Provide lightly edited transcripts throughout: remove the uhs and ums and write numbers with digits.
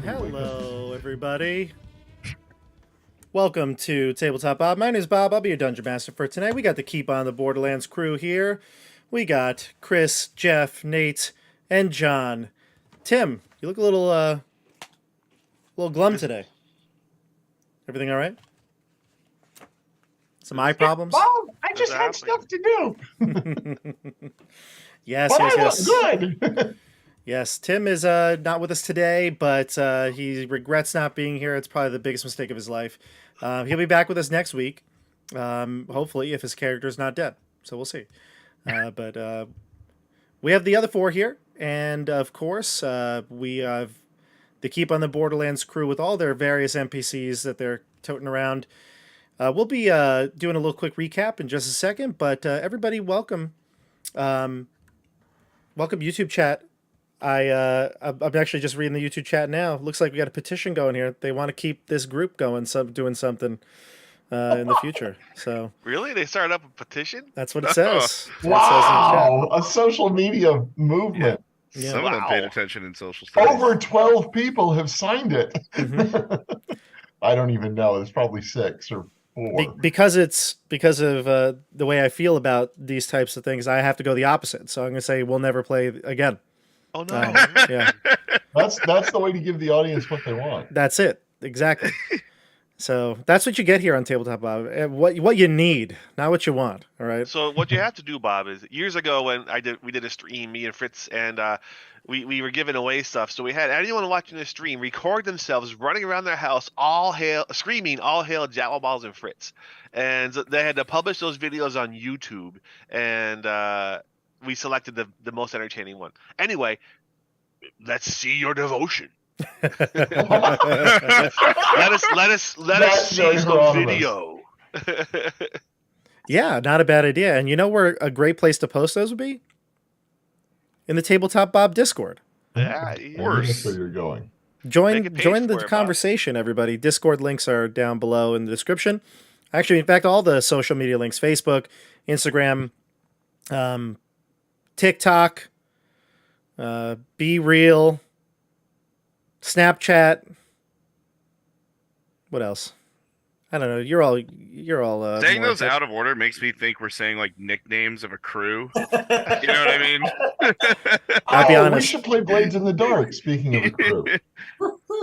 Hello, everybody. Welcome to Tabletop Bob. My name is Bob. I'll be your Dungeon Master for tonight. We got the Keep on the Borderlands crew here. We got Chris, Jeff, Nate, and John. Tim, you look a little glum today. Everything all right? Some eye problems? Bob, I just had stuff to do. Yes. I look good. Yes, Tim is not with us today, but he regrets not being here. It's probably the biggest mistake of his life. He'll be back with us next week, hopefully, if his character is not dead. So we'll see. But we have the other four here, and of course, we have the Keep on the Borderlands crew with all their various NPCs that they're toting around. We'll be doing a little quick recap in just a second, but everybody, welcome YouTube chat. I'm actually just reading the YouTube chat now. Looks like we got a petition going here. They want to keep this group going, doing something in the future. So really, they started up a petition? That's what it says. Wow, a social media movement. Yeah. Some of them paid attention in social studies. Over 12 people have signed it. Mm-hmm. I don't even know. There's probably 6 or 4. Because of the way I feel about these types of things, I have to go the opposite. So I'm going to say we'll never play again. Oh no! Yeah, That's the way to give the audience what they want. that's it exactly. So that's what you get here on Tabletop Bob. What you need, not what you want. All right. So what you have to do, Bob, is years ago when we did a stream, me and Fritz, and we were giving away stuff. So we had anyone watching the stream record themselves running around their house, screaming, "All hail Java Balls and Fritz!" And they had to publish those videos on YouTube, and we selected the most entertaining one. Anyway, let's see your devotion. let us see some video. Yeah, not a bad idea. And you know where a great place to post those would be? In the Tabletop Bob Discord. Yeah, That's where you're going. Join the conversation, everybody. Discord links are down below in the description. Actually, in fact, all the social media links: Facebook, Instagram, TikTok, Be Real, Snapchat. What else? I don't know. You're all. Saying those out of order makes me think we're saying like nicknames of a crew. You know what I mean? I'll be honest. We should play Blades in the Dark. Speaking of a crew,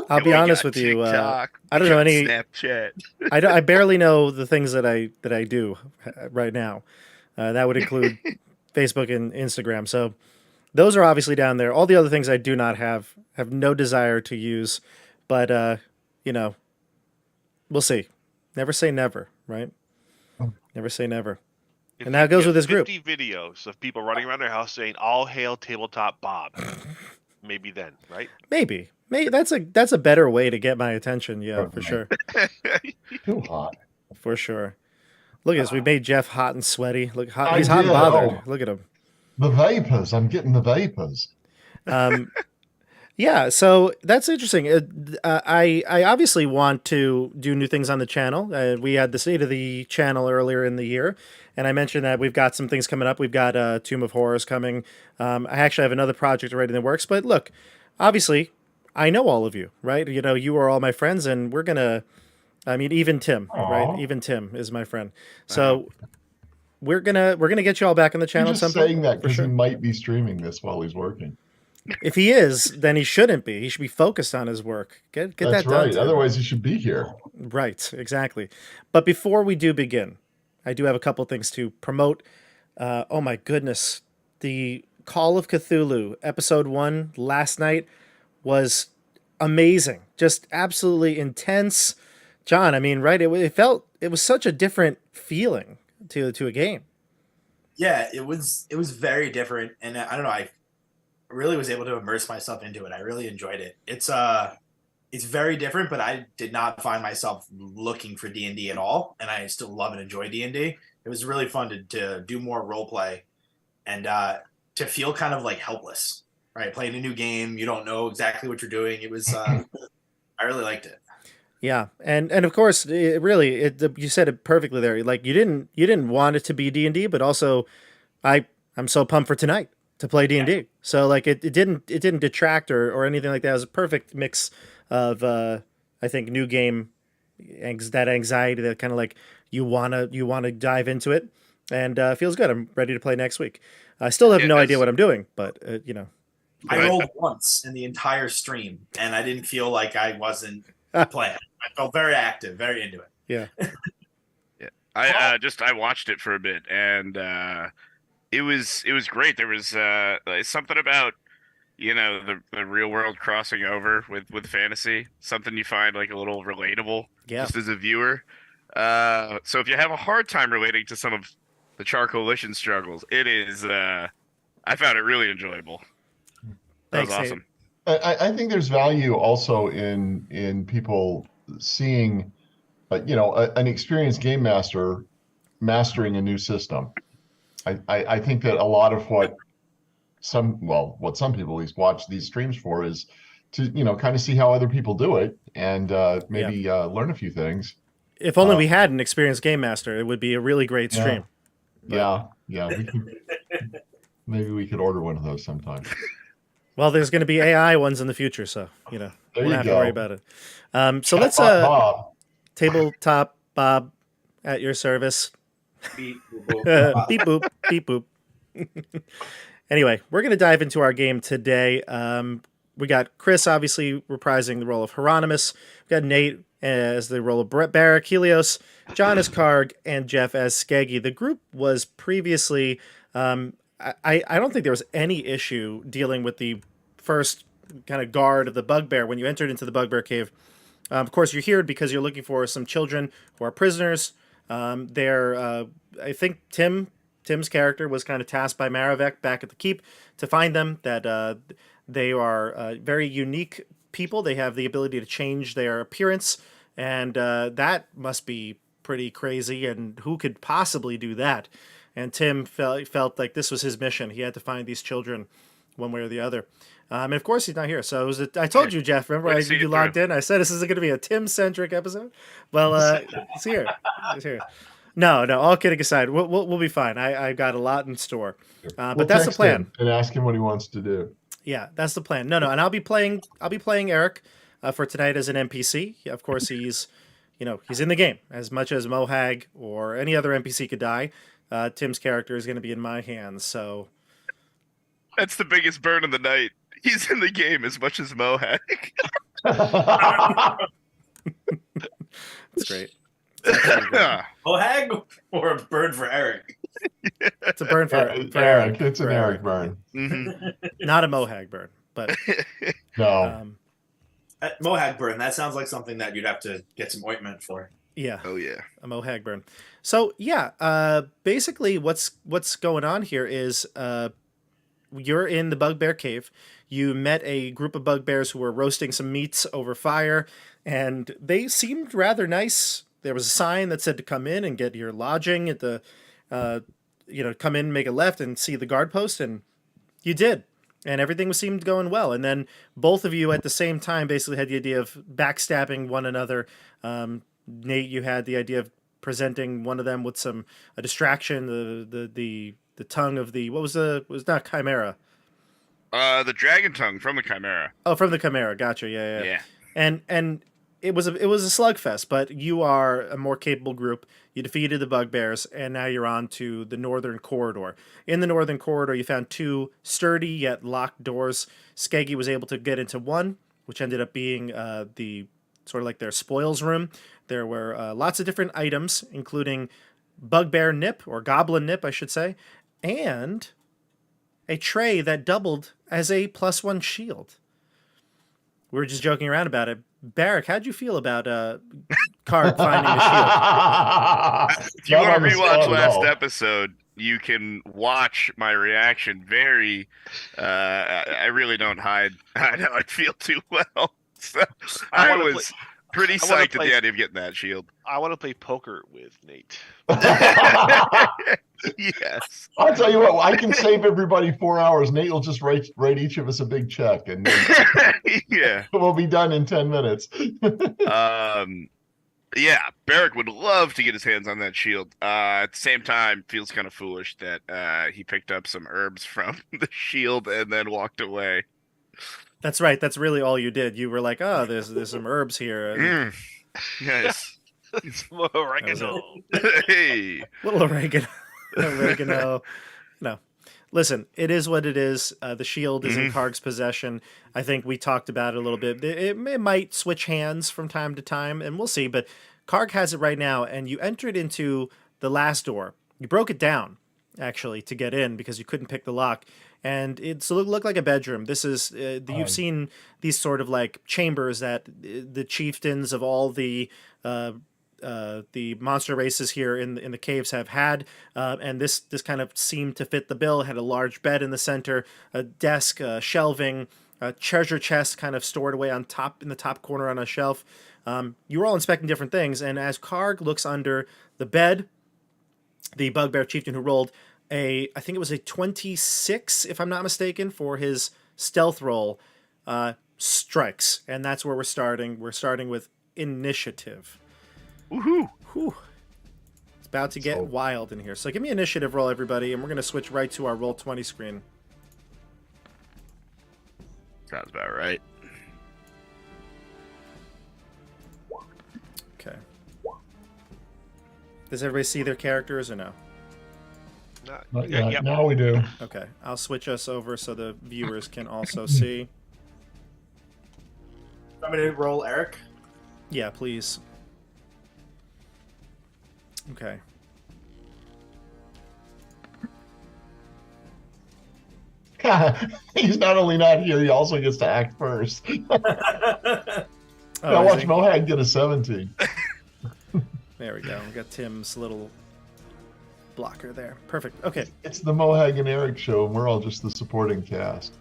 I'll be honest with you. I don't know any Snapchat. I barely know the things that I do right now. That would include Facebook and Instagram. So those are obviously down there. All the other things I do not have no desire to use, but we'll see. Never say never, right? Never say never. And that goes with this group. 50 videos of people running around their house saying, "All hail Tabletop Bob." Maybe then, right? Maybe that's a better way to get my attention. Yeah, for sure. too hot. For sure. Look at this. We made Jeff hot and sweaty. Look, he's hot and bothered. Look at him. The vapors. I'm getting the vapors. Yeah, so that's interesting. I obviously want to do new things on the channel. We had the state of the channel earlier in the year, and I mentioned that we've got some things coming up. We've got Tomb of Horrors coming. I actually have another project already in the works. But look, obviously, I know all of you, right? You know, you are all my friends, and we're gonna. I mean, even Tim, right? Even Tim is my friend. So we're gonna get you all back on the channel. He's just saying that because he might be streaming this while he's working. If he is, then he shouldn't be. He should be focused on his work. Get That's that done. Right. Otherwise, he should be here. Right. Exactly. But before we do begin, I do have a couple things to promote. Oh my goodness, the Call of Cthulhu episode 1 last night was amazing. Just absolutely intense. John, I mean, right? It was such a different feeling to a game. Yeah, it was very different, and I don't know. I really was able to immerse myself into it. I really enjoyed it. It's very different, but I did not find myself looking for D&D at all, and I still love and enjoy D&D. It was really fun to do more role play and to feel kind of like helpless, right? Playing a new game, you don't know exactly what you're doing. It was I really liked it. Yeah, and of course, you said it perfectly there. Like you didn't want it to be D&D, but also, I'm so pumped for tonight to play D&D. So like it didn't detract or anything like that. It was a perfect mix of I think new game that anxiety, that kind of like you wanna dive into it, and feels good. I'm ready to play next week. I still have Yeah, no idea that's- what I'm doing, but I Right. rolled once in the entire stream, and I didn't feel like I wasn't playing. I felt very active, very into it. yeah. I watched it for a bit, and it was great. There was something about the real world crossing over with fantasy, something you find like a little relatable Yeah. just as a viewer. So if you have a hard time relating to some of the Char Coalition struggles, it is I found it really enjoyable. That Thanks, was Nate. awesome. I think there's value also in people seeing, an experienced game master mastering a new system. I think that a lot of what some people at least watch these streams for is to, kind of see how other people do it and maybe learn a few things. If only we had an experienced game master, it would be a really great stream. Yeah, maybe we could order one of those sometime. Well, there's going to be AI ones in the future, so There we'll you have to go. worry about it. So let's Bob. tabletop Bob at your service. Beep, Beep boop, beep boop. Anyway, we're going to dive into our game today. We got Chris obviously reprising the role of Hieronymus. We got Nate as the role of Barrack, Helios, John as Karg, and Jeff as Skeggy. The group was previously. I don't think there was any issue dealing with the first kind of guard of the Bugbear when you entered into the Bugbear Cave. Of course, you're here because you're looking for some children who are prisoners. I think Tim's character was kind of tasked by Maravek back at the keep to find them. That they are very unique people. They have the ability to change their appearance, and that must be pretty crazy. And who could possibly do that? And Tim felt like this was his mission. He had to find these children one way or the other. And of course, he's not here. So I told you, Jeff. Remember, you logged in. I said this is going to be a Tim-centric episode. Well, he's here. He's here. No. All kidding aside, we'll be fine. I got a lot in store. But that's the plan. And ask him what he wants to do. Yeah, that's the plan. No, and I'll be playing Eric for tonight as an NPC. Of course, he's in the game as much as Mohag or any other NPC could die. Tim's character is going to be in my hands. So That's the biggest burn of the night. He's in the game as much as Mohag. it's great. Mohag or a bird for Eric? It's a burn for Eric. It's an Eric burn. Mhm. Not a Mohag burn, but No. Mohag burn. That sounds like something that you'd have to get some ointment for. yeah. Oh yeah. A Mohag burn. So basically what's going on here is you're in the Bugbear Cave. You met a group of bugbears who were roasting some meats over fire, and they seemed rather nice. There was a sign that said to come in and get your lodging at the come in, make a left, and see the guard post, and you did. And everything seemed going well. And then both of you at the same time basically had the idea of backstabbing one another. Nate, you had the idea of presenting one of them with a distraction, the tongue of the was not Chimera. The dragon tongue from the Chimera. Oh, from the Chimera. Gotcha. Yeah. Yeah. And it was a slugfest, but you are a more capable group. You defeated the Bugbears, and now you're on to the Northern Corridor. In the Northern Corridor, you found two sturdy yet locked doors. Skeggy was able to get into one, which ended up being the sort of like their spoils room. There were lots of different items, including bugbear nip, or goblin nip, I should say, and a tray that doubled as a +1 shield. We were just joking around about it. Barrack, how'd you feel about Karg finding the shield? If you Not want on to the spot rewatch at last all. episode, you can watch my reaction. Very, I really don't hide how I feel too well. So I wanna was pretty I wanna psyched at play- the idea of getting that shield. I want to play poker with Nate. Yes. I'll tell you what, I can save everybody 4 hours. Nate will just write each of us a big check, and then Yeah. we'll be done in 10 minutes. Yeah, Barrack would love to get his hands on that shield. At the same time, feels kind of foolish that he picked up some herbs from the shield and then walked away. That's right. That's really all you did. You were like, oh, there's some herbs here. Mm. Nice. It's more oregano. Hey. Little oregano. Oregano. No. Listen, it is what it is. The shield is in Karg's possession. I think we talked about it a little bit. It might switch hands from time to time, and we'll see. But Karg has it right now, and you entered into the last door. You broke it down, actually, to get in because you couldn't pick the lock. And it looked like a bedroom. This is you've seen these sort of like chambers that the chieftains of all the monster races here in the caves have had, and this kind of seemed to fit the bill. It had a large bed in the center, a desk, shelving, a treasure chest kind of stored away on top in the top corner on a shelf. You were all inspecting different things, and as Karg looks under the bed, the Bugbear chieftain who rolled I think it was a 26, if I'm not mistaken, for his stealth roll, strikes, and that's where we're starting. We're starting with initiative. Woohoo! Whew. It's about to get wild in here. So give me initiative roll, everybody, and we're going to switch right to our Roll20 screen. Sounds about right. Okay. Does everybody see their characters or no? Yeah, now we do. Okay. I'll switch us over so the viewers can also see. I'm going to roll Eric. Yeah, please. Okay. He's not only not here, he also gets to act first. Now watch Mohag get a 17. There we go. We got Tim's little blocker there. Perfect. Okay. It's the Mohag and Eric show, and we're all just the supporting cast.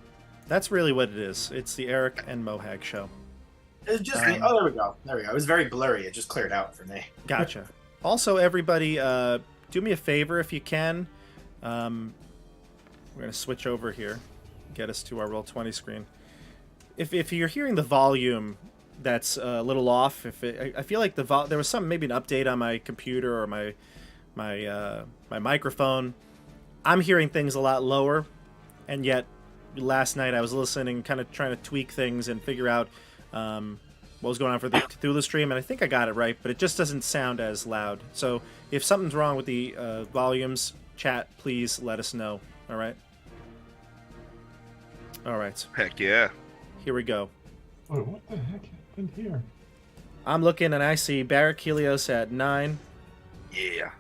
That's really what it is. It's the Eric and Mohag show. It's just there we go. There we go. It was very blurry. It just cleared out for me. Gotcha. Also, everybody, do me a favor if you can. We're going to switch over here, get us to our Roll20 screen. If you're hearing the volume that's a little off, I feel like there was maybe an update on my computer or my microphone. I'm hearing things a lot lower, and yet last night I was listening, kind of trying to tweak things and figure out what was going on for the Cthulhu stream, and I think I got it right, but it just doesn't sound as loud. So if something's wrong with the volumes, chat, please let us know. All right? All right. Heck yeah. Here we go. Wait, what the heck happened here? I'm looking, and I see Barrack Helios at 9. Yeah.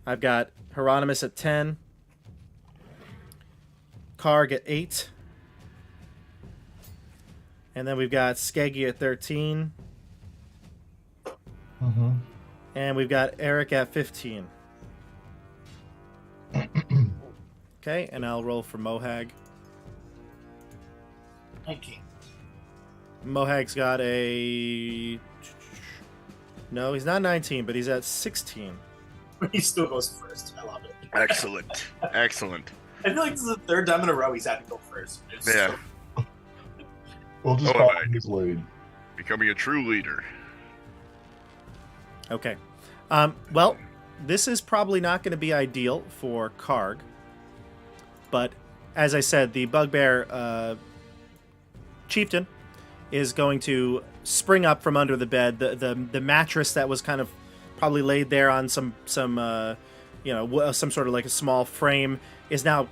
I've got Hieronymus at 10. Karg at 8. And then we've got Skeggy at 13. Mm-hmm. And we've got Eric at 15. Okay, and I'll roll for Mohag. 19. Mohag's got a... No, he's not 19, but he's at 16. He still goes first. I love it. Excellent. Excellent. I feel like this is the third time in a row he's had to go first. Yeah. We'll just follow his lead. Becoming a true leader. Okay. Well, this is probably not going to be ideal for Karg. But, as I said, the Bugbear chieftain is going to spring up from under the bed. The mattress that was kind of probably laid there on some sort of like a small frame is now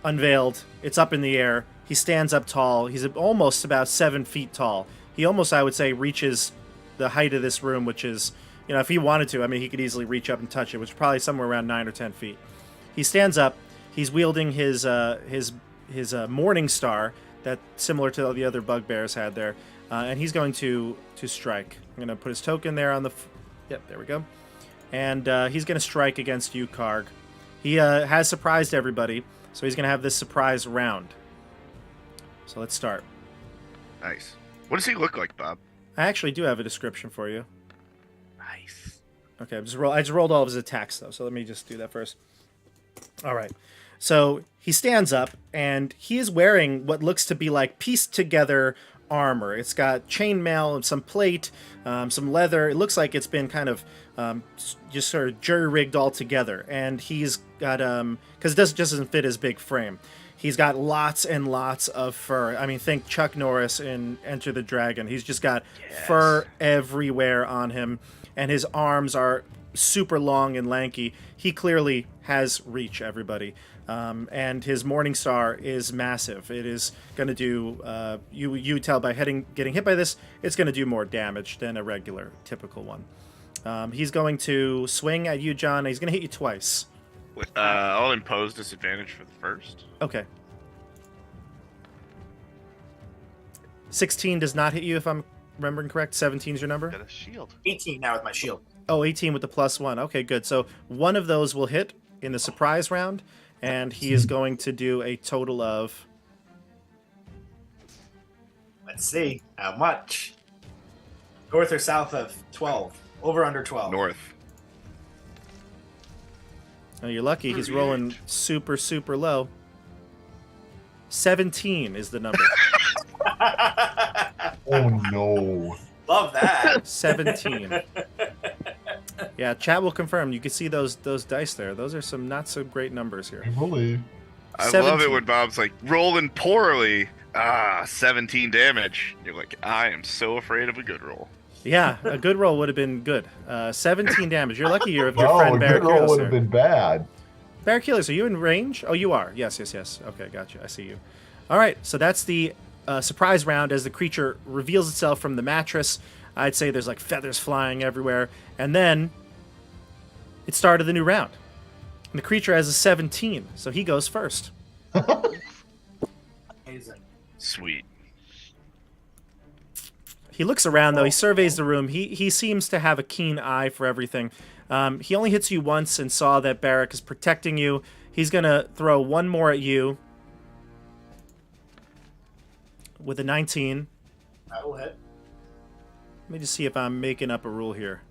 unveiled. It's up in the air. He stands up tall. He's almost about 7 feet tall. He almost, I would say, reaches the height of this room, which is, if he wanted to, I mean, he could easily reach up and touch it, which is probably somewhere around 9 or 10 feet. He stands up. He's wielding his morning star, that similar to the other Bugbears had there, and he's going to strike. I'm going to put his token there on the... Yep, there we go. And he's going to strike against you, Karg. He has surprised everybody, so he's going to have this surprise round. So let's start. Nice. What does he look like, Bob? I actually do have a description for you. Nice. Okay, I just rolled all of his attacks, though, so let me just do that first. All right. So he stands up, and he is wearing what looks to be like pieced-together armor. It's got chainmail and some plate, some leather. It looks like it's been kind of just sort of jury rigged all together, and he's got because it just doesn't fit his big frame. He's got lots and lots of fur. I mean, think Chuck Norris in Enter the Dragon. He's just got fur everywhere on him, and his arms are super long and lanky. He clearly has reach, everybody. And his Morning Star is massive. It is going to do, you tell by getting hit by this, it's going to do more damage than a regular, typical one. He's going to swing at you, John. He's going to hit you twice. I'll impose disadvantage for the first. Okay. 16 does not hit you, if I'm remembering correct. 17 is your number? Got a shield. 18 now with my shield. Oh, 18 with the +1. Okay, good. So one of those will hit in the surprise round, and he is going to do a total of... Let's see. How much? North or south of 12? Over under 12? North. Oh, you're lucky. He's rolling super, super low. 17 is the number. Oh no. Love that. 17. Yeah, chat will confirm. You can see those dice there. Those are some not so great numbers here. I believe. I love 17. it when Bob's like, rolling poorly. 17 damage. You're like, I am so afraid of a good roll. Yeah, a good roll would have been good. 17 damage. You're lucky you're your Oh, friend a good roll Barracudas would have here. been bad. Barracudas, are you in range? Oh, you are. Yes. Okay, gotcha. I see you. All right, so that's the surprise round as the creature reveals itself from the mattress. I'd say there's like feathers flying everywhere. And then it started the new round. And the creature has a 17, so he goes first. Amazing. Sweet. He looks around, though. He surveys the room. He seems to have a keen eye for everything. He only hits you once and saw that Barrack is protecting you. He's going to throw one more at you with a 19. That will hit. Let me just see if I'm making up a rule here.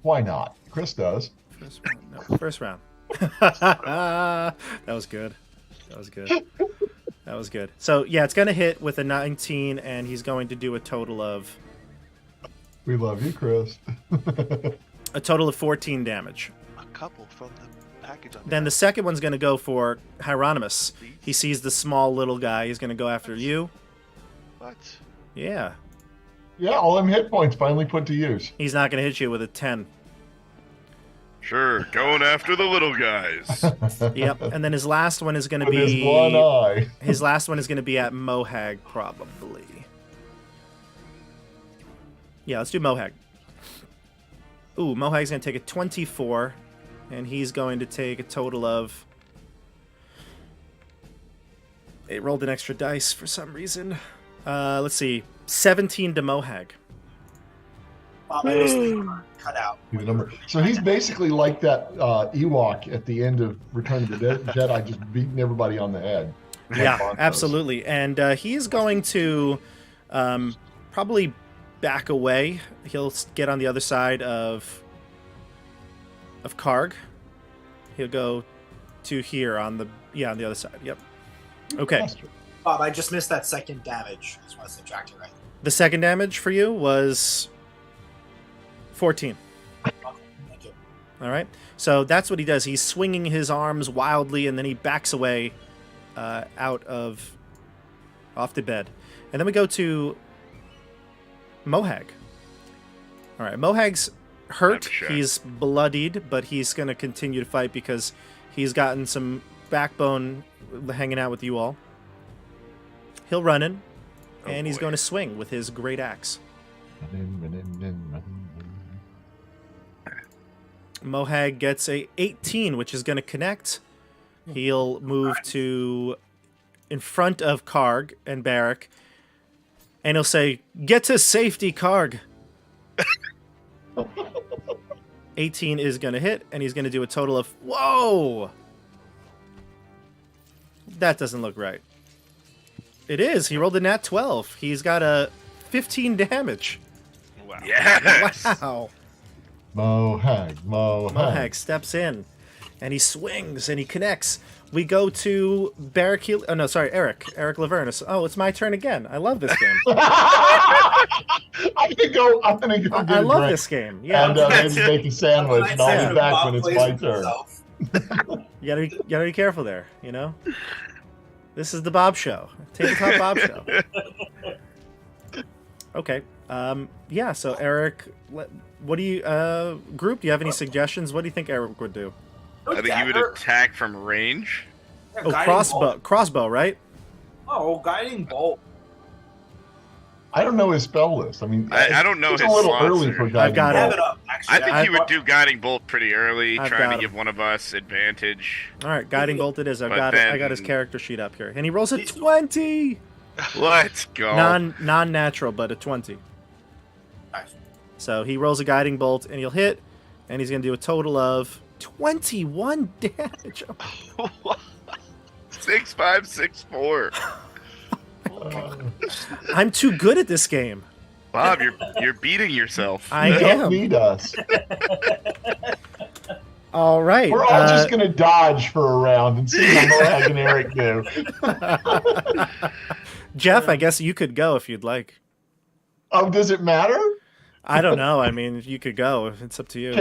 Why not? Chris does. First round. No, first round. That was good. That was good. So, yeah, it's going to hit with a 19, and he's going to do a total of... We love you, Chris. A total of 14 damage. A couple from the package. On Then the second one's going to go for Hieronymus. He sees the small little guy. He's going to go after you. What? Yeah. Yeah, all them hit points finally put to use. He's not going to hit you with a 10. Sure, going after the little guys. Yep. And then his last one is going to With be... his one eye. His last one is going to be at Mohag, probably. Yeah, let's do Mohag. Ooh, Mohag's going to take a 24, and he's going to take a total of... It rolled an extra dice for some reason. Let's see. 17 to Mohag. Bob, I just cut out. The number. So he's basically like that Ewok at the end of Return of the Jedi, just beating everybody on the head. Yeah, Like absolutely. And he's going to probably back away. He'll get on the other side of Karg. He'll go to here on the other side. Yep. Okay. Bob, I just missed that second damage. I just want to subtract it right. The second damage for you was 14. Okay, thank you. All right. So that's what he does. He's swinging his arms wildly, and then he backs away off the bed. And then we go to Mohag. All right. Mohag's hurt. Sure. He's bloodied, but he's going to continue to fight because he's gotten some backbone hanging out with you all. He'll run in, and he's boy. going to swing with his great axe. Mohag gets a 18, which is going to connect. He'll move to in front of Karg and Barrack, and he'll say, "Get to safety, Karg." 18 is going to hit, and he's going to do a total of... Whoa! That doesn't look right. It is. He rolled a nat 12. He's got a 15 damage. Wow. Yes. Wow. Mohag. Mohag steps in, and he swings and he connects. We go to Eric. Eric Lavernus. Oh, it's my turn again. I love this game. I'm gonna go. I'm gonna go. Get I a love drink this game. Yeah, and maybe make a sandwich, and I'll be back when it's my turn. you gotta be careful there. You know, this is the Bob Show, Tabletop Bob Show. Okay. Yeah. So Eric, what do you group? Do you have any suggestions? What do you think Eric would do? I think he would attack from range. Yeah, Oh, guiding crossbow, right? bolt. Oh, guiding bolt. I don't know his spell list. I mean, I don't know it's his a little slots early or- for I've guiding got I it. have bolt. it up. Actually, I think he would do guiding bolt pretty early, I've trying got to give one of us advantage. All right, guiding bolt it is. I've But got it. I got then- his character sheet up here, and he rolls a 20. Let's go. Non-natural, but a 20. Nice. So he rolls a guiding bolt, and he'll hit, and he's gonna do a total of 21 damage. 6, 5, 6, 4. I'm too good at this game. Bob, you're beating yourself. I You don't am. need us. All right. We're all just gonna dodge for a round and see how Morag and Eric do. Jeff, I guess you could go if you'd like. Oh, does it matter? I don't know. I mean, you could go. It's up to you.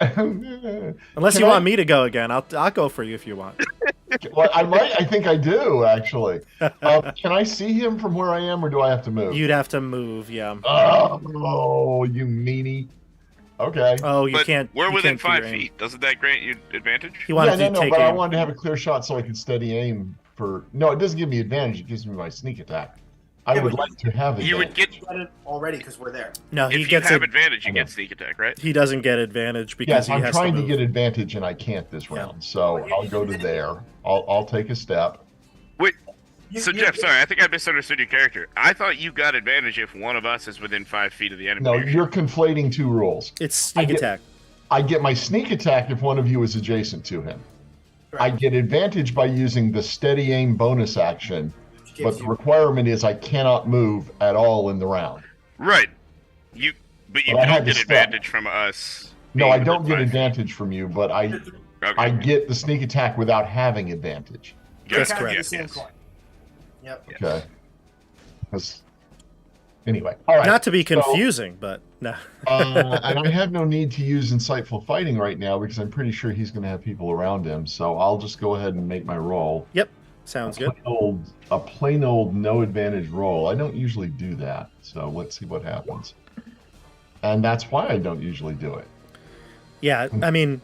Unless Can you I- want me to go again, I'll go for you if you want. Well, I might. I think I do actually. Can I see him from where I am, or do I have to move? You'd have to move, yeah. Oh, you meanie. Okay. Oh, you But can't. we're you within can't do your 5 aim. feet. Doesn't that grant you advantage? He wanted Yeah, to no, take but I aim. wanted to have a clear shot so I could steady aim for. No, it doesn't give me advantage. It gives me my sneak attack. I Yeah, would but like to have You would advantage. get Got it already because we're there. No, he if you gets have it. advantage, you I know. get sneak attack, right? He doesn't get advantage because Yes, he I'm has trying to to move. get advantage and I can't this Yeah. round. So Well, I'll go to there. I'll take a step. Wait. You- So you- Jeff, sorry, I think I misunderstood your character. I thought you got advantage if one of us is within 5 feet of the enemy. No, you're conflating two rules. It's sneak get- attack. I get my sneak attack if one of you is adjacent to him. I get advantage by using the steady aim bonus action, Which but gives the you- requirement is I cannot move at all in the round. Right. But you But I had don't to get step. advantage from us. No, being I don't within get 5 feet. advantage from you, but I Okay. get the sneak attack without having advantage. That's Kind of correct, the same yes. coin. Yep. Yes. Okay. 'Cause- anyway, all right. Not to be so, confusing, but no. and I have no need to use insightful fighting right now because I'm pretty sure he's going to have people around him. So I'll just go ahead and make my roll. Yep, sounds good. A plain old no advantage roll. I don't usually do that. So let's see what happens. And that's why I don't usually do it. Yeah, I mean,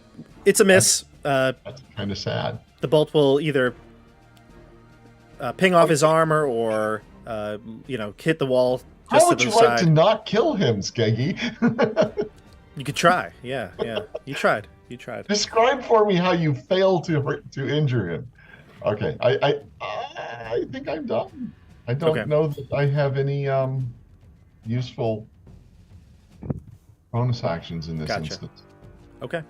it's a miss. That's kind of sad. The bolt will either ping off his armor or hit the wall just How to would the you side. like to not kill him, Skeggy? You could try. Yeah. You tried. Describe for me how you failed to injure him. Okay, I think I'm done. I don't Okay. know that I have any useful bonus actions in this Gotcha. instance. Okay,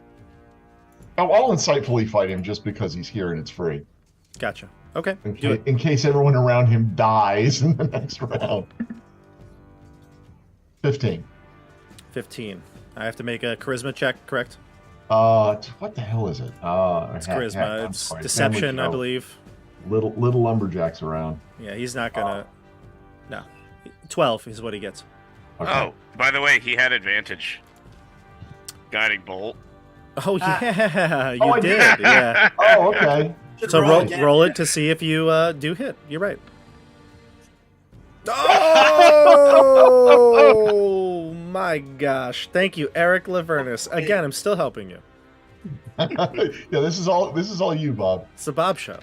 Oh, I'll insightfully fight him just because he's here and it's free. gotcha. Okay, In, do it. in case everyone around him dies in the next round. 15. 15. I have to make a charisma check, correct? What the hell is it? It's charisma. It's deception, I believe. Little lumberjacks around. Yeah, he's not gonna. No, 12 is what he gets. Okay. Oh, by the way, he had advantage. Guiding bolt. Oh yeah, you Oh, I did. did. Yeah. Oh, okay. Should So roll again. roll it to see if you do hit. You're right. Oh my gosh! Thank you, Eric Lavernus. Again, I'm still helping you. Yeah, this is all you, Bob. It's the Bob Show.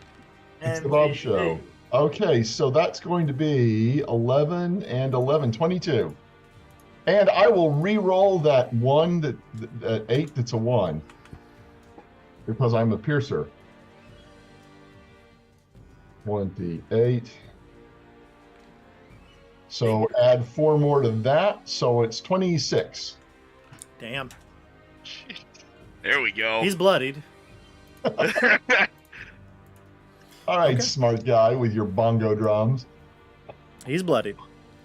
It's the Bob Show. Okay, so that's going to be 11 and 11, 22. And I will re-roll that 8 that's a 1. Because I'm a piercer. 28. So add 4 more to that, so it's 26. Damn, There we go. he's bloodied. All right, Okay. smart guy with your bongo drums. He's bloodied.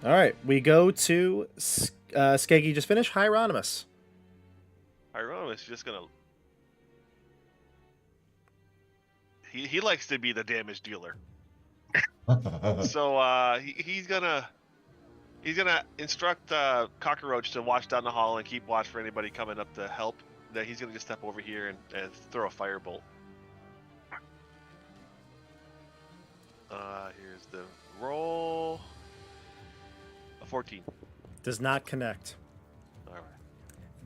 All right, we go to Skeggy. Just finished. Hieronymus. Hieronymus is just gonna He likes to be the damage dealer. So he's gonna instruct Cockroach to watch down the hall and keep watch for anybody coming up to help. Then he's gonna just step over here and throw a firebolt. Here's the roll. A 14. Does not connect. All right.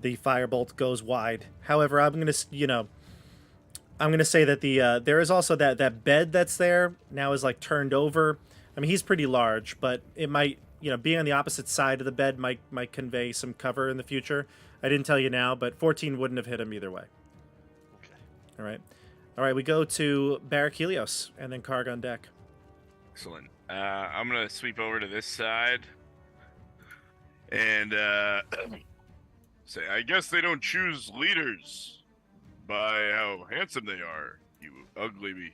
The firebolt goes wide. However, I'm gonna say that the there is also that bed that's there now is like turned over. I mean, he's pretty large, but it might, being on the opposite side of the bed might convey some cover in the future. I didn't tell you now, but 14 wouldn't have hit him either way. Okay. All right. We go to Barrack Helios and then Karg on deck. Excellent. I'm gonna sweep over to this side and say, I guess they don't choose leaders by how handsome they are. You ugly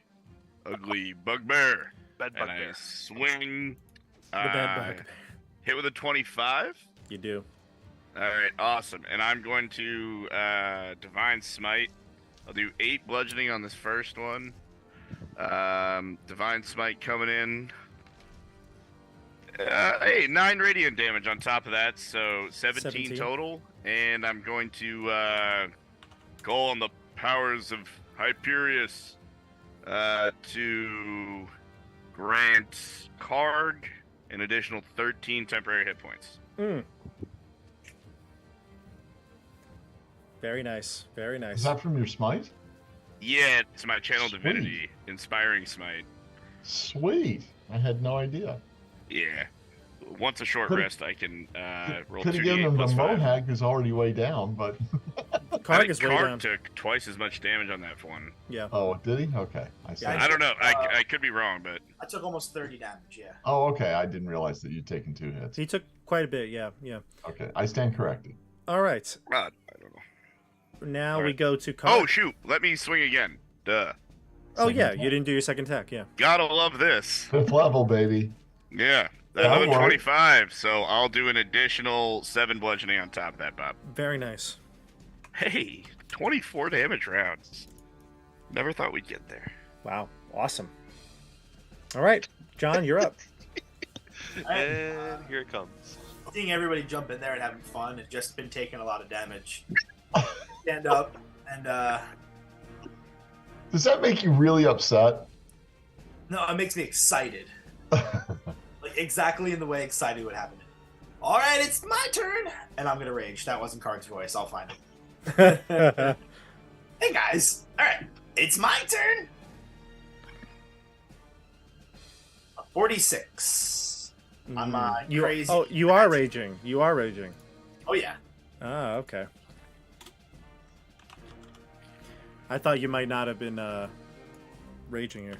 bugbear. Bed And I bugbear. swing. The bed bug. Hit with a 25. You do. All right, awesome. And I'm going to Divine Smite. I'll do 8 bludgeoning on this first one. Divine Smite coming in. 9 radiant damage on top of that, so 17 total. And I'm going to call on the powers of Hyperius to grant Karg an additional 13 temporary hit points. Very nice. Very nice. Is that from your smite? Yeah, it's my channel Sweet. divinity, Inspiring Smite. Sweet. I had no idea. Yeah. Once a short Could've- rest, I can roll Could have 2d8 given him the plus 5. Mohawk, who's already way down, but Karg is way Karg down. took twice as much damage on that one. Yeah. oh, did he? Okay, I see. Yeah, I don't know. I could be wrong, but I took almost 30 damage. Yeah. Oh, okay. I didn't realize that you'd taken 2 hits. He took quite a bit. Yeah. Yeah. Okay, I stand corrected. All right. I don't know. Now All we right. go to Karg. Oh shoot! Let me swing again. Duh. Oh, Second yeah. attack. You didn't do your second attack. Yeah. Gotta love this. 5th level, baby. Yeah. Don't Another worry. 25, so I'll do an additional 7 bludgeoning on top of that, Bob. Very nice. Hey, 24 damage rounds. Never thought we'd get there. Wow. Awesome. All right. John, you're up. And here it comes. Seeing everybody jump in there and having fun and just been taking a lot of damage. Stand up and Does that make you really upset? no, it makes me excited. Like exactly in the way excited would happen. All right, it's my turn, and I'm gonna rage. That wasn't Karg's voice. I'll find it. Hey guys, all right, it's my turn. 46 on my crazy. Oh, you are raging. You are raging. Oh yeah. Ah, okay. I thought you might not have been raging here.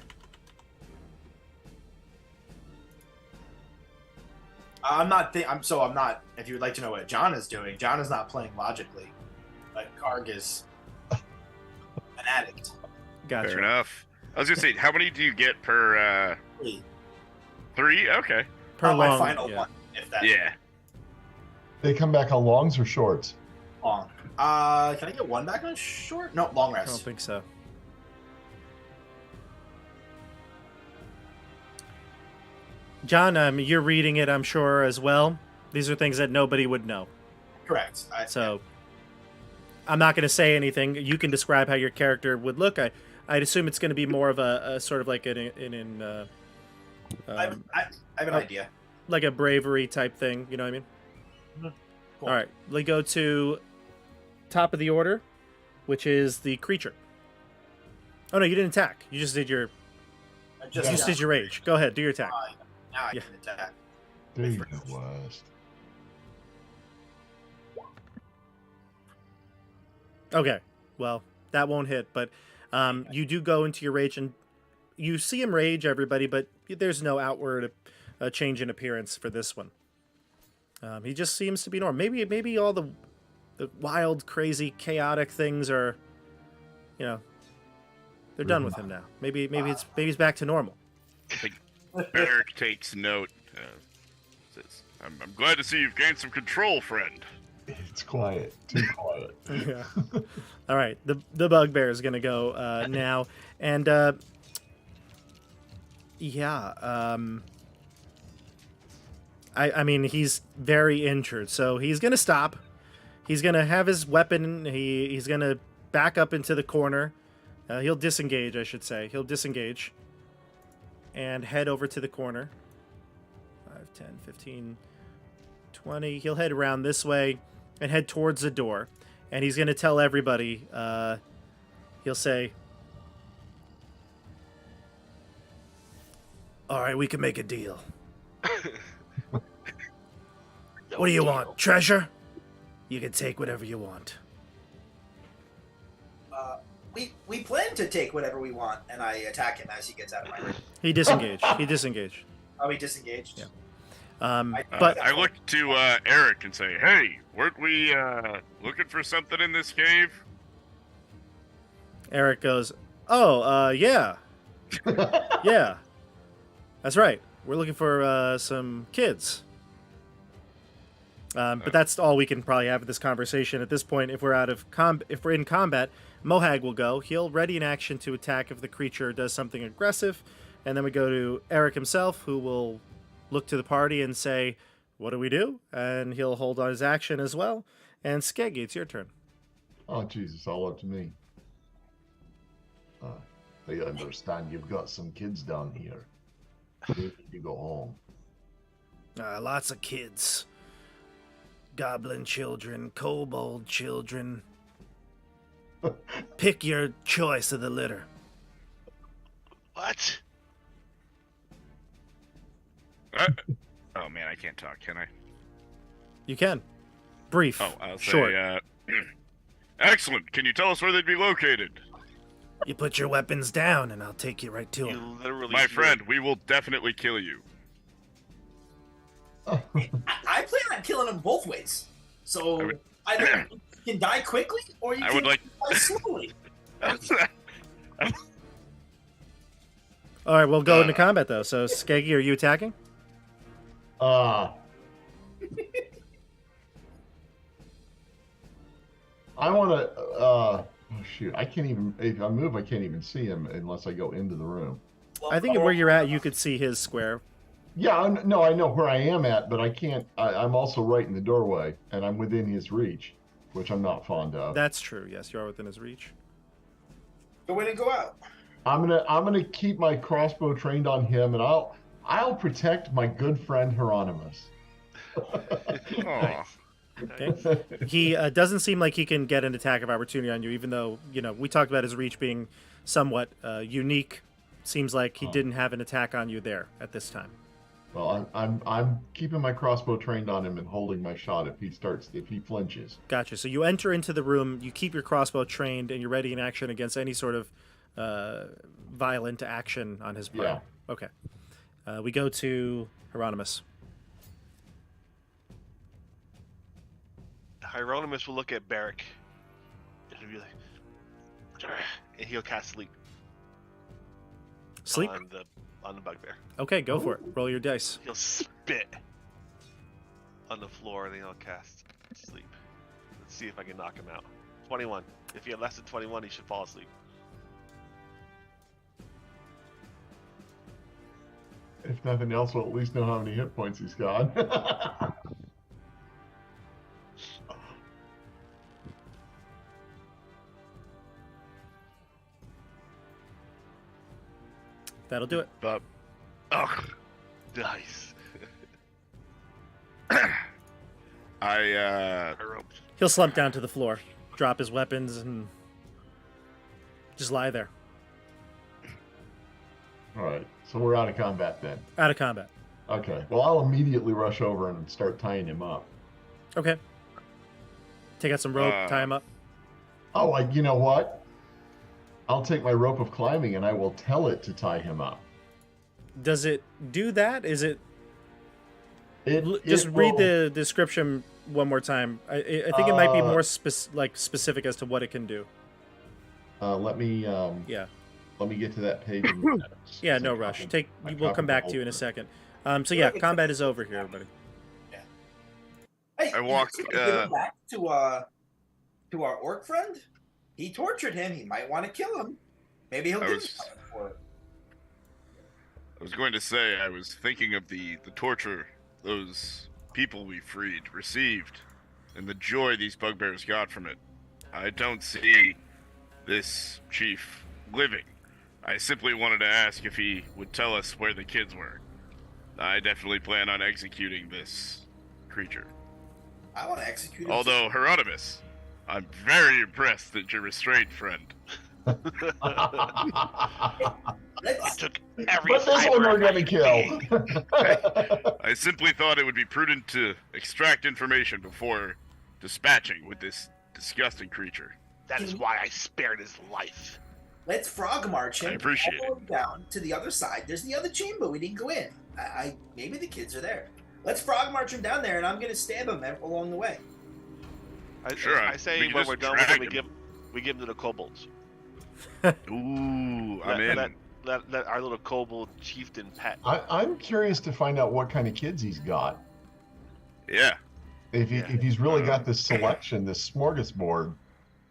I'm not. I'm not. If you would like to know what John is doing, John is not playing logically, but Karg is an addict. Gotcha. Fair enough. I was gonna say, how many do you get per? Really. 3? Okay. Per My long, final yeah. one, if that's Yeah. They come back on longs or shorts? long. Can I get one back on short? No, long I don't rest. think so. John, you're reading it, I'm sure, as well. These are things that nobody would know. Correct. So I'm not going to say anything. You can describe how your character would look. I'd assume it's going to be more of a sort of like I have an oh. idea. like a bravery type thing. You know what I mean? Cool. All right. We go to top of the order, which is the creature. Oh no, you didn't attack. You just did your I you just just did your rage. Go ahead, do your attack. Now I Yeah. can attack. There you go, West. Okay. Well, that won't hit, but you do go into your rage, and you see him rage, everybody, but there's no outward change in appearance for this one. He just seems to be normal. Maybe all the wild, crazy, chaotic things are, they're done with him now. Maybe he's back to normal. I think Barrack takes note. Says, I'm glad to see you've gained some control, friend. It's quiet. Too quiet. Yeah. All right. The bugbear is going to go now. And Yeah. I mean, he's very injured, so he's gonna stop. He's gonna have his weapon. He's gonna back up into the corner. He'll disengage, I should say. He'll disengage and head over to the corner. 5, 10, 15, 20. He'll head around this way and head towards the door. And he's gonna tell everybody. He'll say, "All right, we can make a deal. What do you want? Treasure? You can take whatever you want." We plan to take whatever we want, and I attack him as he gets out of my way. He disengaged. He disengaged. Oh, he disengaged. Yeah. But I look to Eric and say, "Hey, weren't we looking for something in this cave?" Eric goes, "Oh, yeah. Yeah. That's right. We're looking for some kids." But that's all we can probably have at this conversation. At this point, if we're if we're in combat, Mohag will go. He'll ready an action to attack if the creature does something aggressive, and then we go to Eric himself, who will look to the party and say, "What do we do?" And he'll hold on his action as well. And Skeggy, it's your turn. Oh, Jesus, all up to me. I understand you've got some kids down here. You go home. Lots of kids. Goblin children, kobold children. Pick your choice of the litter. What? Oh man, I can't talk, can I? You can. Brief. Oh, I'll say, short. Excellent. Can you tell us where they'd be located? You put your weapons down, and I'll take you right to You them. literally. My friend, we will definitely kill you. I plan on killing him both ways. So either you can die quickly, or you I can would like- die slowly. All right, we'll go into combat, though. So, Skeggy, are you attacking? I want to. Oh shoot! I can't even. If I move, I can't even see him unless I go into the room. I think where you're at, you could see his square. Yeah, no, I know where I am at, but I can't. I'm also right in the doorway, and I'm within his reach, which I'm not fond of. That's true. Yes, you are within his reach. Go in and go out. I'm gonna keep my crossbow trained on him, and I'll protect my good friend Hieronymus. Aw. Okay. He doesn't seem like he can get an attack of opportunity on you, even though, we talked about his reach being somewhat unique. Seems like he didn't have an attack on you there at this time. Well, I'm keeping my crossbow trained on him and holding my shot if he flinches. Gotcha. So you enter into the room, you keep your crossbow trained, and you're ready in action against any sort of violent action on his part. Yeah. Okay. We go to Hieronymus. Hieronymus will look at Barrick and he'll be like, and he'll cast sleep. Sleep? On the bugbear. Okay, go for it. Roll your dice. He'll spit on the floor and then he'll cast sleep. Let's see if I can knock him out. 21. If he had less than 21, he should fall asleep. If nothing else, we'll at least know how many hit points he's got. That'll do it. But, Nice. I He'll slump down to the floor, drop his weapons, and just lie there. All right, so we're out of combat then. Out of combat. Okay, well, I'll immediately rush over and start tying him up. Okay. Take out some rope, tie him up. Oh, you know what? I'll take my rope of climbing and I will tell it to tie him up. Does it do that? Is it... It Just it read will- the description one more time. I think it might be more specific as to what it can do. Let me Yeah. let me get to that page. in minutes. Yeah, It's no a rush. couple- We'll couple come back of to you in a holes. second. So yeah, combat is over here, everybody. Hey, I walked, give him back to our orc friend. He tortured him. He might want to kill him. Maybe he'll I give was- us something for it. I was going to say, I was thinking of the torture those people we freed received, and the joy these bugbears got from it. I don't see this chief living. I simply wanted to ask if he would tell us where the kids were. I definitely plan on executing this creature. I want to execute him. Although, Hieronymus, I'm very impressed at your restraint, friend. I Let's, took every But this fiber one we're of my gonna kill. being. I simply thought it would be prudent to extract information before dispatching with this disgusting creature. That is why I spared his life. let's frog march him I appreciate all the way down to the other side. There's the other chamber we didn't go in. I maybe the kids are there. Let's frog march him down there, and I'm gonna stab him along the way. Sure, I say we can when just we're done with drag him, we give him to the kobolds. Ooh, I'm in. Let our little kobold chieftain pet. I'm curious to find out what kind of kids he's got. Yeah. If he's really got this selection, this smorgasbord.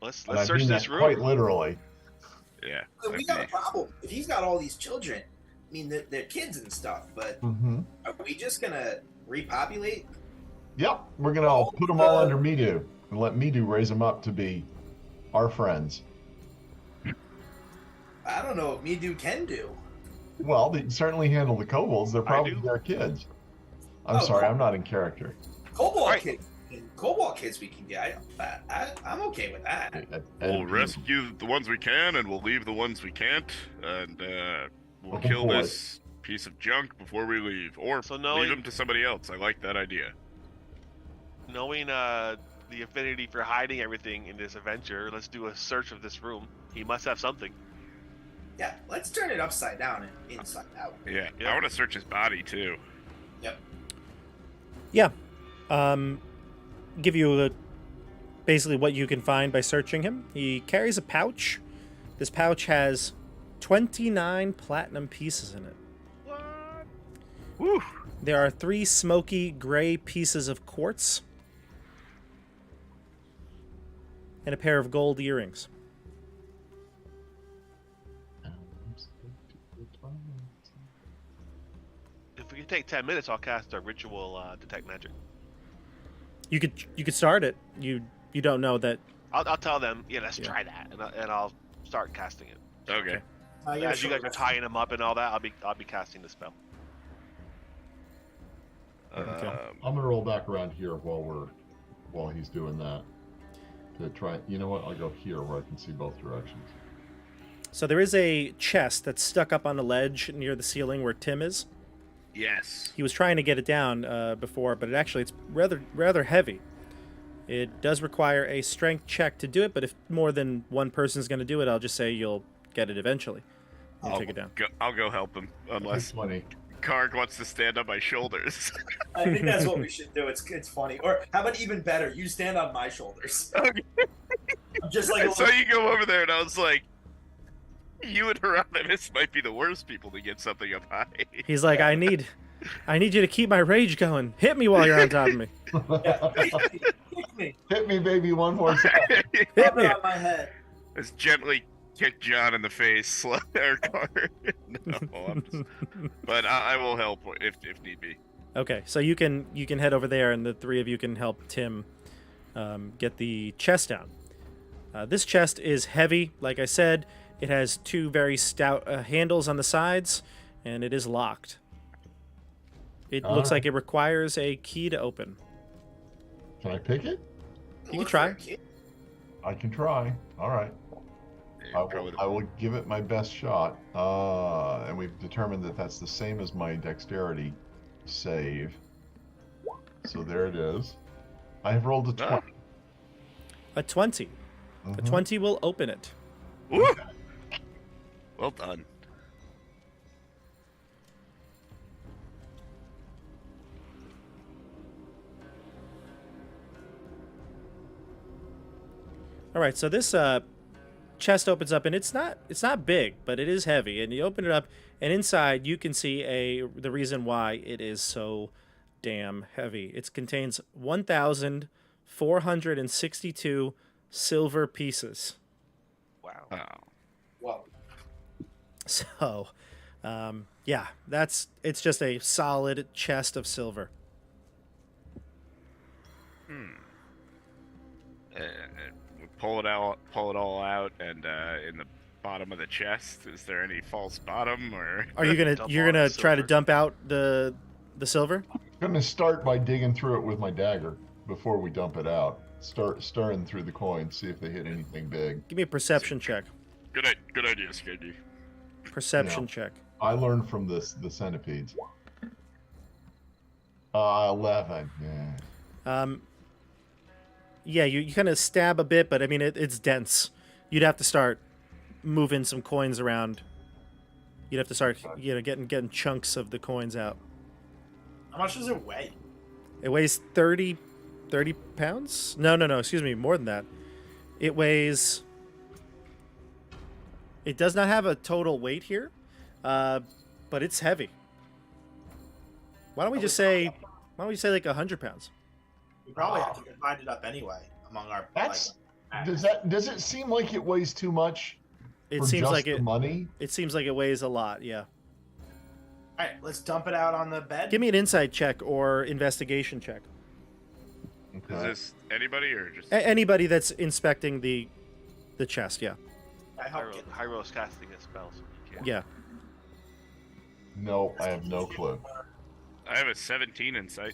Let's And I search mean this that room. quite literally. Yeah. So we got a problem. If he's got all these children, I mean they're kids and stuff, but Mm-hmm. are we just gonna repopulate? Yep, we're gonna all put them all under Midu and let Midu raise them up to be our friends. I don't know what Midu can do. Well, they can certainly handle the kobolds. They're probably do. their kids. I'm Oh, sorry, cool. I'm not in character. Cobalt Right. kids. Cobalt kids we can get. I'm okay with that. We'll rescue the ones we can, and we'll leave the ones we can't, and we'll Oh, kill boy. this piece of junk before we leave, or So knowing- leave him to somebody else. I like that idea. Knowing the affinity for hiding everything in this adventure, let's do a search of this room. He must have something. Yeah, let's turn it upside down and inside out. Yeah. Yeah. I want to search his body too. Yeah. Give you basically what you can find by searching him. He carries a pouch. This pouch has 29 platinum pieces in it. What? Woo! There are 3 smoky gray pieces of quartz and a pair of gold earrings. If we can take 10 minutes, I'll cast a ritual detect magic. You could start it. You don't know that. I'll tell them, let's Yeah. try that, and I'll start casting it. Okay. As you guys are tying him up and all that, I'll be casting the spell. Okay. I'm gonna roll back around here while he's doing that. To try, you know what? I'll go here where I can see both directions. So there is a chest that's stuck up on a ledge near the ceiling where Tim is. Yes. He was trying to get it down before, but it's rather heavy. It does require a strength check to do it, but if more than one person's going to do it, I'll just say you'll get it eventually. And take it down. I'll go help him, unless 20. Karg wants to stand on my shoulders. I think that's what we should do. It's funny. Or how about even better? You stand on my shoulders. Okay. I'm just like I a saw little, you go over there, and I was like, you and Hieronymus might be the worst people to get something up high. He's like, I need you to keep my rage going. Hit me while you're on top of me. kick me. Hit me, baby, one more time. Hit Rub me. it on my head. Let's gently kick John in the face, or Karg. But I will help if need be. Okay, so you can head over there, and the 3 of you can help Tim get the chest down. This chest is heavy, like I said. It has 2 very stout handles on the sides, and it is locked. It looks like it requires a key to open. Can I pick it? You can Look try. for a kid. I can try. All right. Yeah, probably I will give it my best shot. And we've determined that that's the same as my dexterity save. So there it is. I have rolled a 20. A 20. A Mhm. 20 will open it. Woo! Well done. All right, so this chest opens up, and it's not big, but it is heavy. And you open it up, and inside you can see the reason why it is so damn heavy. It contains 1,462 silver pieces. Wow. Oh. Well, So, Yeah, it's just a solid chest of silver. We pull it all out, and in the bottom of the chest, is there any false bottom or? Are you gonna Dump you're all the gonna try to silver. dump out the silver? I'm gonna start by digging through it with my dagger before we dump it out. Start stirring through the coins, see if they hit anything big. Give me a perception check. Good idea, Skeggy. Perception Yeah. check. I learned from the centipedes. 11. Yeah. Yeah, you kind of stab a bit, but I mean it's dense. You'd have to start moving some coins around. You'd have to start getting chunks of the coins out. How much does it weigh? It weighs 30 pounds? No, excuse me, more than that. It weighs... It does not have a total weight here, but it's heavy. Why don't we say like 100 pounds? We probably have to divide it up anyway among our. That's like, does it seem like it weighs too much? It for seems just like the money. It seems like it weighs a lot, yeah. All right, let's dump it out on the bed. Give me an insight check or investigation check. Is Okay. this anybody or just? Anybody that's inspecting the chest, yeah. I help get Hyro's casting a spell, so you can't. Yeah. Nope, I have no clue. I have a 17 insight.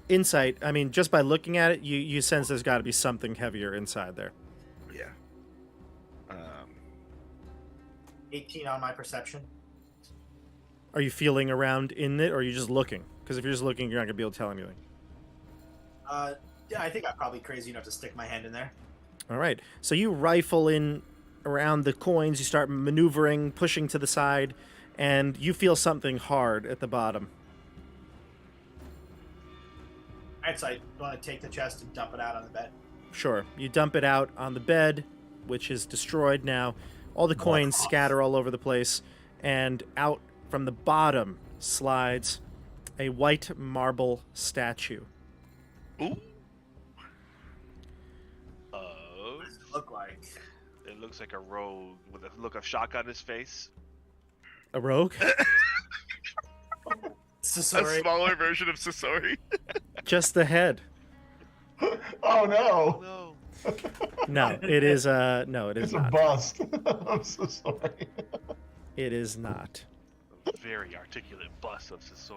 Insight, I mean, just by looking at it, you sense there's got to be something heavier inside there. Yeah. 18 on my perception. Are you feeling around in it, or are you just looking? Because if you're just looking, you're not going to be able to tell anything. Yeah, I think I'm probably crazy enough to stick my hand in there. All right. So you rifle in around the coins, you start maneuvering, pushing to the side, and you feel something hard at the bottom. All right, so I want to take the chest and dump it out on the bed. Sure. You dump it out on the bed, which is destroyed now. All the coins scatter all over the place, and out from the bottom slides a white marble statue. Ooh. What does it look like? It looks like a rogue with a look of shock on his face. A rogue? A Sorry. smaller version of Sasori. Just the head. Oh no! No. No, it is no, it is It's a not. bust. I'm so sorry. It is not. A very articulate bust of Sasori.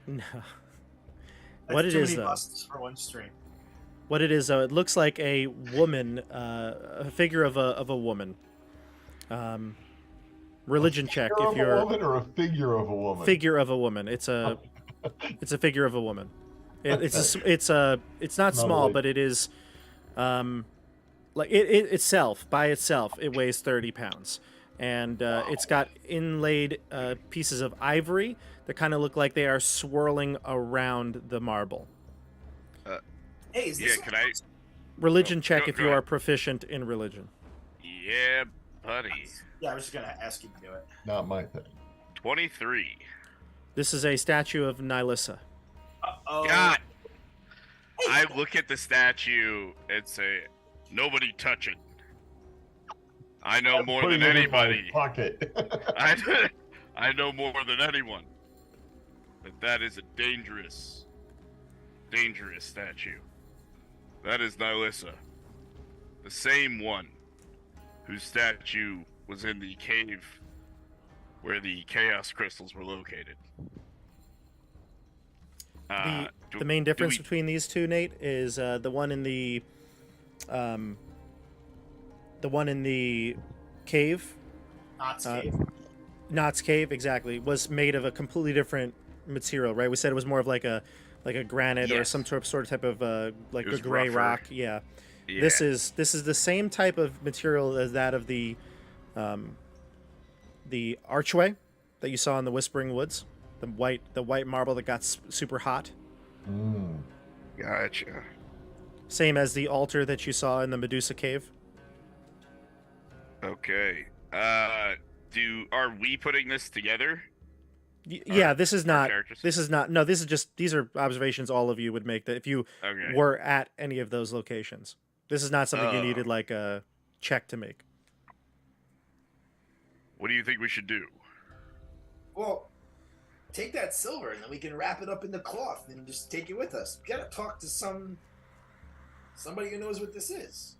No. That's What it too is, many though. busts for one stream. What it is, though, it looks like a woman, a figure of a woman. Religion check Figure if of a you're woman or a figure of a woman. figure of a woman. It's a figure of a woman. It's not Not small, really. but it is like it itself by itself it weighs 30 pounds, and it's got inlaid pieces of ivory that kind of look like they are swirling around the marble. Hey, is Yeah, this can I? Religion Oh, check go if you are ahead. proficient in religion. Yeah, buddy. Yeah, I was just gonna ask you to do it. Not my thing. 23. This is a statue of Nilissa. Oh, God. I look at the statue and say, "Nobody touch it." I know more Putting than it in my anybody. pocket. I know more than anyone. But that is a dangerous statue. That is Nilissa. The same one whose statue was in the cave where the chaos crystals were located. The main difference we- between these two, Nate, is the one in the cave, not uh, cave. Knott's Cave, exactly, was made of a completely different material, right? We said it was more of like a granite or Yes. some sort of type of like It a was gray rougher. rock. Yeah. Yeah. This is the same type of material as that of the archway that you saw in the Whispering Woods, the white marble that got super hot. Mm. Gotcha. Same as the altar that you saw in the Medusa Cave. Okay. Are we putting this together? Yeah, this is our not. characters? This is not. No, this is just. These are observations all of you would make that if you Okay. were at any of those locations. This is not something you Oh. needed like a check to make. What do you think we should do? Well, take that silver and then we can wrap it up in the cloth and just take it with us. We gotta talk to somebody who knows what this is.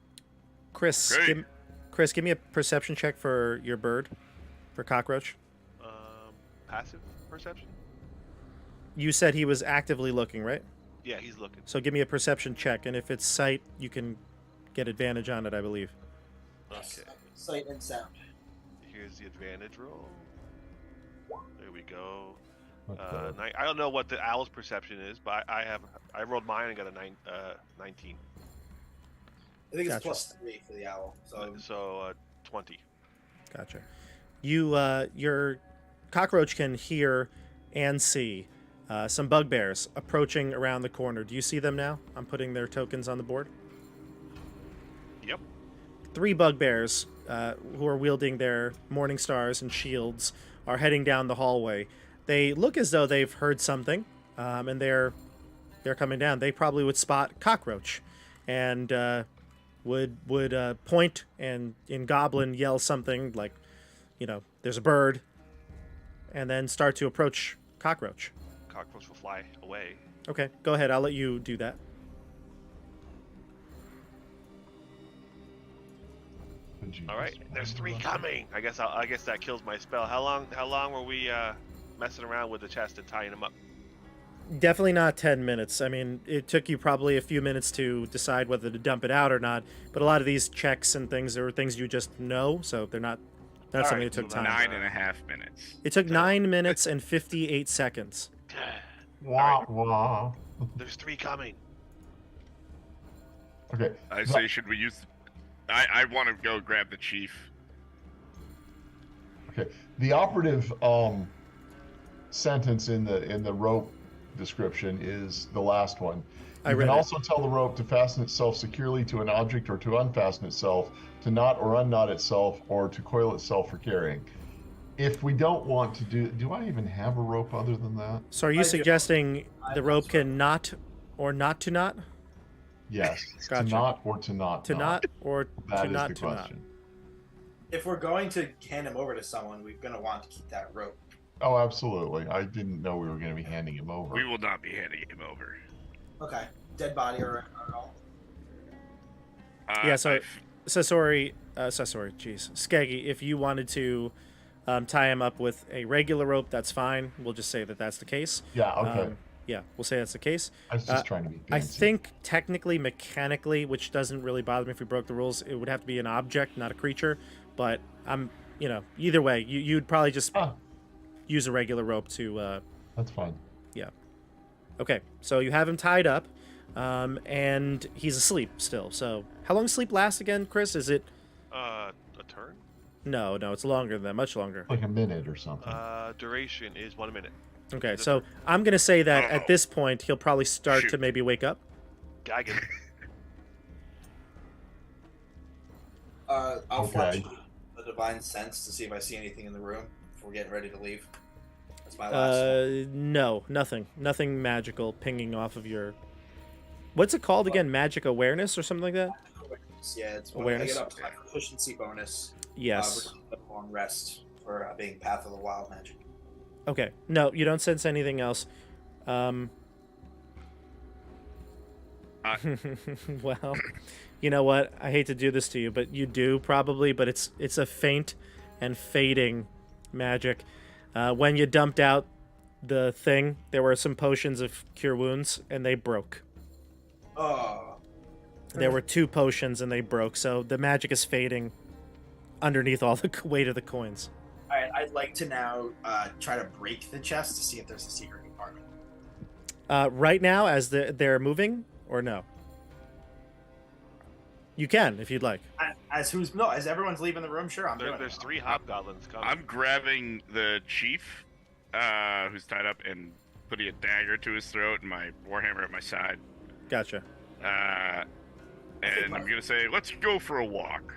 Chris, Great. Chris, give me a perception check for your bird, for cockroach. Passive perception. You said he was actively looking, right? Yeah, he's looking. So give me a perception check, and if it's sight, you can get advantage on it, I believe. Okay. Sight and sound. Here's the advantage roll. There we go. But, I don't know what the owl's perception is, but I rolled mine and got a 19. I think it's Gotcha. +3 for the owl. So 20. Gotcha. Your cockroach can hear and see some bugbears approaching around the corner. Do you see them now? I'm putting their tokens on the board. Yep. 3 bugbears who are wielding their morning stars and shields are heading down the hallway. They look as though they've heard something, and they're coming down. They probably would spot cockroach, and would point and in Goblin yell something like, there's a bird, and then start to approach cockroach. Cockroach will fly away. Okay, go ahead. I'll let you do that. All right, there's 3 coming. I guess that kills my spell. How long were we messing around with the chest and tying them up? Definitely not 10 minutes. I mean, it took you probably a few minutes to decide whether to dump it out or not, but a lot of these checks and things are things you just know, so they're not something that took time. 9.5 minutes. It took 9 minutes and 58 seconds. Wah, wah. There's 3 coming. Okay. I say, should we use? I want to go grab the chief. Okay. The operative sentence in the rope description is the last one. I You read can it. also tell the rope to fasten itself securely to an object or to unfasten itself, to knot or unknot itself, or to coil itself for carrying. If we don't want to do I even have a rope other than that? So are you I do. suggesting the rope can knot or not to knot? Yes. Gotcha. To knot or to not To knot or That to is not the to knot? question. If we're going to hand him over to someone, we're gonna want to keep that rope. Oh, absolutely. I didn't know we were going to be handing him over. We will not be handing him over. Okay. Dead body or all. Yeah, so I've- Sasori, jeez. Skeggy, if you wanted to tie him up with a regular rope, that's fine. We'll just say that that's the case. Yeah, okay. Yeah, we'll say that's the case. I was just trying to be I fancy. think technically, mechanically, which doesn't really bother me if we broke the rules, it would have to be an object, not a creature. But either way, you'd probably just use a regular rope to. That's fine. Yeah. Okay, so you have him tied up, and he's asleep still. So how long does sleep last again, Chris? Is it? A turn. No, it's longer than that, much longer. Like a minute or something. Duration is 1 minute. Okay, so I'm gonna say that at this point he'll probably start to Shoot. maybe wake up. Gagging. I'll Okay. flash the divine sense to see if I see anything in the room before getting ready to leave. That's my last one. No, nothing magical pinging off of your. What's it called again? Magic awareness or something like that? Yeah, it's when Awareness? I get up to my proficiency bonus. Yes. On rest for being Path of the Wild magic. Okay. No, you don't sense anything else. Well, you know what? I hate to do this to you, but you do probably. But it's a faint and fading magic. When you dumped out the thing, there were some potions of cure wounds, and they broke. Oh. There were 2 potions, and they broke. So the magic is fading underneath all the weight of the coins. All right, I'd like to now try to break the chest to see if there's a secret compartment. Right now, as they're moving, or no? You can, if you'd like. As everyone's leaving the room, sure, I'm doing There's it. 3 hobgoblins coming. I'm grabbing the chief, who's tied up, and putting a dagger to his throat and my warhammer at my side. Gotcha. And I'm gonna say, let's go for a walk.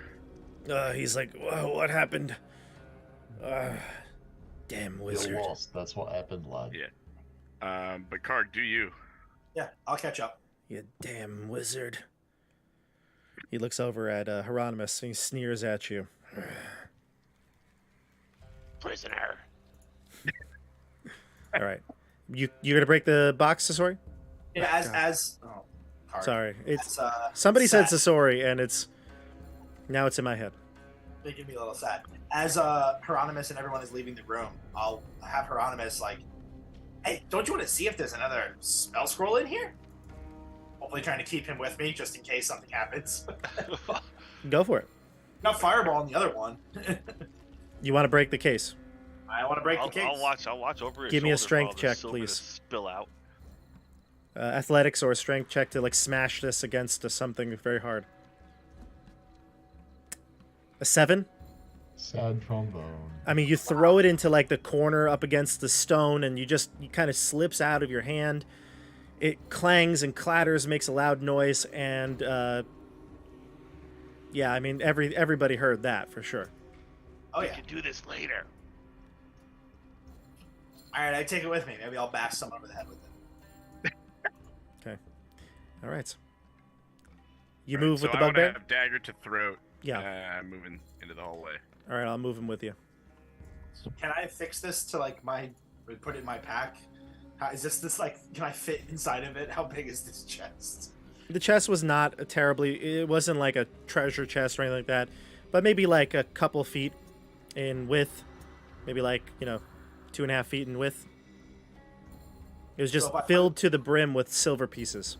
He's like, whoa, what happened? Damn You wizard. lost. That's what happened, lad. Yeah. But Karg, do you? Yeah, I'll catch up. You damn wizard. He looks over at Hieronymus and he sneers at you. Prisoner. All right. You're gonna break the box, Sasori? Yeah, hard. Sorry, it's As, somebody said sad. Sasori, and now it's in my head. Making me a little sad. As Hieronymus and everyone is leaving the room, I'll have Hieronymus like, "Hey, don't you want to see if there's another spell scroll in here?" Hopefully, trying to keep him with me just in case something happens. Go for it. Got fireball in the other one. You want to break the case? I want to break the case. I'll watch over his Give me a shoulder for strength all the check, silver to please. Spill out. Athletics or a strength check to like smash this against something very hard. A 7? Sad trombone. I mean, you throw it into like the corner up against the stone, and you kind of slips out of your hand. It clangs and clatters, makes a loud noise, and yeah, I mean everybody heard that for sure. Oh We yeah. can do this later. All right, I take it with me. Maybe I'll bash someone over the head with it. All right. You All right, move so with the I wanna bugbear. have dagger to throat. Yeah. Moving into the hallway. All right, I'll move him with you. Can I fix this to like put it in my pack? How, is this like? Can I fit inside of it? How big is this chest? The chest was not a terribly. It wasn't like a treasure chest or anything like that, but maybe like a couple feet in width, maybe like 2.5 feet in width. It was just So if I- filled to the brim with silver pieces.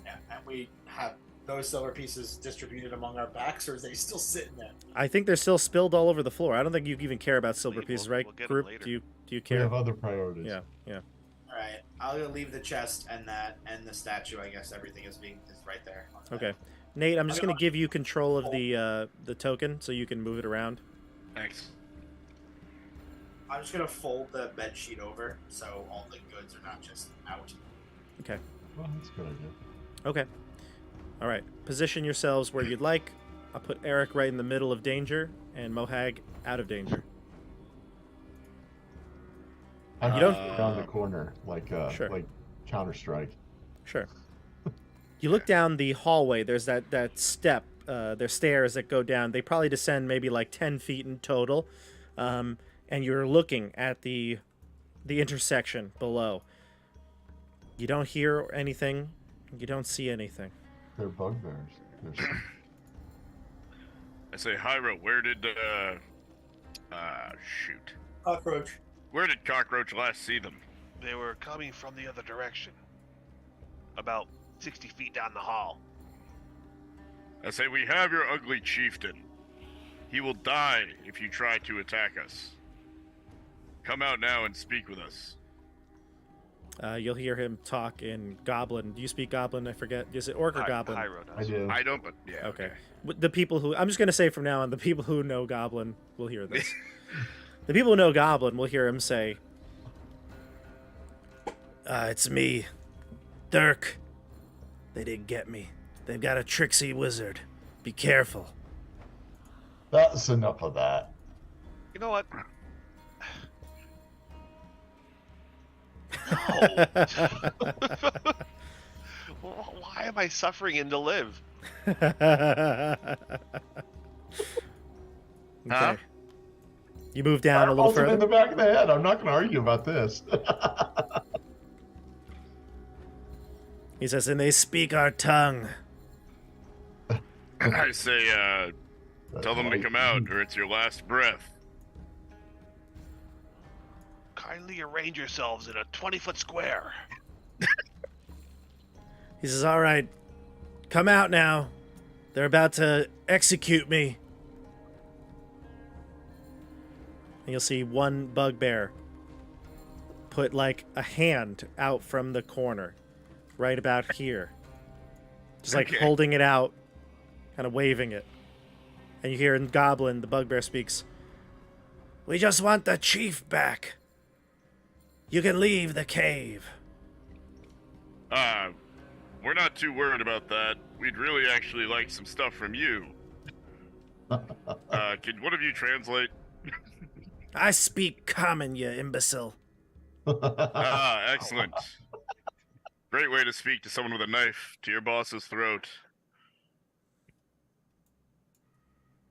Yeah, and we have those silver pieces distributed among our packs, or is they still sitting there? I think they're still spilled all over the floor. I don't think you even care about silver We'll- pieces, we'll right? get 'em Group, later. do you We care? have other priorities. Yeah. All right, I'll go leave the chest and the statue. I guess everything is right there. on the Okay, bed. Nate, I'm just Okay. gonna give you control of the token so you can move it around. Thanks. I'm just gonna fold the bed sheet over so all the goods are not just out. Okay. Well, that's a good idea. Okay. All right. Position yourselves where you'd like. I'll put Eric right in the middle of danger and Mohag out of danger. I'm You don't- down the corner like Sure. like Counter-Strike. Sure. You look down the hallway. There's that step. There's stairs that go down. They probably descend maybe like 10 feet in total. And you're looking at the intersection below. You don't hear anything. You don't see anything. They're bugbears. They're... I say, Hyra, where did shoot. Cockroach. Where did Cockroach last see them? They were coming from the other direction. About 60 feet down the hall. I say, we have your ugly chieftain. He will die if you try to attack us. Come out now and speak with us. You'll hear him talk in Goblin. Do you speak Goblin? I forget. Is it Orc or Goblin? Hyro does. I do. I don't, but yeah. Okay. The people who I'm just gonna say from now on, the people who know Goblin will hear this. The people who know Goblin will hear him say, "It's me, Dirk. They didn't get me. They've got a tricksy wizard. Be careful." That's enough of that. You know what? No. Why am I suffering and to live? Okay. Huh? You move down a little Fireballs him in further. the back of the head. I'm not going to argue about this. He says, "And they speak our tongue." I say, tell them to come out, or it's your last breath. Kindly arrange yourselves in a 20-foot square. He says, "All right, come out now. They're about to execute me." And you'll see one bugbear put like a hand out from the corner, right about here. Just like Okay. holding it out, kind of waving it. And you hear in Goblin, the bugbear speaks, "We just want the chief back. You can leave the cave." We're not too worried about that. We'd really actually like some stuff from you. Can one of you translate? "I speak common, you imbecile." Excellent. Great way to speak to someone with a knife to your boss's throat.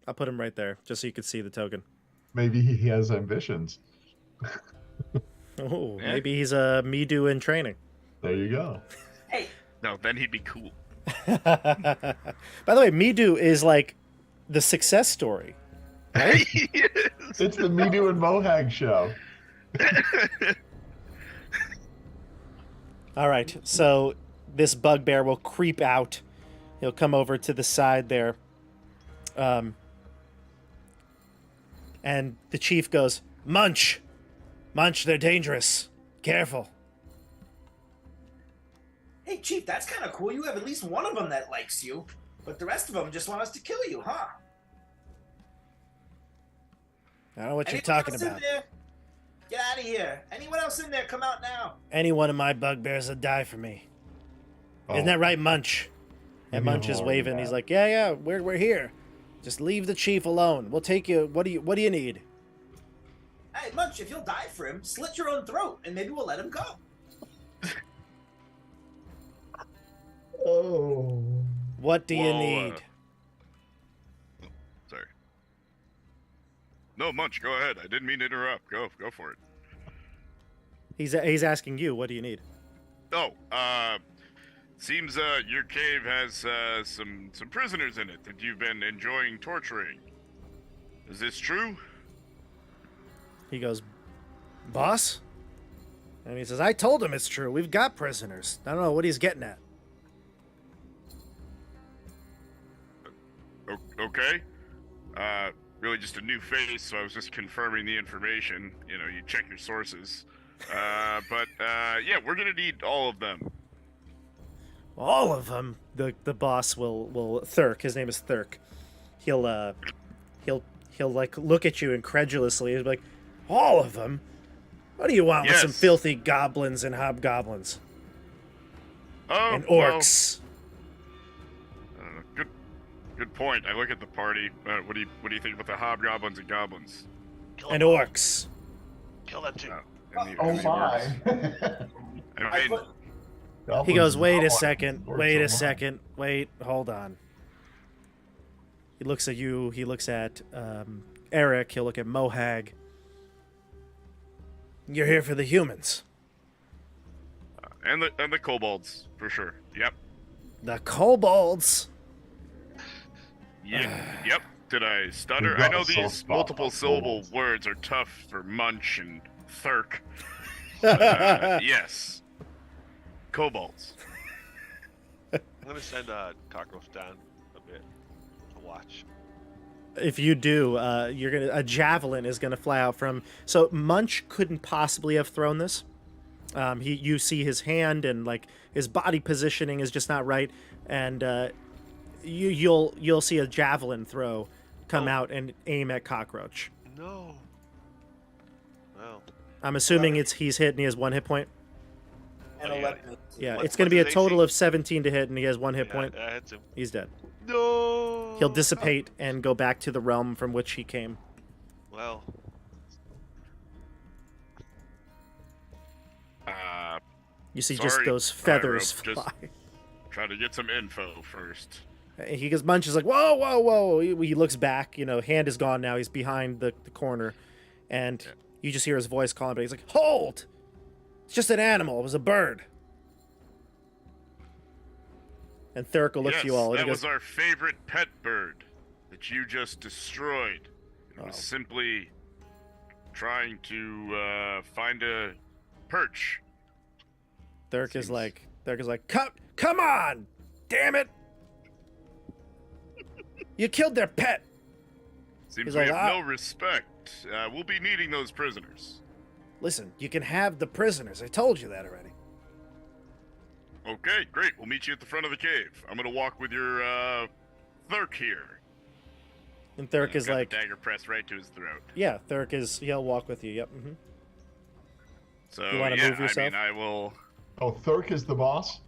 I'll put him right there, just so you can see the token. Maybe he has ambitions. Oh, Yeah. maybe he's a me-do in training. There you go. Hey, No, then he'd be cool. By the way, me-do is like the success story. Right? Yes. It's the Me Do and Mohag show. All right, so this bugbear will creep out. He'll come over to the side there. And the chief goes, Munch! Munch, they're dangerous. Careful. hey, Chief, that's kind of cool. You have at least one of them that likes you, but the rest of them just want us to kill you, huh? I don't know what you're Anyone talking else in about. there? Get out of here. Anyone else in there, come out now. Any one of my bugbears would die for me. Isn't Oh, that right, Munch? And Maybe Munch is I'll waving. argue He's that. like, yeah, we're here. Just leave the chief alone. We'll take you. What do you need? Hey, Munch, if you'll die for him, slit your own throat, and maybe we'll let him go. Oh. What do you Well, need? Sorry. No, Munch, go ahead. I didn't mean to interrupt. Go for it. He's asking you. What do you need? Oh, seems your cave has some prisoners in it that you've been enjoying torturing. Is this true? He goes, boss? And he says, I told him it's true. We've got prisoners. I don't know what he's getting at. Okay. Really just a new face, so I was just confirming the information. You know, you check your sources. But yeah, we're gonna need all of them. All of them. The boss will Thurk. His name is Thurk. He'll like look at you incredulously and be like, all of them? What do you want with some Yes. filthy goblins and hobgoblins Oh, and well, orcs? good point. I look at the party. What do you think about the hobgoblins and goblins? Kill And them all. orcs. Kill them too. And the- Oh and the orcs. my. I mean, He goes, wait a Goblins second, and wait a orcs, oh my. second, wait, hold on. He looks at you, he looks at Eric, he'll look at Mohag. You're here for the humans. and the kobolds for sure. Yep. The kobolds. Yep. Did I stutter? You've I got know a soft these spot multiple on syllable kobolds. words are tough for Munch and Thurk. Yes. Kobolds. I'm gonna send Cockroach down a bit to watch. If you do, a javelin is gonna fly out from. So Munch couldn't possibly have thrown this. You see his hand and like his body positioning is just not right, and you'll see a javelin throw come out and aim at Cockroach. No. Well, I'm assuming he's hit and he has 1 hit point. And Oh, yeah. 11. Yeah, What- it's going to what be a do they total see? of 17 to hit, and he has 1 hit point. Yeah, hits him. He's dead. No. He'll dissipate and go back to the realm from which he came. Well, You see just Sorry, those feathers Pyro, just- fly. try to get some info first. He goes, Munch is like, whoa, whoa, whoa. He looks back, hand is gone now. He's behind the corner. And you just hear his voice calling, but he's like, hold! It's just an animal. It was a bird. And Thurk will look Yes, to you all. And that he goes, was our favorite pet bird that you just destroyed. It was Oh. simply trying to find a perch. Thurk is seems- like, come on! Damn it! You killed their pet! Seems He's we like, have "Ah." no respect. We'll be needing those prisoners. Listen, you can have the prisoners. I told you that already. Okay, great. We'll meet you at the front of the cave. I'm gonna walk with your Thurk here. And Thurk is Got the like, dagger pressed right to his throat. yeah, Thurk is, he'll walk with you. Yep. So You wanna yeah, move yourself? I mean, I will. Oh, Thurk is the boss?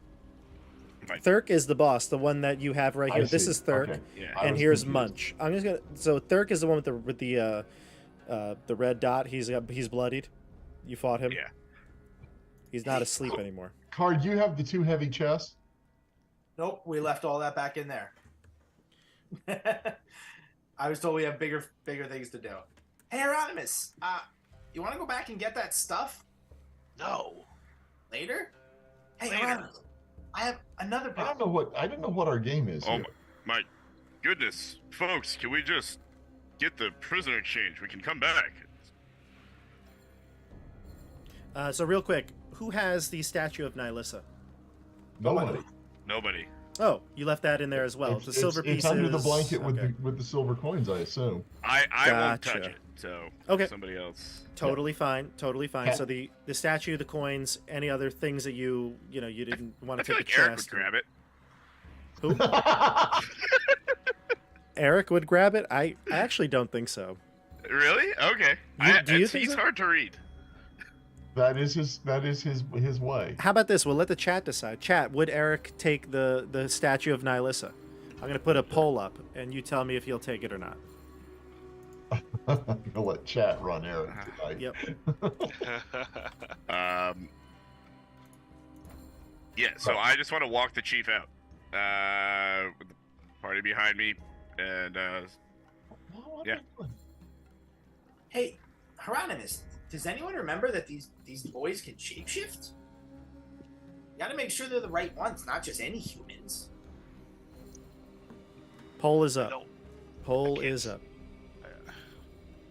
Thurk is the boss, the one that you have right I here. This see. is Thurk, Okay. Yeah. I and was here's confused. Munch. I'm just gonna. So Thurk is the one with the red dot. He's bloodied. You fought him. Yeah. He's not asleep anymore. Card, you have the 2 heavy chests? Nope, we left all that back in there. I was told we have bigger things to do. Hey, Hieronymus, you want to go back and get that stuff? No. Later? Hey, Later. Hieronymus, I have another problem. I don't know what our game is Oh here. my goodness, folks! Can we just get the prisoner exchange? We can come back. So real quick, who has the statue of Nihilissa? Nobody. Nobody. Oh, you left that in there as well. It's, The silver it's pieces. under the blanket Okay. with the silver coins, I assume. I won't touch Gotcha. it. So Okay. somebody else. Totally fine. Totally fine. Okay. So the statue, the coins, any other things that you didn't want I to feel take like a Eric would chest. grab it. Who? Eric would grab it. I actually don't think so. Really? Okay. Do you think he's so? hard to read. That is his way. How about this? We'll let the chat decide. Chat, would Eric take the statue of Nihilissa? I'm going to put a poll up, and you tell me if you'll take it or not. I'm gonna let chat run Eric tonight. Yep. Yeah, so I just want to walk the chief out. With the party behind me, and yeah. Hey, Hieronymus, does anyone remember that these boys can shapeshift? You gotta make sure they're the right ones, not just any humans. Poll is up. No. Poll I can't is up.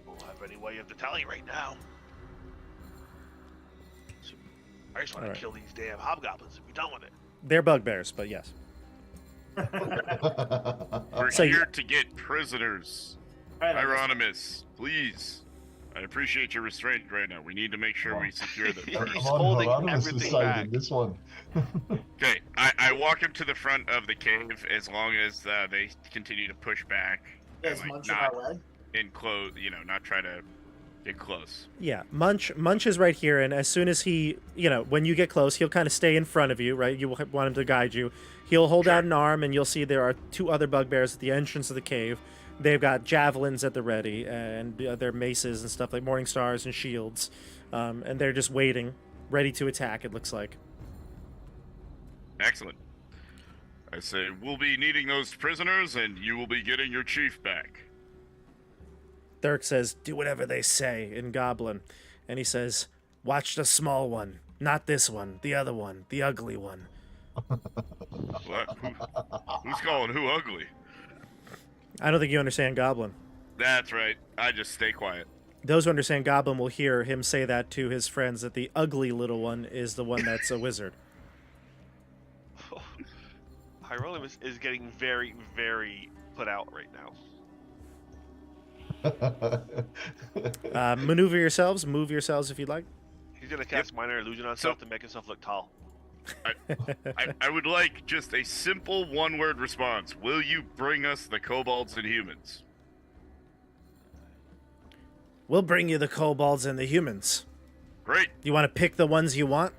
Don't have any way of telling right now. So, I just want to Alright. kill these damn hobgoblins and be done with it. They're bugbears, but yes. We're So here to get prisoners. All right, Hieronymus, please. I appreciate your restraint right now. We need to make sure we secure them He's first. holding Hieronymus' everything side back. in this one. Okay, I walk him to the front of the cave as long as they continue to push back You and guys munch not our way? enclose, not try to get close. Yeah, Munch is right here, and as soon as he, when you get close, he'll kind of stay in front of you, right? You want him to guide you. He'll hold out an arm, and you'll see there are two other bugbears at the entrance of the cave. They've got javelins at the ready, and their maces and stuff like morning stars and shields, and they're just waiting, ready to attack. It looks like. Excellent. I say we'll be needing those prisoners, and you will be getting your chief back. Dirk says, "Do whatever they say" in Goblin, and he says, "Watch the small one, not this one, the other one, the ugly one." What? Who's calling who ugly? I don't think you understand Goblin. That's right. I just stay quiet. Those who understand Goblin will hear him say that to his friends, that the ugly little one is the one that's a wizard. Hieronymus is getting very, very put out right now. Move yourselves if you'd like. He's gonna cast minor illusion on So- himself to make himself look tall. I would like just a simple one-word response. Will you bring us the kobolds and humans? We'll bring you the kobolds and the humans. Great. You want to pick the ones you want?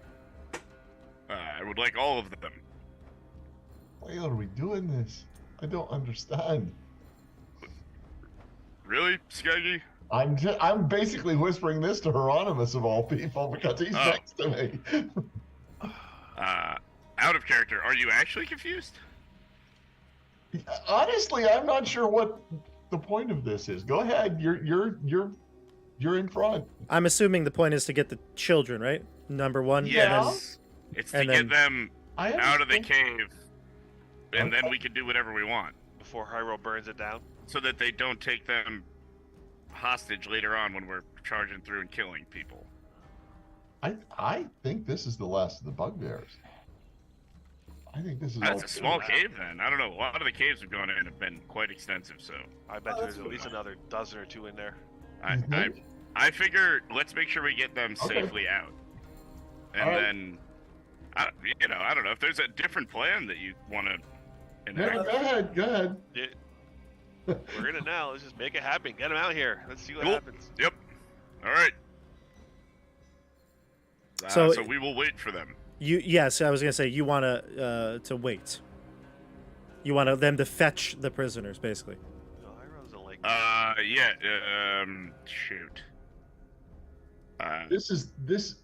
I would like all of them. Why are we doing this? I don't understand. Really, Skaggy? I'm basically whispering this to Hieronymus of all people because he's Oh. next to me. Out of character. Are you actually confused? Honestly, I'm not sure what the point of this is. Go ahead. You're in front. I'm assuming the point is to get the children, right? Number one. Yes. It's to and get then- them I out of the understand. cave, and then we can do whatever we want, Before Hyro burns it down. so that they don't take them hostage later on when we're charging through and killing people. I think this is the last of the bugbears. I think this is That's all a small cave, then. I don't know. A lot of the caves we've gone in have been quite extensive, so I bet Oh, there's that's at least another dozen or two in there. I figure let's make sure we get them Okay. safely out, and All right. then I don't know if there's a different plan that you want to No, enact. go ahead. Go ahead. We're in it now. Let's just make it happen. Get them out here. Let's see what Cool. happens. Yep. All right. So- So we will wait for them. Yes, I was gonna say you want to wait. You want them to fetch the prisoners, basically. No, Hyro doesn't like Yeah. Shoot. This to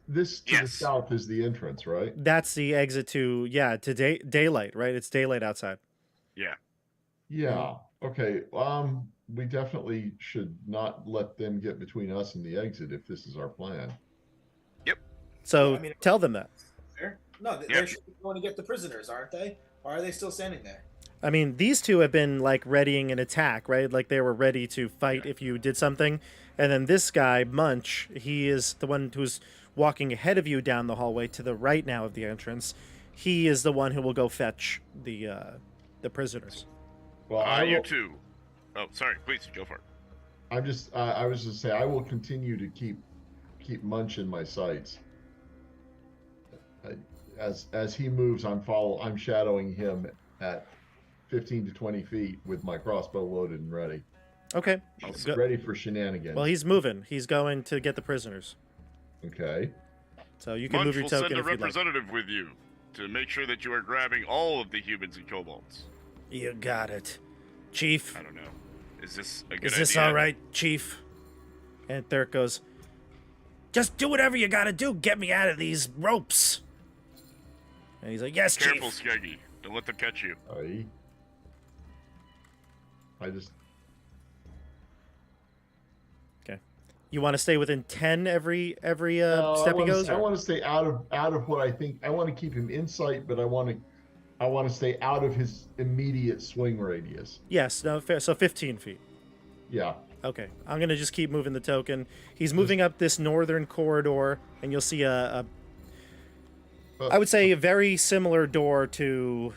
the Yes. south is the entrance, right? That's the exit to daylight, right? It's daylight outside. Yeah. Yeah. Okay. We definitely should not let them get between us and the exit if this is our plan. So Yeah, I mean- tell them that. No, Yeah. they're going to get the prisoners, aren't they? Or are they still standing there? I mean, these two have been like readying an attack, right? Like they were ready to fight if you did something. And then this guy, Munch, he is the one who's walking ahead of you down the hallway to the right now of the entrance. He is the one who will go fetch the prisoners. Well, You too. Oh, sorry. Please go for it. I was just say I will continue to keep Munch in my sights. As he moves, I'm shadowing him at 15 to 20 feet with my crossbow loaded and ready. Okay. Ready for shenanigans. Well, he's moving. He's going to get the prisoners. Okay. So you can Munch move your will token send a if you'd like. representative with you to make sure that you are grabbing all of the humans and kobolds. You got it. Chief, I don't know. Is this a good is this idea? all right, Chief? And Thurk goes, just do whatever you gotta do. Get me out of these ropes. And he's like, yes, Careful, Chief. Skeggy. Don't let them catch you. I just You want to stay within 10 every No, step he goes? I or- want to stay out of what I think. I want to keep him in sight, but I want to stay out of his immediate swing radius. Yes, no, fair. So 15 feet. Yeah. Okay, I'm going to just keep moving the token. He's moving up this northern corridor, and you'll see I would say a very similar door to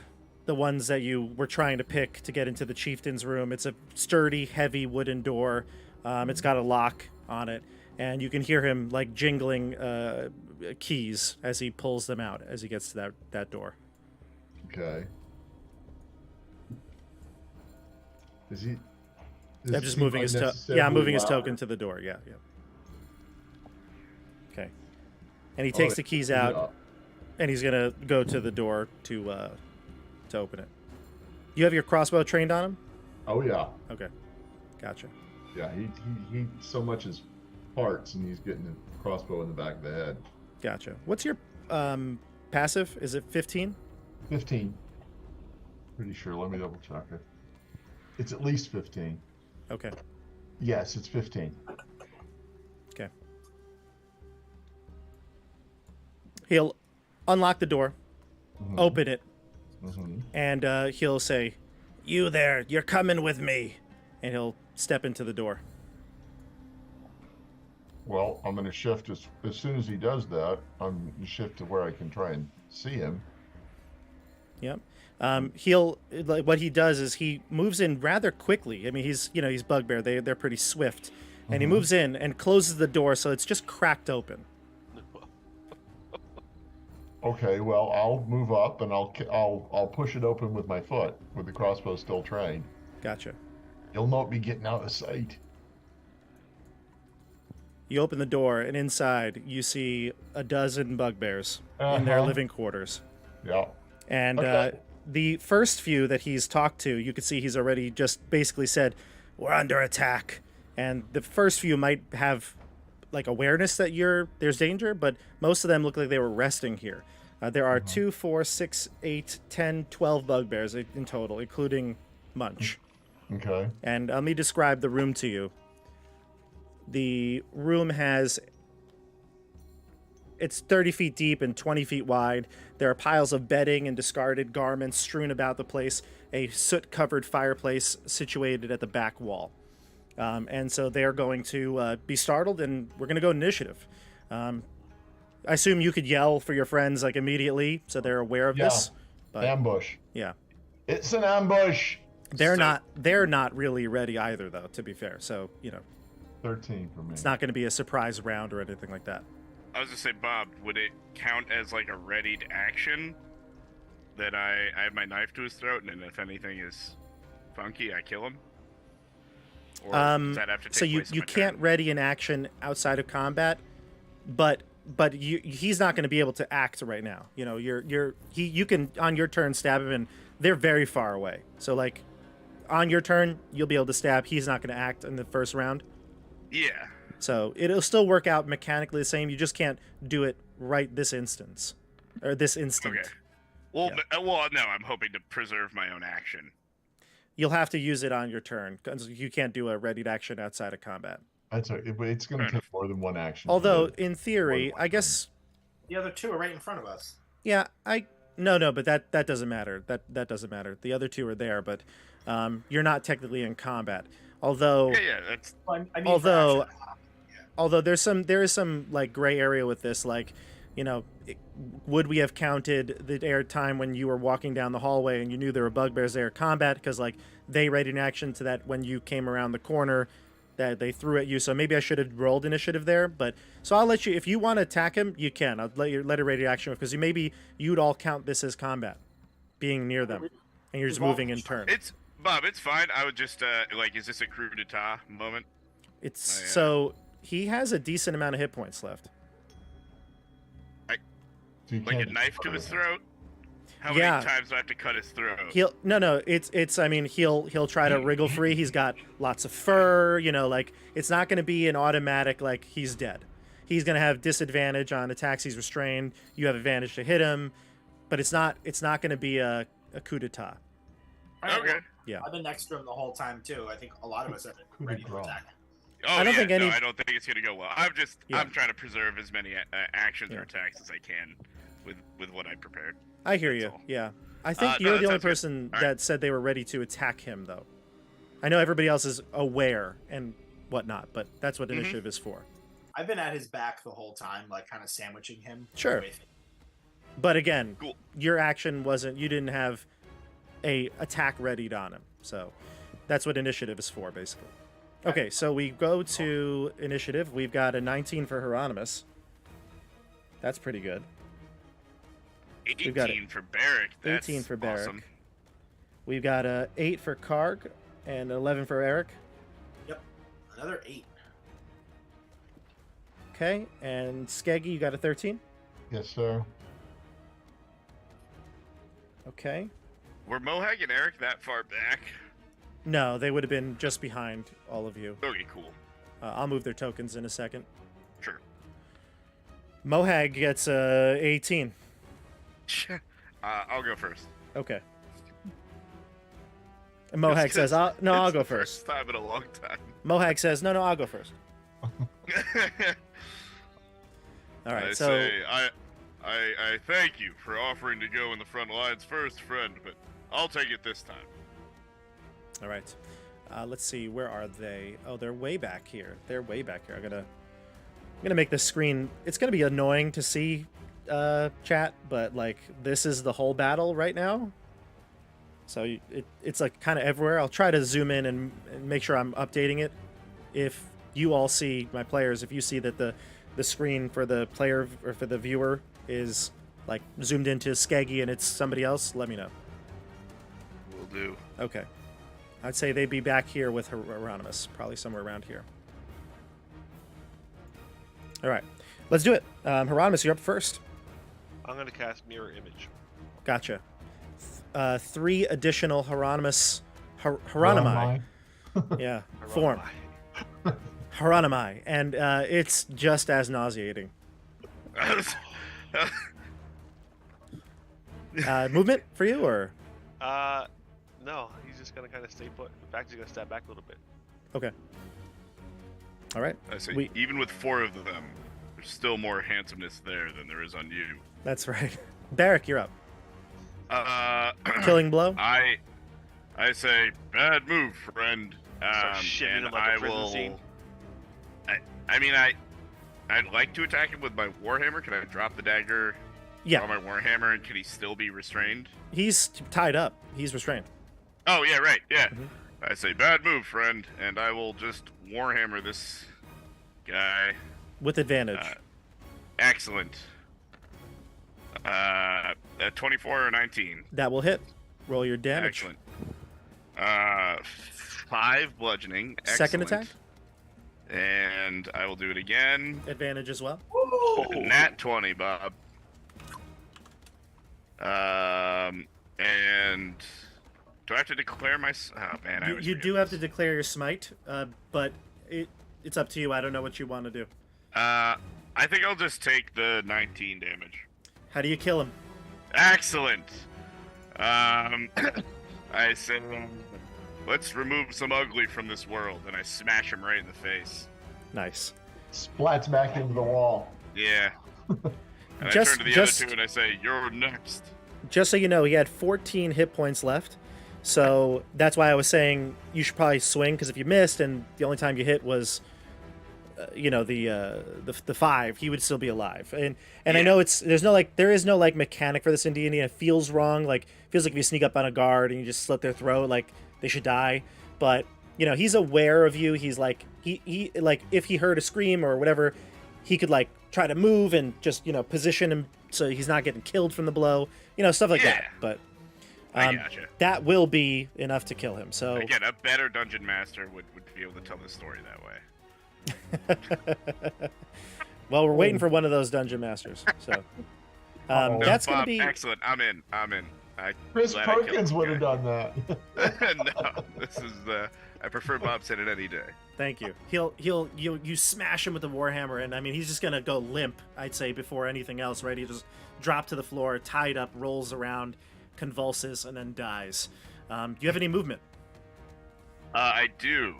the ones that you were trying to pick to get into the chieftain's room. It's a sturdy, heavy wooden door. It's got a lock on it, and you can hear him like jingling keys as he pulls them out as he gets to that door. Okay. Is he? I'm just moving his token. Yeah, I'm moving his token to the door. Yeah. Okay. And he takes the keys out, and he's gonna go to the door to open it. You have your crossbow trained on him? Oh yeah. Okay, gotcha. Yeah. He so much as parts, and he's getting a crossbow in the back of the head. Gotcha. What's your passive? Is it 15? 15. Pretty sure. Let me double check it. It's at least 15. Okay. Yes, it's 15. Okay. He'll unlock the door, open it, and he'll say, "You there, you're coming with me," and he'll step into the door. Well, I'm going to shift as soon as he does that. I'm going to shift to where I can try and see him. Yep. He'll like what he does is he moves in rather quickly. I mean, he's Bugbear. They're pretty swift, and he moves in and closes the door so it's just cracked open. Okay, well, I'll move up and I'll push it open with my foot with the crossbow still trained. Gotcha. You'll not be getting out of sight. You open the door, and inside you see a dozen Bugbears in their living quarters. Yeah. And Okay. the first few that he's talked to, you could see he's already just basically said, "We're under attack." And the first few might have like awareness that there's danger, but most of them look like they were resting here. There are 2, 4, 6, 8, 10, 12 Bugbears in total, including Munch. Okay. And let me describe the room to you. The room it's 30 feet deep and 20 feet wide. There are piles of bedding and discarded garments strewn about the place, a soot-covered fireplace situated at the back wall. And so they're going to be startled, and we're going to go initiative. I assume you could yell for your friends like immediately so they're aware of this. But Ambush. yeah. It's an ambush. They're not really ready either, though, to be fair. So, 13 for me. it's not going to be a surprise round or anything like that. I was gonna say, Bob, would it count as like a readied action that I have my knife to his throat, and then if anything is funky, I kill him? Or does that have to take So you place on my can't turn? ready an action outside of combat, but he's not going to be able to act right now. You can on your turn stab him, and they're very far away. So like on your turn, you'll be able to stab. He's not going to act in the first round. Yeah. So it'll still work out mechanically the same. You just can't do it right this instant. Okay. Well, no, I'm hoping to preserve my own action. You'll have to use it on your turn because you can't do a readied action outside of combat. That's right. It's going to take more than one action. Although, in theory, I guess The other two are right in front of us. Yeah, no, but that doesn't matter. That doesn't matter. The other two are there, but you're not technically in combat. Although Yeah, that's Well, I mean, although for action, although there is some like gray area with this, like, you know, would we have counted the air time when you were walking down the hallway and you knew there were bugbears there combat, because like they read an action to that when you came around the corner that they threw at you. So maybe I should have rolled initiative there, but so I'll let you, if you want to attack him, you can. I'll let a ready action, because maybe you'd all count this as combat, being near them, and you're just moving in turn. it's Bob. It's fine. I would just like, is this a coup d'etat moment? It's yeah. so he has a decent amount of hit points left. So you Like a can't knife to his throat? How Yeah. many times do I have to cut his throat? He'll it's I mean he'll try to wriggle free. He's got lots of fur, you know, like it's not going to be an automatic like he's dead. He's going to have disadvantage on attacks he's restrained. You have advantage to hit him, but it's not going to be a coup d'etat. Okay. Yeah. I've been next to him the whole time too. I think a lot of us have been Coup ready to d'etat. attack. Oh, I don't yeah, think any- No, I don't think it's gonna go well. I'm Yeah. trying to preserve as many actions Yeah. or attacks as I can with what I prepared. I hear That's you. all. Yeah. I think No, you're that the only sounds good. person All that right. said they were ready to attack him, though. I know everybody else is aware and whatnot, but that's what Mhm. initiative is for. I've been at his back the whole time, like kind of sandwiching him. Sure. with- But again, Cool. your action wasn't, you didn't have a attack readied on him. So that's what initiative is for, basically. Okay, so we go to initiative. We've got a 19 for Hieronymus. That's pretty good. 18 got it. for Barrick. That's 18 for Barrick. awesome. We've got a 8 for Karg and 11 for Eric. Yep. Another 8. Okay, and Skeggy, you got a 13. Yes, sir. Okay. Were Mohag and Eric that far back? No, they would have been just behind all of you. Okay, cool. I'll move their tokens in a second. Sure. Mohag gets 18. I'll go first. Okay. And Mohag says, I'll It's go the first. time in a long time. Mohag says, no, I'll go first. All right, I so say, I thank you for offering to go in the front lines first, friend, but I'll take it this time. all right. Let's see, where are they? Oh, they're way back here. They're way back here. I'm gonna make the screen. It's gonna be annoying to see, chat, but like this is the whole battle right now. So it's like kind of everywhere. I'll try to zoom in and make sure I'm updating it. If you all see my players, if you see that the screen for the player or for the viewer is like zoomed into Skeggy and it's somebody else, let me know. Will do. Okay. I'd say they'd be back here with Hieronymus, probably somewhere around here. All right, let's do it. Hieronymus, you're up first. I'm gonna cast mirror image. Gotcha. 3 additional Hieronymus Hieronymi. Yeah, form. Hieronymi, and it's just as nauseating. Movement for you, or No, he's just gonna kind of stay put. In fact, he's gonna step back a little bit. okay. All right, I say, We- even with 4 of them, there's still more handsomeness there than there is on you. that's right. Barrick, you're up. Uh, Killing blow. I say, bad move, friend. Start shitting And him like a I prison will. scene. I'd like to attack him with my warhammer. Can I drop the dagger Yeah, on my warhammer, and can he still be restrained? he's tied up. He's restrained. Oh yeah, right. Yeah. Mhm. I say, bad move, friend, and I will just warhammer this guy. With advantage. Excellent. 24 or 19. That will hit. Roll your damage. Excellent. 5 bludgeoning. Second Excellent. attack. And I will do it again. Advantage as well. Nat 20, Bob. And do I have to declare my? Oh man, I always You forget do have to this. declare your smite, but it's up to you. I don't know what you want to do. I think I'll just take the 19 damage. How do you kill him? Excellent. I say, let's remove some ugly from this world, and I smash him right in the face. Nice. Splats back into the wall. Yeah. And Just- I turn to the just- other two and I say, "You're next." Just so you know, he had 14 hit points left. So that's why I was saying you should probably swing, because if you missed and the only time you hit was, the 5, he would still be alive. And I know there is no mechanic for this in D&D. It feels wrong. Like feels like if you sneak up on a guard and you just slit their throat, like they should die. But he's aware of you. He's like he if he heard a scream or whatever, he could try to move and just position him so he's not getting killed from the blow. Stuff like that. But I gotcha. that will be enough to kill him. So Again, a better dungeon master would be able to tell the story that way. well, we're waiting for one of those dungeon masters. So No, that's going to Bob, be excellent. I'm in. Chris Glad I killed Perkins the would have guy. done that. No, this is I prefer Bob said it any day. Thank you. You smash him with the warhammer, and I mean he's just gonna go limp. I'd say before anything else, right? He just drop to the floor, tied up, rolls around, convulses, and then dies. Do you have any movement? I do.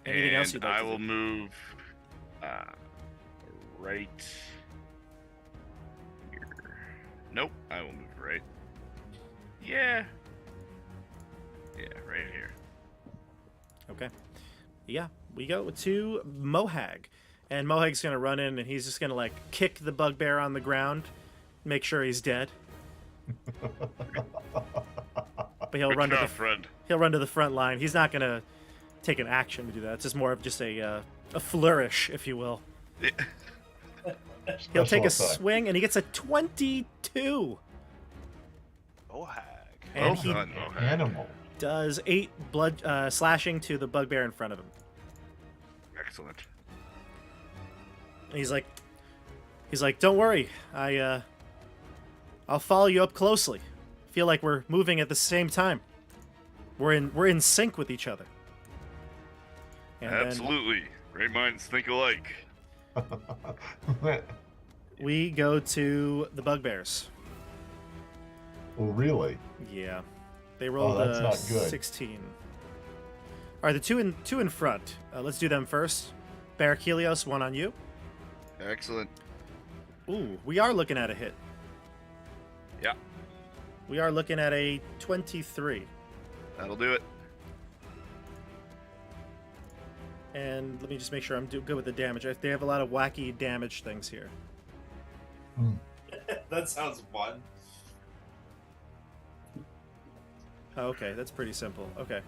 Anything and else you'd like I to will do? move right here. Nope, I will move right. Yeah. Yeah, right here. Okay. Yeah, we go to Mohag, and Mohag's gonna run in, and he's just gonna kick the bugbear on the ground, make sure he's dead. But he'll run to the friend. he'll run to the front line. He's not gonna take an action to do that. It's just more of just a flourish, if you will. He'll take a Special effect. swing, and he gets a 22, Mohag. and Well he done, Mohag. Animal. does 8 blood slashing to the bugbear in front of him. Excellent. And he's like, don't worry, I'll follow you up closely. Feel like we're moving at the same time. We're in sync with each other. And then Absolutely. Great minds think alike. we go to the bugbears. Well, really? Yeah, they rolled that's a not good. 16. All right, the two in front. Let's do them first. Barrack Helios, one on you. Excellent. Ooh, we are looking at a hit. Yeah, We are looking at a 23. that'll do it. And let me just make sure I'm good with the damage. They have a lot of wacky damage things here. That sounds fun. Oh, okay, that's pretty simple. Okay.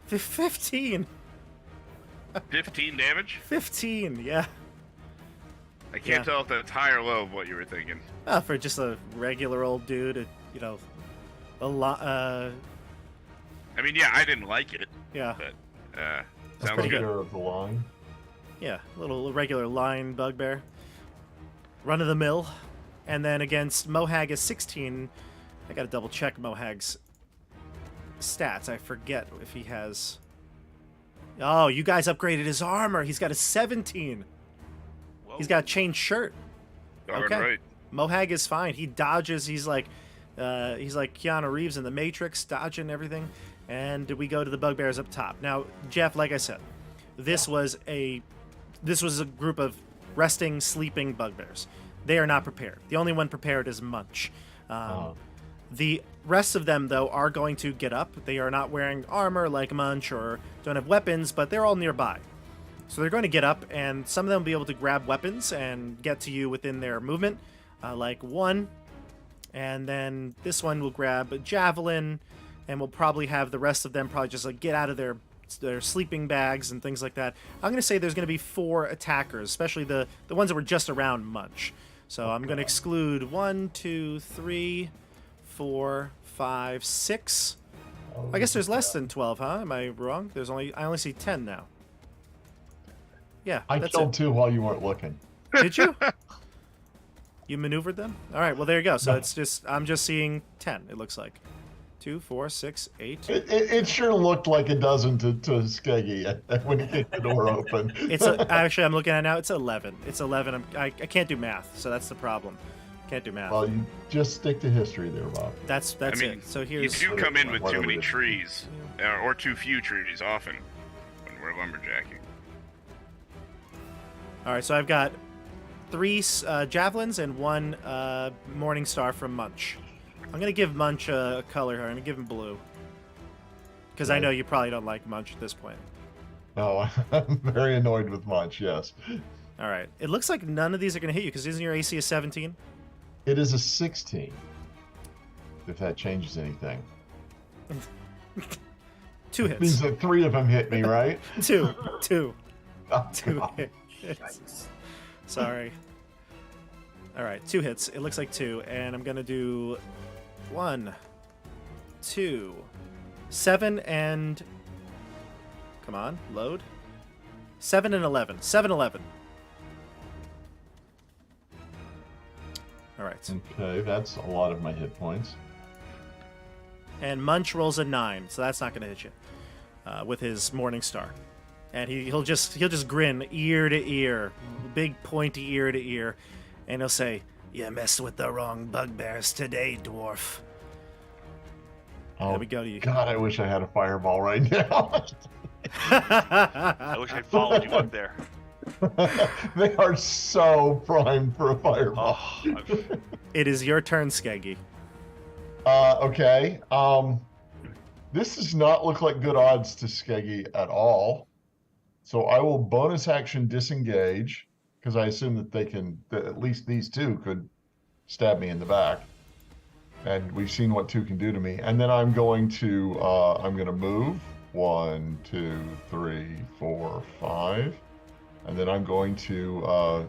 15! 15 damage? 15, yeah. I can't Yeah. tell if that's high or low of what you were thinking. For just a regular old dude, a lot, I mean, yeah, I didn't like it, yeah, but That's sounds pretty good. good. Bugbear of the line. yeah, little regular line bugbear. Run of the mill. And then against Mohag is 16. I gotta double check Mohag's stats. I forget if he has. Oh, you guys upgraded his armor. He's got a 17. Whoa. He's got a chain shirt. Darn Okay. right. Mohag is fine. He dodges. He's like Keanu Reeves in The Matrix, dodging everything. And we go to the bugbears up top. Now, Jeff, like I said, this was a group of resting, sleeping bugbears. They are not prepared. The only one prepared is Munch. The rest of them, though, are going to get up. They are not wearing armor like Munch or don't have weapons, but they're all nearby. So they're going to get up, and some of them will be able to grab weapons and get to you within their movement, like one. And then this one will grab a javelin, and we'll probably have the rest of them probably just get out of their sleeping bags and things like that. I'm going to say there's going to be 4 attackers, especially the ones that were just around Munch. So I'm going to exclude 1, 2, 3, 4, 5, 6. I guess there's less than 12, huh? Am I wrong? I only see 10 now. Yeah, I that's killed it. 2 while you weren't looking. Did you? You maneuvered them? All right, well there you go. So No. I'm just seeing 10. It looks like 2, 4, 6, 8. It sure looked like a dozen to Skeggy when he kicked the door open. Actually, I'm looking at it now. It's 11. It's 11. I can't do math, so that's the problem. Can't do math. Well, you just stick to history there, Bob. That's I mean, it. So you here's do come in with too Whatever many it is. trees, or too few trees often when we're lumberjacking. All right, so I've got 3 javelins and 1 morning star from Munch. I'm gonna give Munch a color here. I'm gonna give him blue because I Right. know you probably don't like Munch at this point. Oh, I'm very annoyed with Munch, yes. All right, it looks like none of these are gonna hit you because isn't your AC a 17? It is a 16, if that changes anything. 2 hits. These are 3 of them hit me, right? Two Oh, hits. Yikes. Sorry. All right, 2 hits. It looks like 2, and I'm gonna do 1, 2, 7, and come on, load. 7 and 11. 7, 11. All right, Okay, that's a lot of my hit points. and Munch rolls a 9, so that's not gonna hit you with his Morning Star, and he'll just grin ear to ear, big pointy ear to ear, and he'll say, "You messed with the wrong bugbears today, dwarf." Oh, There we go to you. God, I wish I had a fireball right now. I wish I'd followed you up there. They are so primed for a fireball. Oh, It is your turn, Skeggy. Okay. This does not look like good odds to Skeggy at all. So I will bonus action disengage because I assume that that at least these 2 could stab me in the back. And we've seen what 2 can do to me. And then I'm going to move 1, 2, 3, 4, 5. And then I'm going to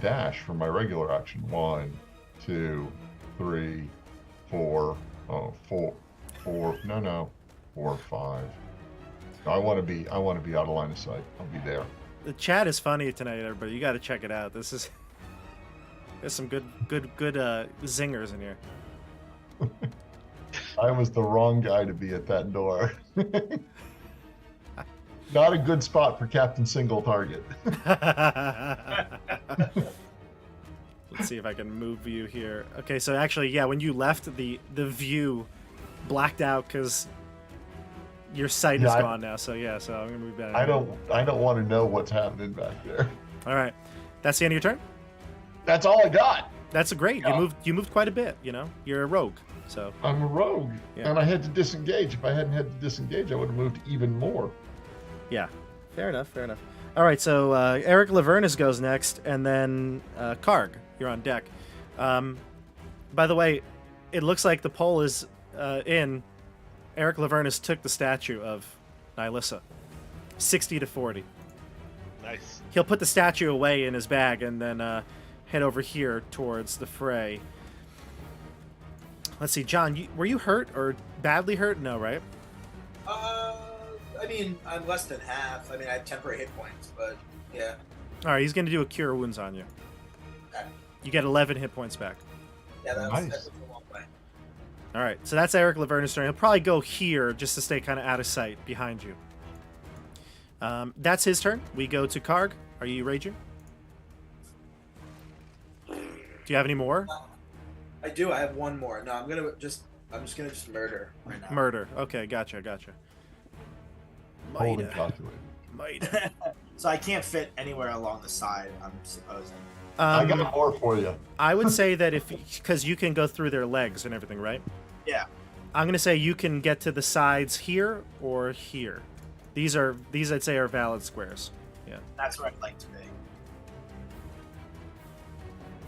dash for my regular action. 1, 2, 3, 4. Oh, 4. No. 4, 5. No, I want to be out of line of sight. I'll be there. The chat is funny tonight, everybody. You got to check it out. There's some good zingers in here. I was the wrong guy to be at that door. Not a good spot for Captain Single Target. Let's see if I can move you here. Okay, so actually, yeah, when you left, the view blacked out because your sight is gone now. So yeah, so I'm gonna move back. I don't want to know what's happening back there. All right, that's the end of your turn. That's all I got. That's great. Yeah. You moved quite a bit. You know, you're a rogue. So I'm a rogue, Yeah. and I had to disengage. If I hadn't had to disengage, I would have moved even more. yeah, fair enough. All right, so Eric Lavernus goes next, and then Karg, you're on deck. By the way, it looks like the poll is in. Eric Lavernus took the statue of Nihilissa, 60-40. nice. He'll put the statue away in his bag and then head over here towards the fray. Let's see, John, were you hurt or badly hurt? No, right? I mean, I'm less than half. I mean, I have temporary hit points, but yeah. All right, he's going to do a cure wounds on you. Okay. You get 11 hit points back. Yeah, that Nice. was a long way. All right, so that's Eric Lavernus' turn. He'll probably go here just to stay kind of out of sight behind you. That's his turn. We go to Karg. Are you raging? Do you have any more? I do. I have one more. No, I'm just gonna murder right now. Murder. Okay, gotcha. Holy Mida. calculated. Mida. So I can't fit anywhere along the side, I'm supposing. I got more for you. I would say that because you can go through their legs and everything, right? Yeah. I'm gonna say you can get to the sides here or here. These I'd say are valid squares. Yeah. That's where I'd like to be.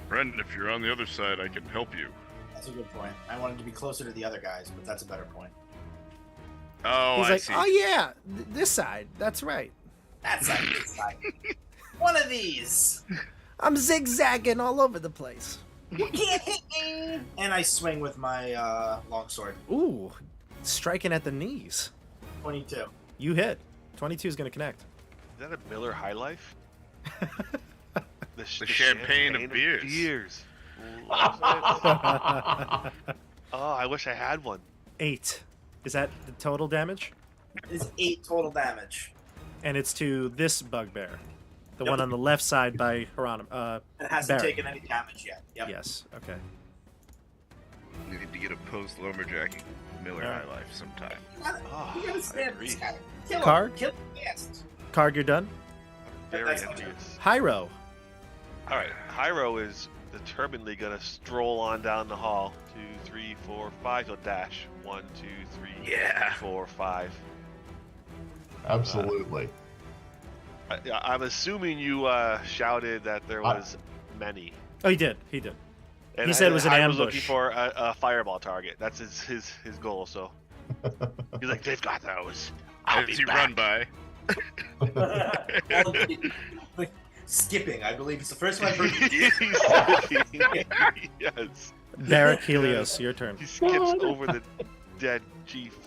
Brendan, if you're on the other side, I can help you. That's a good point. I wanted to be closer to the other guys, but that's a better point. Oh, He's I like, see. oh yeah, this side. That's right. That side, this side. One of these. I'm zigzagging all over the place. You can't hit me. And I swing with my longsword. Ooh, striking at the knees. 22. You hit. 22 is gonna connect. Is that a Miller High Life? The champagne of beers. Love it. Oh, I wish I had one. 8. Is that the total damage? Is 8 total damage. And it's to this bugbear, the Yep. one on the left side by Hieronymus. It hasn't Barry. taken any damage yet. Yep. Yes. Okay. You need to get a post lumberjacking Miller Yeah. High Life sometime. You gotta Oh, stand I agree. this guy. Kill him. Card? Kill him fast. Karg, you're done. Very That's not envious. Hyro. All right, Hyro is determinedly gonna stroll on down the hall. 2, 3, 4, 5. He'll dash. 1, 2, 3, Yeah. 4, 5. Absolutely. I'm assuming you shouted that there was many. Oh, he did. He did. And He said it was an Hyro's looking ambush. for a fireball target. That's his goal. So he's like, they've got those. I'll be As you back. run by. Like, skipping, I believe it's the first one I've heard. Yes. Barrack Helios, your turn. He skips over the dead chief.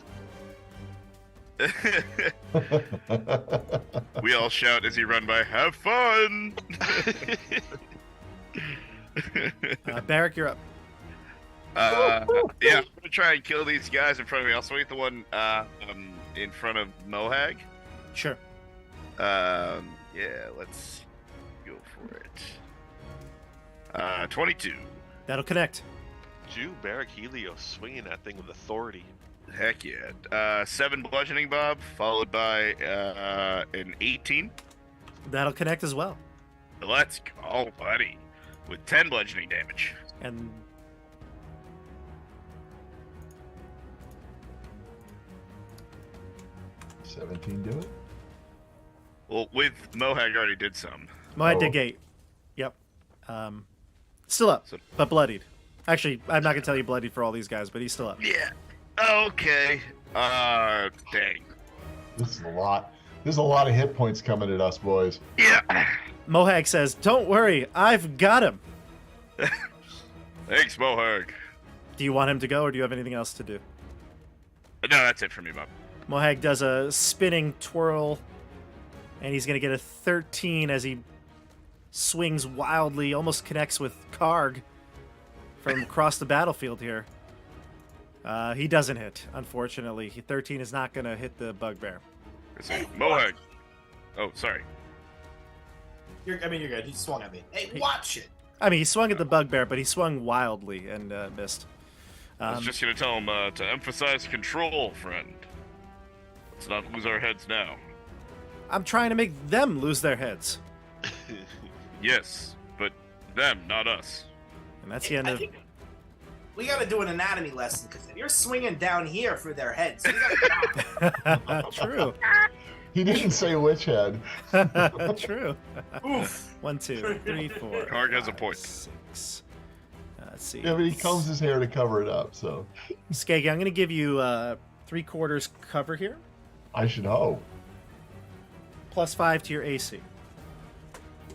We all shout as you run by, have fun! Barrack, you're up. Yeah, I'm gonna try and kill these guys in front of me. I'll swing at the one in front of Mohag. Sure. Yeah, let's go for it. 22. That'll connect. Jew Barrack Helios swinging that thing with authority. Heck yeah. 7 bludgeoning, Bob, followed by an 18. That'll connect as well. Let's go, buddy. With 10 bludgeoning damage. And 17 do it? Well, with Mohag already did some. Mohag Oh. did gate. Yep. Still up, So- but bloodied. Actually, I'm not gonna tell you bloodied for all these guys, but he's still up. Yeah. Okay. Dang. This is a lot. There's a lot of hit points coming at us, boys. Yeah. Mohag says, "Don't worry, I've got him." Thanks, Mohag. Do you want him to go, or do you have anything else to do? No, that's it for me, Bob. Mohag does a spinning twirl, and he's going to get a 13 as he swings wildly, almost connects with Karg from across the battlefield here. He doesn't hit, unfortunately. 13 is not going to hit the Bugbear. Mohag. Oh, sorry. You're good. He swung at me. Hey, watch it. I mean, he swung at the Bugbear, but he swung wildly and missed. I was just gonna tell him to emphasize control, friend. Let's not lose our heads now. I'm trying to make them lose their heads. Yes, but them, not us. And that's the end I of... think we gotta do an anatomy lesson because if you're swinging down here for their heads, you gotta True. He didn't say which head. True. oof. 1, 2, 3, 4. Karg has a 5, point. 6. Let's see. Yeah, but he combs his hair to cover it up, so Skeggy, I'm going to give you 3/4 cover here, I should hope. +5 to your AC.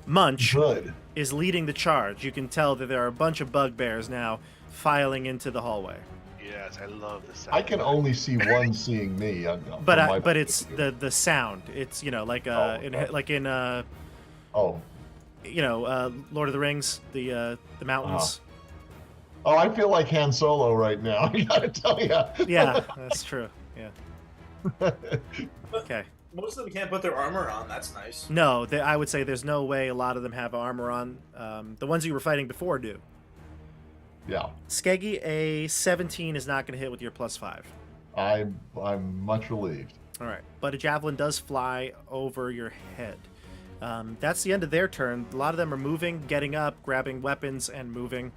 Munch Good. is leading the charge. You can tell that there are a bunch of bugbears now filing into the hallway. Yes, I love the sound. I can only see one seeing me. But it's the sound. It's like okay. in Oh, Lord of the Rings, the mountains. oh, I feel like Han Solo right now. I gotta tell you. Yeah, that's true. Yeah. Okay. Most of them can't put their armor on. That's nice. No, I would say there's no way a lot of them have armor on. The ones you were fighting before do. Yeah, Skeggy, a 17 is not going to hit with your +5. I'm much relieved. All right, but a javelin does fly over your head. That's the end of their turn. A lot of them are moving, getting up, grabbing weapons, and moving.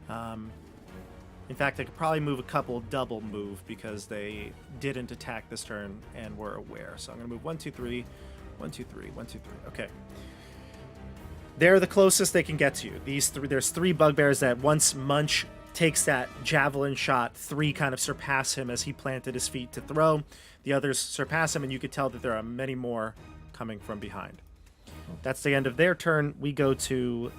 In fact, I could probably move a couple double move because they didn't attack this turn and were aware. So I'm going to move 1, 2, 3, 1, 2, 3, 1, 2, 3. Okay. They're the closest they can get to you. There's 3 bugbears that once Munch takes that javelin shot, 3 kind of surpass him as he planted his feet to throw. The others surpass him, and you could tell that there are many more coming from behind. That's the end of their turn. We go to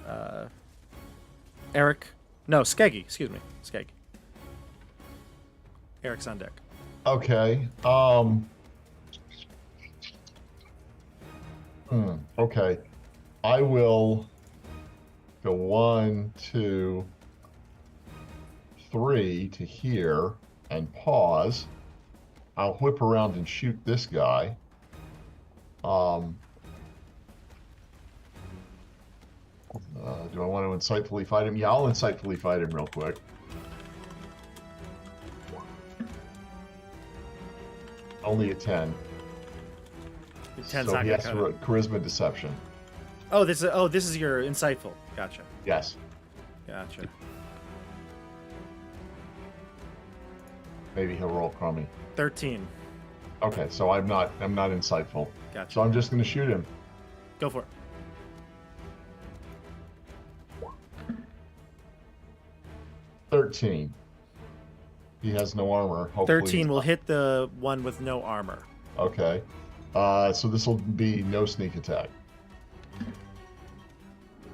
Eric. No, Skeggy. Excuse me. Skeggy. Eric's on deck. Okay. Okay. I will go 1, 2, 3 to here and pause. I'll whip around and shoot this guy. Do I want to insightfully fight him? Yeah, I'll insightfully fight him real quick. Only a 10. 10's So not he gonna has cut to it. charisma deception. Oh, this is your insightful. Gotcha. Yes. Gotcha. Maybe he'll roll crummy. 13. Okay, so I'm not insightful. Gotcha. So I'm just going to shoot him. Go for it. 13. He has no armor. Hopefully 13 will hit the one with no armor. Okay. So this will be no sneak attack.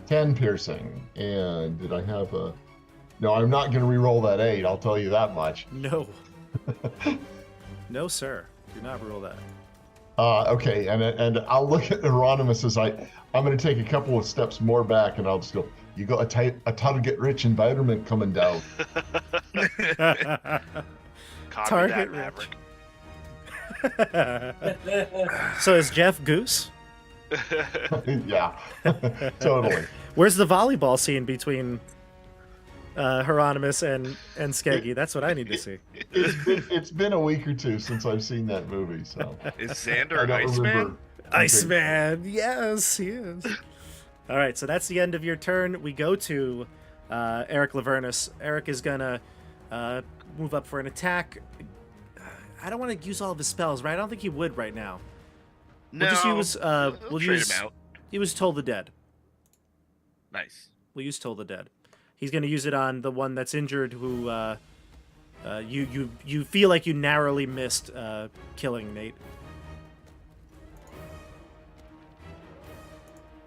10 piercing. And did I have a... No, I'm not going to re-roll that 8. I'll tell you that much. No. No, sir. Do not roll that. Okay, and I'll look at Hieronymus as I'm going to take a couple of steps more back, and I'll just go, you got a target rich environment coming down. Copy Target that, rich. Maverick. So is Jeff Goose? Yeah, totally. Where's the volleyball scene between Hieronymus and Skeggy? That's what I need to see. It's been a week or two since I've seen that movie, so Is I Xander don't Iceman? remember. Iceman, yes, he is. All right, so that's the end of your turn. We go to Eric Lavernus. Eric is gonna move up for an attack. I don't want to use all of his spells, right? I don't think he would right now. No. We'll just use. We'll trade use. him out. He was Toll the Dead. Nice. We'll use Toll the Dead. He's gonna use it on the one that's injured, who you feel like you narrowly missed killing, Nate.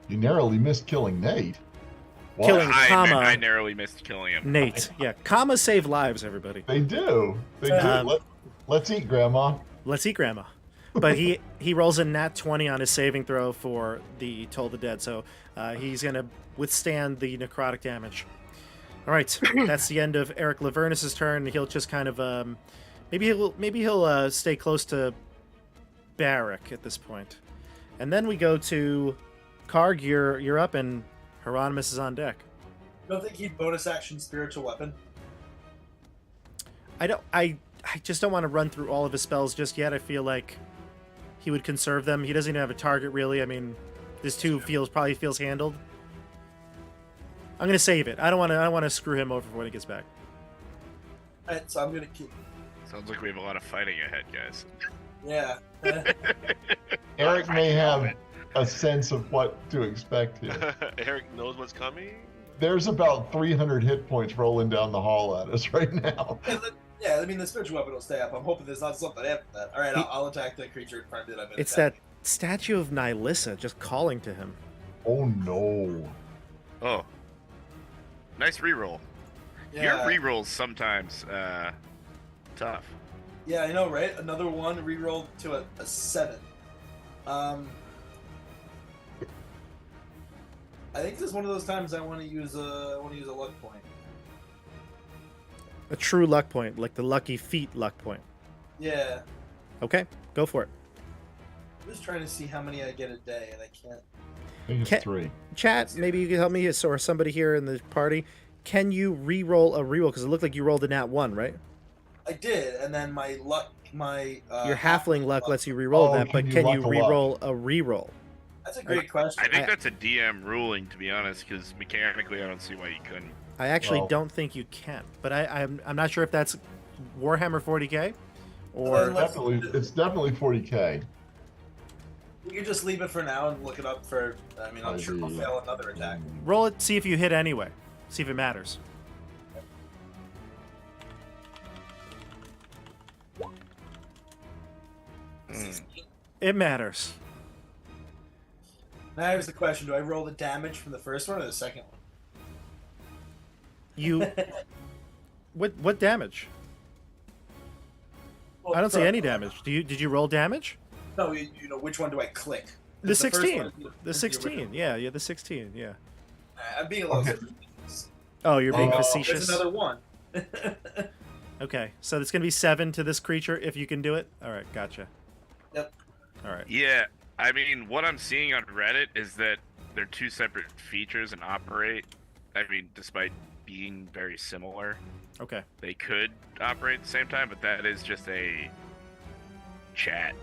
You narrowly missed killing Nate. What? Killing- I narrowly missed killing him. Nate, yeah, commas save lives, everybody. They do. They do. Um, Let's eat, Grandma. Let's eat Grandma. But he rolls a nat 20 on his saving throw for the Toll the Dead, so he's gonna withstand the necrotic damage. All right, that's the end of Eric Lavernus's turn. He'll just kind of maybe he'll stay close to Barrick at this point, and then we go to Karg. You're up, and Hieronymus is on deck. Don't think he'd bonus action spiritual weapon. I just don't want to run through all of his spells just yet. I feel like he would conserve them. He doesn't even have a target, really. I mean, this two probably feels handled. I'm gonna save it. I don't want to screw him over when he gets back. Alright, so I'm gonna keep. Sounds like we have a lot of fighting ahead, guys. Yeah. Eric I may love have it. a sense of what to expect here. Eric knows what's coming. There's about 300 hit points rolling down the hall at us right now. Yeah, I mean the spiritual weapon will stay up. I'm hoping there's not something after that. All right, I'll attack the creature in front of it. It's that statue of Nihilissa just calling to him. Oh no. Oh. Nice reroll. Your rerolls sometimes tough. Yeah, I know, right? Another one rerolled to a 7. I think this is one of those times I want to use a luck point. A true luck point, like the lucky feet luck point. Yeah, Okay, go for it. I'm just trying to see how many I get a day, and I can't. I think it's Ca- 3. Chat, maybe you can help me, or somebody here in the party. Can you re-roll a reroll? Because it looked like you rolled a nat 1, right? I did, and then my luck, Your halfling luck lets you re-roll Oh, that, can but you can you luck a re-roll a re-roll? That's a great question. I think that's a DM ruling, to be honest, because mechanically I don't see why you couldn't. I actually Well- don't think you can, but I'm not sure if that's Warhammer 40k or Well, let's- It's definitely 40k. You can just leave it for now and look it up for. I mean, I'm sure I'll fail another attack. roll it. See if you hit anyway. See if it matters. It matters. Now here's the question: do I roll the damage from the first one or the second one? You what damage? Well, I don't see from- any damage. Did you roll damage? No, you know which one do I click? The first 16. one is The is 16. original. Yeah, the 16. Yeah. I'm being a little. Okay. facetious. Oh, you're being Oh, There's facetious. another one. Okay, so it's gonna be 7 to this creature if you can do it. All right, gotcha. Yep. All right. Yeah, I mean, what I'm seeing on Reddit is that they're two separate features and operate. I mean, despite being very similar, Okay. they could operate at the same time, but that is just a chat.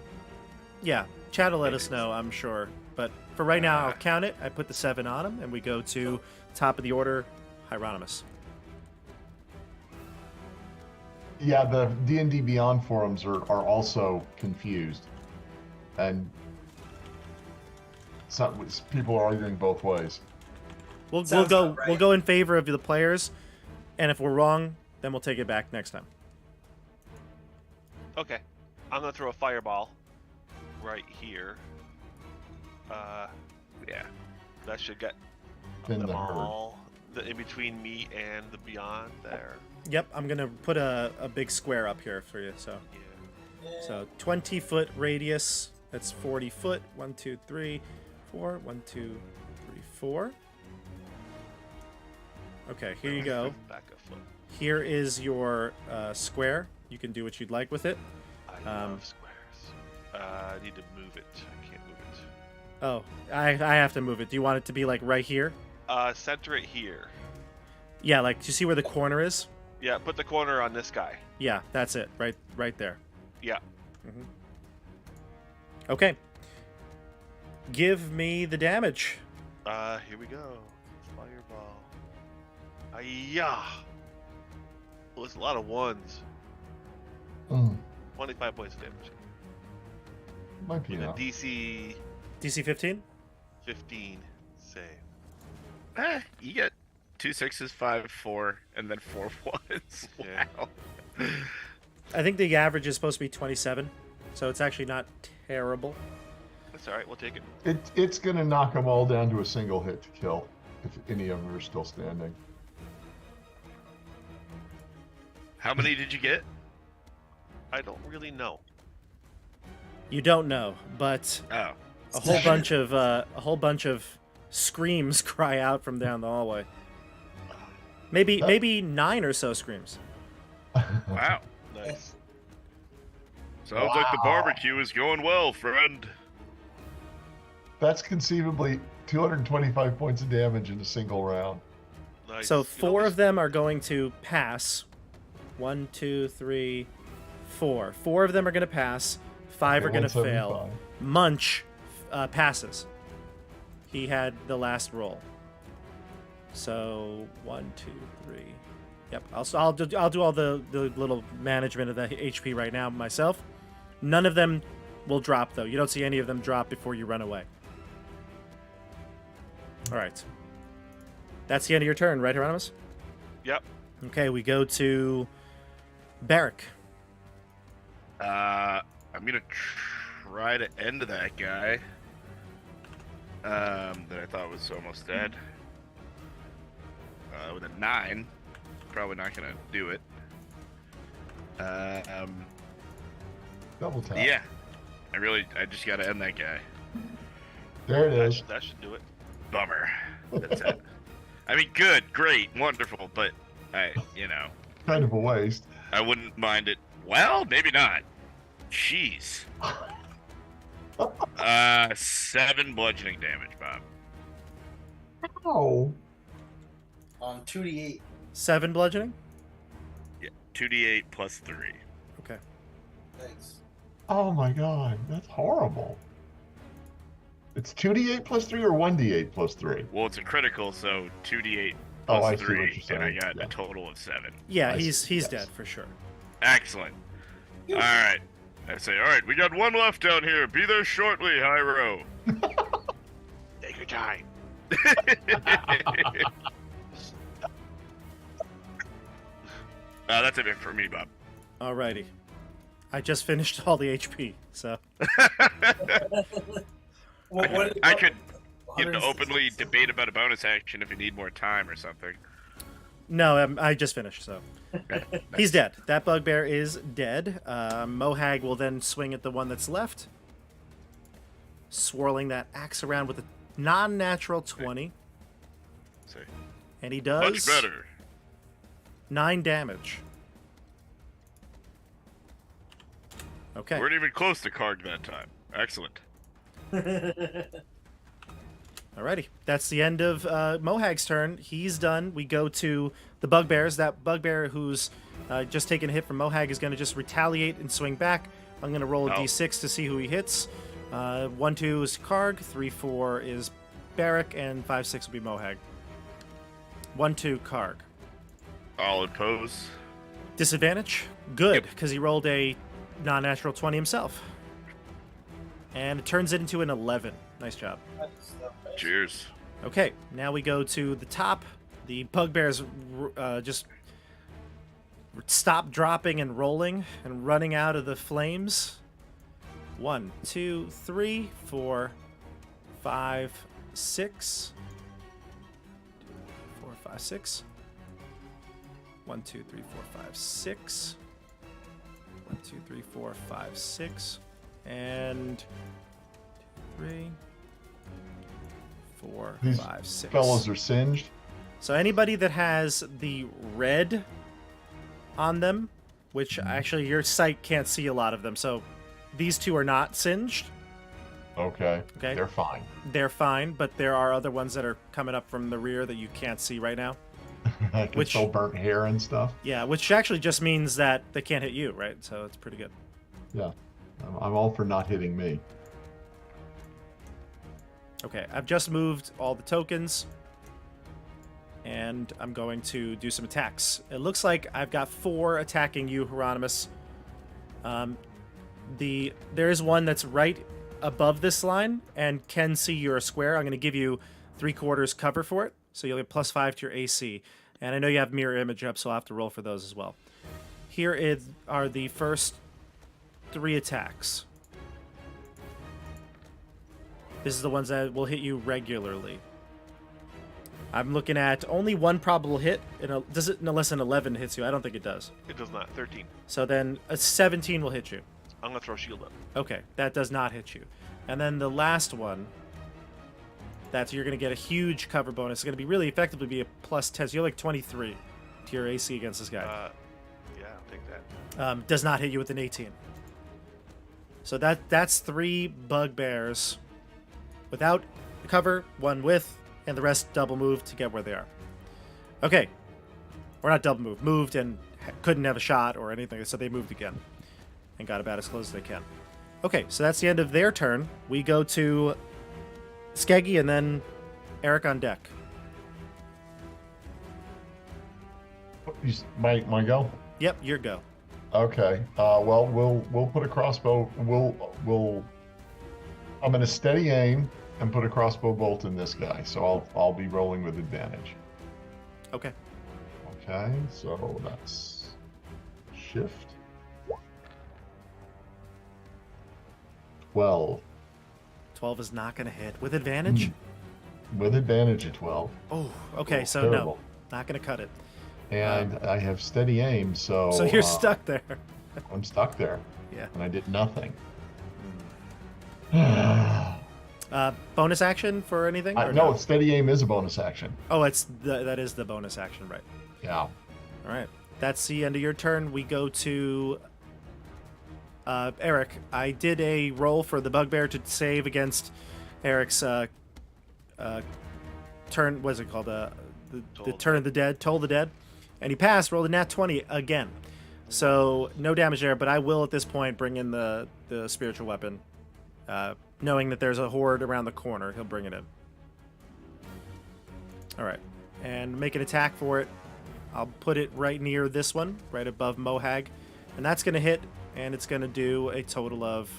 Yeah, chat will let us know, I'm sure. But for right now, I'll count it. I put the 7 on him, and we go to top of the order, Hieronymus. Yeah, the D&D Beyond forums are also confused, and people are arguing both ways. We'll Sounds go about right. we'll go in favor of the players, and if we're wrong, then we'll take it back next time. Okay, I'm gonna throw a fireball right here. Yeah. That should get In them the herd. all in between me and the Beyond there. Yep, I'm gonna put a big square up here for you. So Yeah. so 20-foot radius. That's 40 foot. 1, 2, 3, 4. 1, 2, 3, 4. Okay, here you go. Back a foot. Here is your square. You can do what you'd like with it. I love squares. I need to move it. I can't move it. Oh, I have to move it. Do you want it to be like right here? Center it here. Yeah, like, do you see where the corner is? Yeah, put the corner on this guy. Yeah, that's it. Right there. Yeah. Okay. Give me the damage. Here we go. Fireball. Ayah! Well, it's a lot of ones. 25 points of damage. Might be With a enough. DC DC 15? 15 save. You get 2 6s, 5 4, and then 4 1s. Yeah. Wow. I think the average is supposed to be 27, so it's actually not terrible. That's alright, we'll take it. It's going to knock them all down to a single hit to kill, if any of them are still standing. How many did you get? I don't really know. You don't know, but Oh. a whole bunch of screams cry out from down the hallway. Maybe 9 or so screams. Wow. Nice. Sounds like the barbecue is going well, friend. That's conceivably 225 points of damage in a single round. Nice. So You know, 4 of them are going to pass. 1, 2, 3, 4. 4 of them are going to pass. 5 are Okay, going to 175. fail. Munch passes. He had the last roll. So 1, 2, 3. Yep. I'll do all the little management of the HP right now myself. None of them will drop though. You don't see any of them drop before you run away. All right. That's the end of your turn, right, Hieronymus? Yep. Okay, we go to Barrick. I'm gonna try to end that guy. That I thought was almost dead. With a 9, probably not gonna do it. Double tap. Yeah, I just gotta end that guy. There it is. That should do it. Bummer. That's it. I mean, good, great, wonderful, but Kind of a waste. I wouldn't mind it. Well, maybe not. Jeez. 7 bludgeoning damage, Bob. Oh. 2d8. 7 bludgeoning? Yeah, 2d8 plus 3. Okay. Thanks. Oh my god, that's horrible. It's 2d8 plus 3 or 1d8 plus 3? Well, it's a critical, so 2d8 Oh, plus I see what 3, you're and saying. I got Yeah. a total of 7. Yeah, I he's see, yes. dead for sure. Excellent. All right. I say, all right, we got one left down here. Be there shortly, Hyro. Take your time. That's it for me, Bob. Alrighty. I just finished all the HP, so I could openly debate about a bonus action if you need more time or something. no, I just finished. So he's dead. That bugbear is dead. Mohag will then swing at the one that's left, swirling that axe around with a non-natural 20, See. and he does Much better. 9 damage. Okay. Weren't even close to Karg that time. Excellent. Alrighty, that's the end of Mohag's turn. He's done. We go to the Bugbears. That Bugbear who's just taken a hit from Mohag is going to just retaliate and swing back. I'm going to roll a Oh. d6 to see who he hits. 1, 2 is Karg, 3, 4 is Barrack, and 5, 6 will be Mohag. 1, 2, Karg. I'll impose. Disadvantage? Good, because he rolled a non-natural 20 himself. And it turns it into an 11. Nice job. Cheers. Okay, now we go to the top. The Bugbears just stop dropping and rolling and running out of the flames. 1, 2, 3, 4, 5, 6. 4, 5, 6. 1, 2, 3, 4, 5, 6. 1, 2, 3, 4, 5, 6. And 3, 4, These 5, 6. fellows are singed. So anybody that has the red on them, which actually your sight can't see a lot of them, so these two are not singed. Okay. Okay. They're fine. They're fine, but there are other ones that are coming up from the rear that you can't see right now. Like Which- still burnt hair and stuff. Yeah, which actually just means that they can't hit you, right? So it's pretty good. Yeah. I'm all for not hitting me. Okay, I've just moved all the tokens, and I'm going to do some attacks. It looks like I've got 4 attacking you, Hieronymus. There is one that's right above this line and can see you're a square. I'm going to give you 3/4 cover for it, so you'll get +5 to your AC. And I know you have mirror image up, so I'll have to roll for those as well. Here are the first 3 attacks. This is the ones that will hit you regularly. I'm looking at only 1 probable hit. Does it unless an 11 hits you? I don't think it does. It does not. 13. So then a 17 will hit you. I'm gonna throw shield up. Okay, that does not hit you. And then the last one, you're going to get a huge cover bonus. It's going to be really effectively be a +10. So you're like 23 to your AC against this guy. Yeah, I'll take that. Does not hit you with an 18. So that's 3 Bugbears without cover, 1 with, and the rest double moved to get where they are. Okay. Or not double moved. Moved and couldn't have a shot or anything, so they moved again and got about as close as they can. Okay, so that's the end of their turn. We go to Skeggy and then Eric on deck. My go? Yep, your go. Okay. Well, we'll put a crossbow. I'm gonna steady aim and put a crossbow bolt in this guy. So I'll be rolling with advantage. Okay. Okay. So that's shift. 12 12 is not going to hit. With advantage? with advantage at 12. Oh, okay, Oh, so terrible. no. Not going to cut it. And I have steady aim, so So you're stuck there. I'm stuck there, Yeah. and I did nothing. Bonus action for anything? Or No, steady aim is a bonus action. Oh, that is the bonus action, right? Yeah. All right. That's the end of your turn. We go to Eric. I did a roll for the Bugbear to save against Eric's turn. What's it called? The Turn of the Dead. Toll the Dead. And he passed, rolled a nat 20 again. So no damage there, but I will at this point bring in the spiritual weapon. Knowing that there's a horde around the corner, he'll bring it in. All right. And make an attack for it. I'll put it right near this one, right above Mohag. And that's going to hit, and it's going to do a total of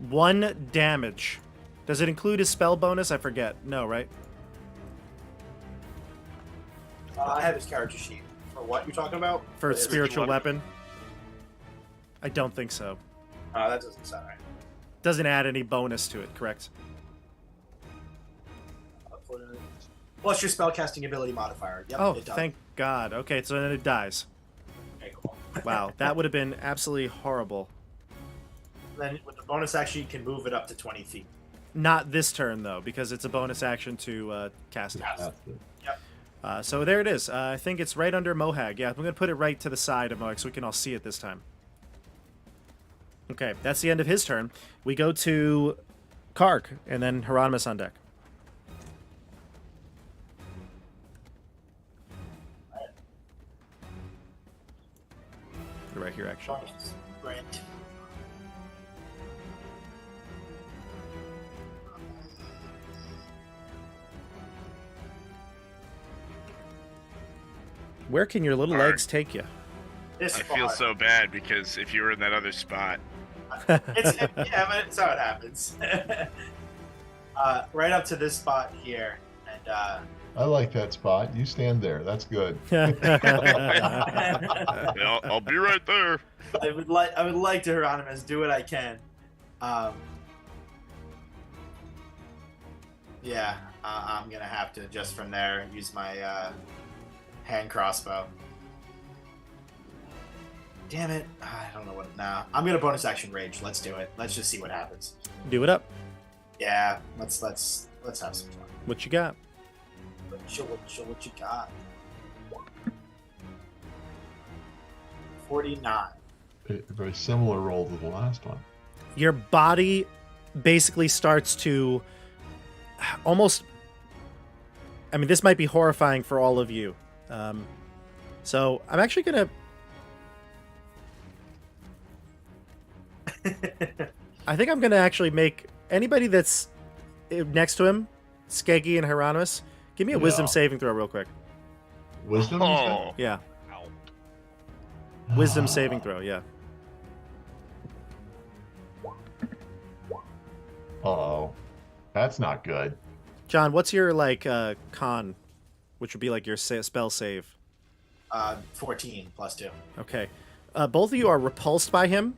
1 damage. Does it include his spell bonus? I forget. No, right? I have his character sheet. For what you're talking about? For Is it- spiritual weapon? I don't think so. That doesn't sound right. Doesn't add any bonus to it, correct? Plus your spellcasting ability modifier. Yep, Oh, it does. thank God. Okay, so then it dies. Okay, cool. Wow, that would have been absolutely horrible. Then with the bonus action, you can move it up to 20 feet. Not this turn, though, because it's a bonus action to cast it. Yes. Yep. So there it is. I think it's right under Mohag. Yeah, I'm going to put it right to the side of Mohag so we can all see it this time. Okay, that's the end of his turn. We go to Kark, and then Hieronymus on deck. You're right here, actually. Right. Where can your little Hard. legs take you? This I feel far. so bad because if you were in that other spot, Yeah, but it's how it happens. Right up to this spot here, and I like that spot. You stand there. That's good. I'll be right there. I would like to Hieronymus do what I can. Yeah, I'm gonna have to just from there use my hand crossbow. Damn it! I don't know what now. I'm gonna bonus action rage. Let's do it. Let's just see what happens. Do it up. Yeah, let's have some fun. What you got? Show what you got. 49. A very similar roll to the last one. Your body basically starts to almost. I mean, this might be horrifying for all of you. So I'm actually gonna. I think I'm gonna actually make anybody that's next to him, Skeggy and Hieronymus, give me a wisdom saving throw real quick. Wisdom? you said? Oh, Yeah, Ow. wisdom saving throw. Yeah. Uh-oh. That's not good. John, what's your con, which would be like your spell save? 14 plus 2. Okay. Both of you are repulsed by him.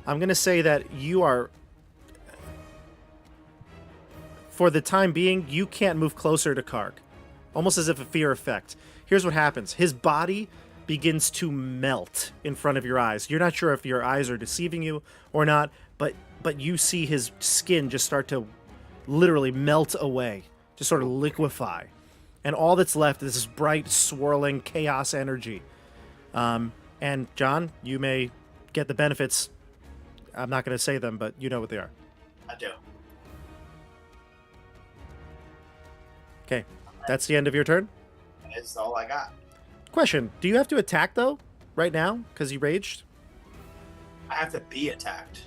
I'm going to say that you are, for the time being, you can't move closer to Karg. Almost as if a fear effect. Here's what happens. His body begins to melt in front of your eyes. You're not sure if your eyes are deceiving you or not, but you see his skin just start to literally melt away, just sort of liquefy. And all that's left is this bright, swirling chaos energy. And John, you may get the benefits. I'm not going to say them, but you know what they are. I do. Okay, that's the end of your turn. That's all I got. Question, do you have to attack, though, right now, because you raged? I have to be attacked,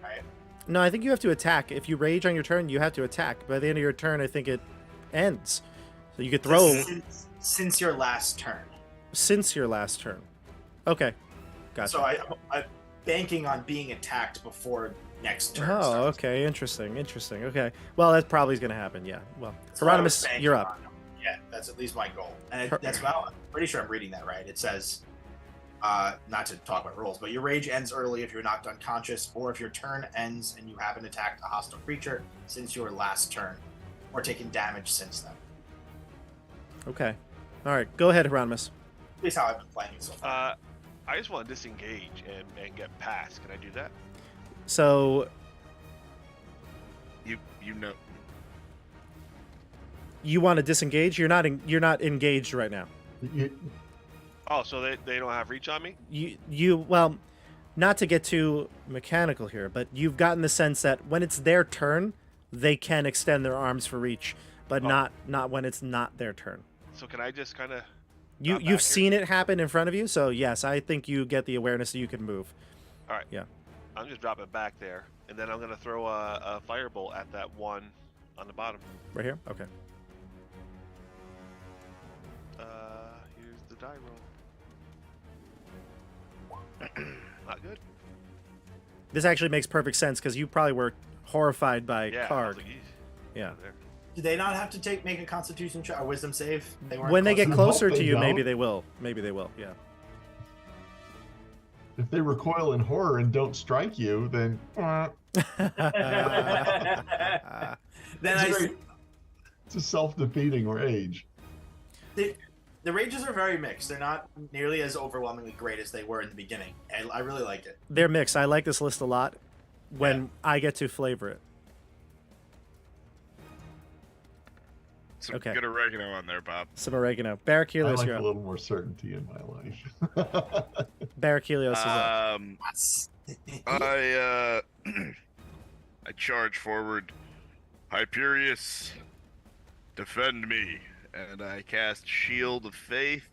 right? No, I think you have to attack. If you rage on your turn, you have to attack. By the end of your turn, I think it ends. So you could throw Since your last turn. since your last turn. Okay, gotcha. So I'm banking on being attacked before next turn. Oh, starts. okay, interesting. Okay, well, that probably is going to happen, yeah. Well, That's what I was Hieronymus, banking you're up. on. Yeah, that's at least my goal. And Her- that's well, I'm pretty sure I'm reading that right. It says, not to talk about rules, but your rage ends early if you're knocked unconscious, or if your turn ends and you haven't attacked a hostile creature since your last turn, or taken damage since then. Okay. All right, go ahead, Hieronymus. At least how I've been playing it so far. I just want to disengage and get past. Can I do that? So you know. you want to disengage? You're not engaged right now. You- Oh, so they don't have reach on me? You well, not to get too mechanical here, but you've gotten the sense that when it's their turn, they can extend their arms for reach, but not when it's not their turn. So can I just kind of... You've seen it happen in front of you, so yes, I think you get the awareness that you can move. All right. Yeah. I'm just dropping back there, and then I'm going to throw a firebolt at that one on the bottom. Right here? Okay. Here's the die roll. Not good. This actually makes perfect sense because you probably were horrified by Yeah. I was Karg. like, "Eesh." Yeah. There. Do they not have to make a Constitution check, a Wisdom save? Weren't When they close get enough? closer Hope to they you, maybe don't. they will. Maybe they will. Yeah. If they recoil in horror and don't strike you, then Then it's a self-defeating rage. the rages are very mixed. They're not nearly as overwhelmingly great as they were in the beginning. I really liked it. They're mixed. I like this list a lot when I get to flavor it. Some Okay. good oregano on there, Bob. Some oregano. I Barraculios, like you're a up. little more certainty in my life. Barraculios is up. I charge forward. Hyperius, defend me, and I cast Shield of Faith.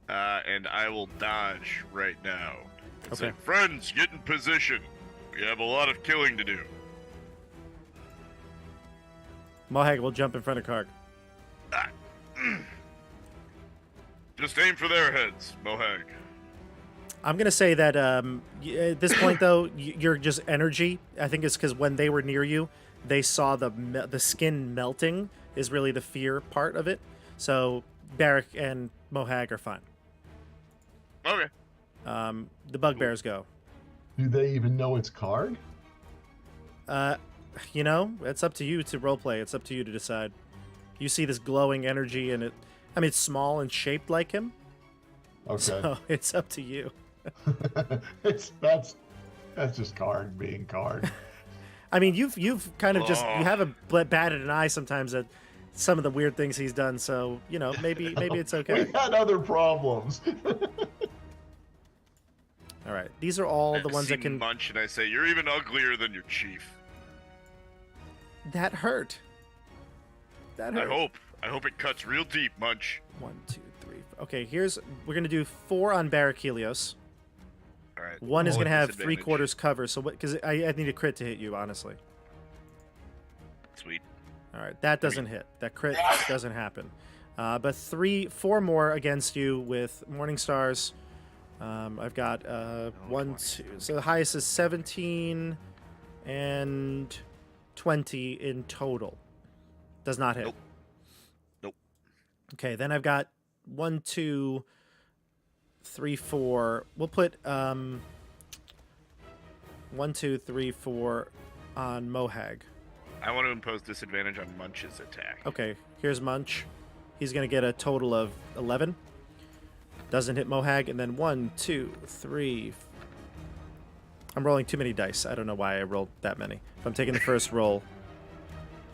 And I will dodge right now. It's Okay. like, friends, get in position. We have a lot of killing to do. Mohag will jump in front of Karg. Just aim for their heads, Mohag. I'm gonna say that at this point, though, you're just energy. I think it's because when they were near you, they saw the skin melting is really the fear part of it. So Barrick and Mohag are fine. Okay. The Bugbears go. Do they even know it's card? It's up to you to roleplay. It's up to you to decide. You see this glowing energy, and it's small and shaped like him. Okay. So it's up to you. That's just card being card. I mean, you've kind of just you haven't batted an eye sometimes at some of the weird things he's done. So maybe it's okay. We had other problems. All right, these are all the ones see that can. Munch, and I say you're even uglier than your chief. That hurt. That hurt. I hope it cuts real deep, Munch. 1, 2, 3. Okay, we're gonna do 4 on Barrack Helios. All right. One is gonna have Disadvantage. 3/4 cover. So because I need a crit to hit you, honestly. Sweet. All right, that doesn't hit. That crit doesn't happen. But 4 more against you with Morning Stars. I've got 1, 2. So the highest is 17 and 20 in total. Does not hit. Nope. Okay, then I've got 1, 2, 3, 4. We'll put 1, 2, 3, 4 on Mohag. I want to impose disadvantage on Munch's attack. Okay, here's Munch. He's gonna get a total of 11. Doesn't hit Mohag, and then 1, 2, 3. I'm rolling too many dice. I don't know why I rolled that many. If I'm taking the first roll.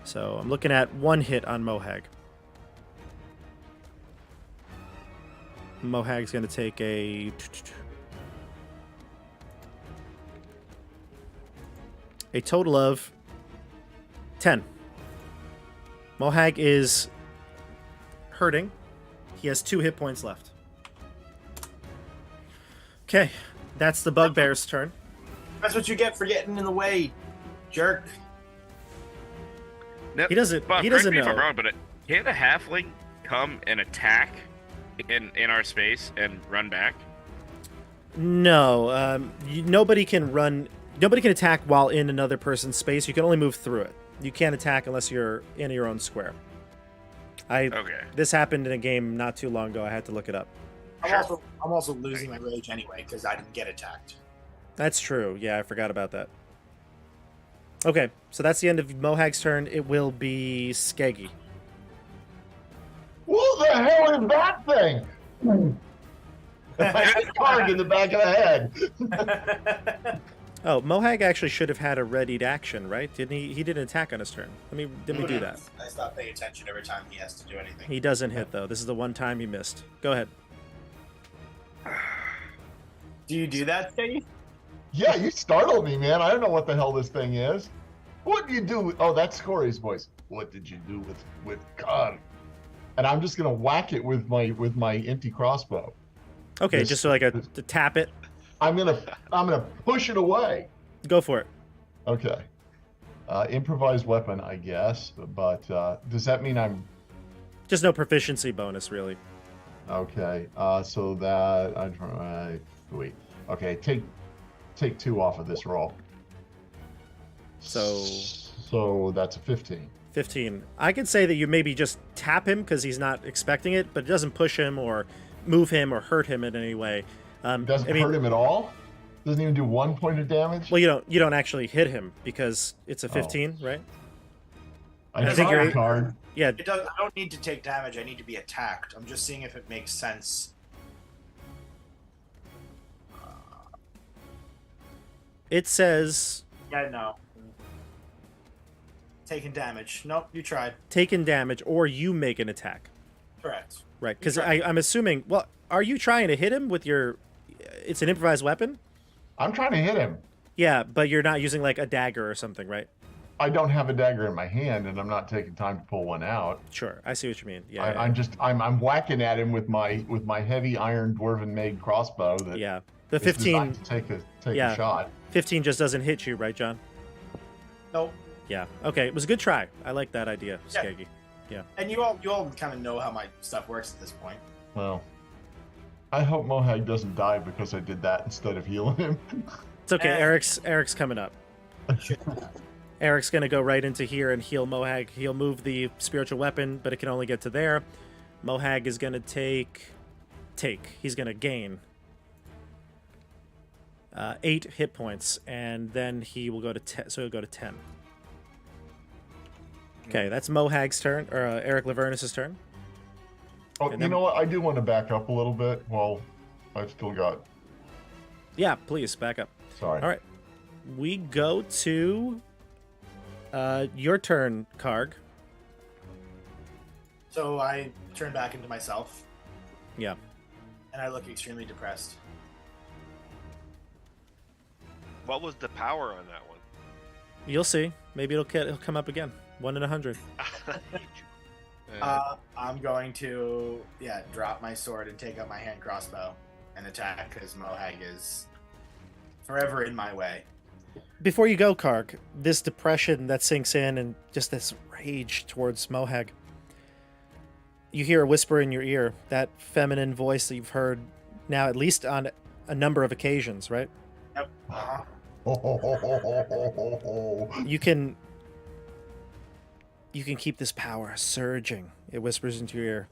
So I'm looking at 1 hit on Mohag. Mohag's going to take a total of 10. Mohag is hurting. He has 2 hit points left. Okay, that's the Bugbear's turn. That's what you get for getting in the way, jerk. Now, He doesn't. Bob, He correct doesn't me if I'm know. wrong, but can a halfling come and attack in our space and run back? No, nobody can run. Nobody can attack while in another person's space. You can only move through it. You can't attack unless you're in your own square. Okay. This happened in a game not too long ago. I had to look it up. Sure. I'm also losing my rage anyway because I didn't get attacked. That's true. Yeah, I forgot about that. Okay, so that's the end of Mohag's turn. It will be Skeggy. What the hell is that thing? I hit a card in the back of the head. Oh, Mohag actually should have had a readied action, right? Didn't he? He didn't attack on his turn. Let me do that. I stopped paying attention every time he has to do anything. He doesn't hit though. This is the one time he missed. Go ahead. Do you do that, Steve? Yeah, you startled me, man. I don't know what the hell this thing is. What do you do with... Oh, that's Corey's voice. What did you do with God? And I'm just gonna whack it with my empty crossbow. Okay, This- just so like to this- tap it. I'm gonna push it away. Go for it. Okay. Improvised weapon, I guess. But does that mean I'm... Just no proficiency bonus, really. Okay. So that... I'm trying... Wait. Okay, take 2 off of this roll. So that's a 15. 15. I could say that you maybe just tap him because he's not expecting it, but it doesn't push him or move him or hurt him in any way. Doesn't hurt him at all? Doesn't even do 1 point of damage? Well, you don't actually hit him because it's a 15, right? I think draw you're- a card. Yeah. It does. I don't need to take damage. I need to be attacked. I'm just seeing if it makes sense. It says Yeah, no. Taking damage. Nope, you tried. taken damage or you make an attack. Correct. Right, because tried. I'm assuming... Well, are you trying to hit him with your... It's an improvised weapon? I'm trying to hit him. Yeah, but you're not using like a dagger or something, right? I don't have a dagger in my hand, and I'm not taking time to pull one out. Sure, I see what you mean. Yeah, I'm whacking at him with my heavy iron dwarven made crossbow. That yeah. The is 15, designed to take yeah. a shot. 15 just doesn't hit you, right, John? Nope. Yeah. Okay, it was a good try. I like that idea, Yeah. Skeggy. And you all kind of know how my stuff works at this point. Well, I hope Mohag doesn't die because I did that instead of healing him. It's okay. Eh. Eric's coming up. Eric's gonna go right into here and heal Mohag. He'll move the spiritual weapon, but it can only get to there. Mohag is gonna take. He's gonna gain 8 hit points, and then he will go to 10. So he'll go to 10. Okay, that's Mohag's turn, or Eric Lavernus' turn. Oh, And you then- know what? I do want to back up a little bit. Well, I've still got. Yeah, please back up. Sorry. All right, we go to your turn, Karg. So I turn back into myself, Yeah. and I look extremely depressed. What was the power on that one? You'll see. Maybe it'll come up again. 1 in 100. I'm going to drop my sword and take out my hand crossbow and attack because Mohag is forever in my way. Before you go, Karg, this depression that sinks in and just this rage towards Mohag. You hear a whisper in your ear, that feminine voice that you've heard now at least on a number of occasions, right? Yep. Uh-huh. You can keep this power surging, it whispers into your ear.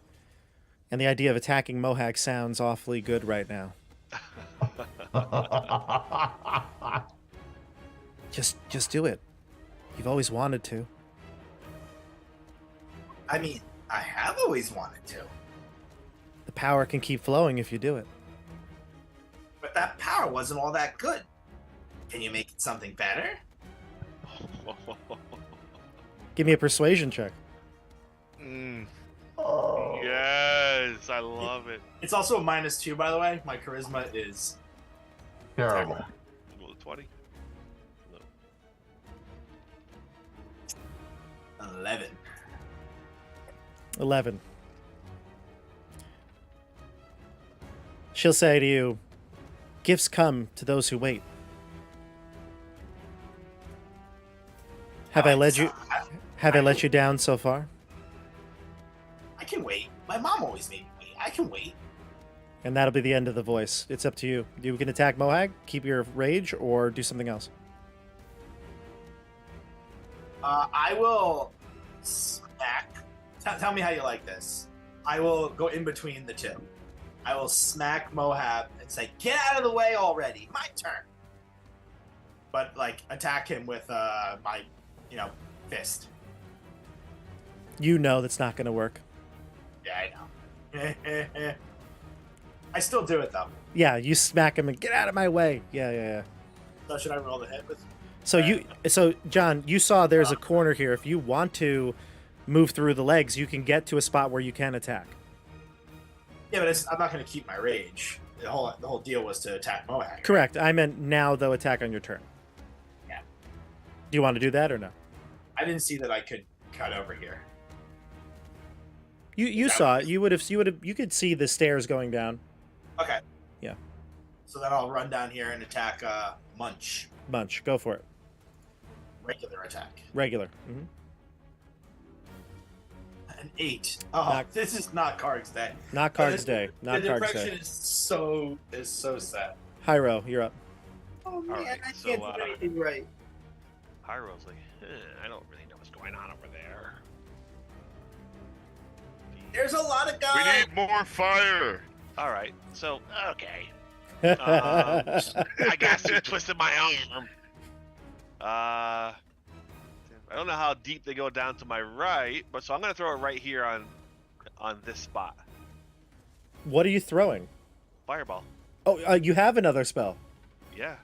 And the idea of attacking Mohag sounds awfully good right now. Just do it. You've always wanted to. I mean, I have always wanted to, The power can keep flowing if you do it. but that power wasn't all that good. Can you make it something better? Give me a persuasion check. Oh. Yes, I love it. It's also a -2, by the way. My charisma is Terrible. Roll a 20. 11. 11. She'll say to you, "Gifts come to those who wait." Have I let you down so far? I can wait. My mom always made me wait. I can wait. And that'll be the end of the voice. It's up to you. You can attack Mohag, keep your rage, or do something else. I will smack. Tell me how you like this. I will go in between the two. I will smack Mohab and say, "Get out of the way already! My turn." But like attack him with my, fist. You know that's not going to work. Yeah, I know. I still do it though. Yeah, you smack him and get out of my way. Yeah. So should I roll the hit with? So John, you saw there's a corner here. If you want to move through the legs, you can get to a spot where you can attack. Yeah, but I'm not going to keep my rage. The whole deal was to attack Mohag. Correct. I meant now, though, attack on your turn. Yeah. Do you want to do that or no? I didn't see that I could cut over here. You saw it. You could see the stairs going down. Okay. Yeah. So then I'll run down here and attack Munch. Bunch. Go for it. Regular attack. Regular. Mm-hmm. An 8. Oh, this is not Karg's day. Not Karg's day. Not the Karg's depression day. is so sad. Hyro, you're up. Oh man, right, I so, can't do anything right. Hyro's like, I don't really know what's going on over there. There's a lot of We guys. need more fire. All right, so okay, I got some twisted my arm. I don't know how deep they go down to my right, but so I'm gonna throw it right here on this spot. What are you throwing? Fireball. Oh, you have another spell. Yeah.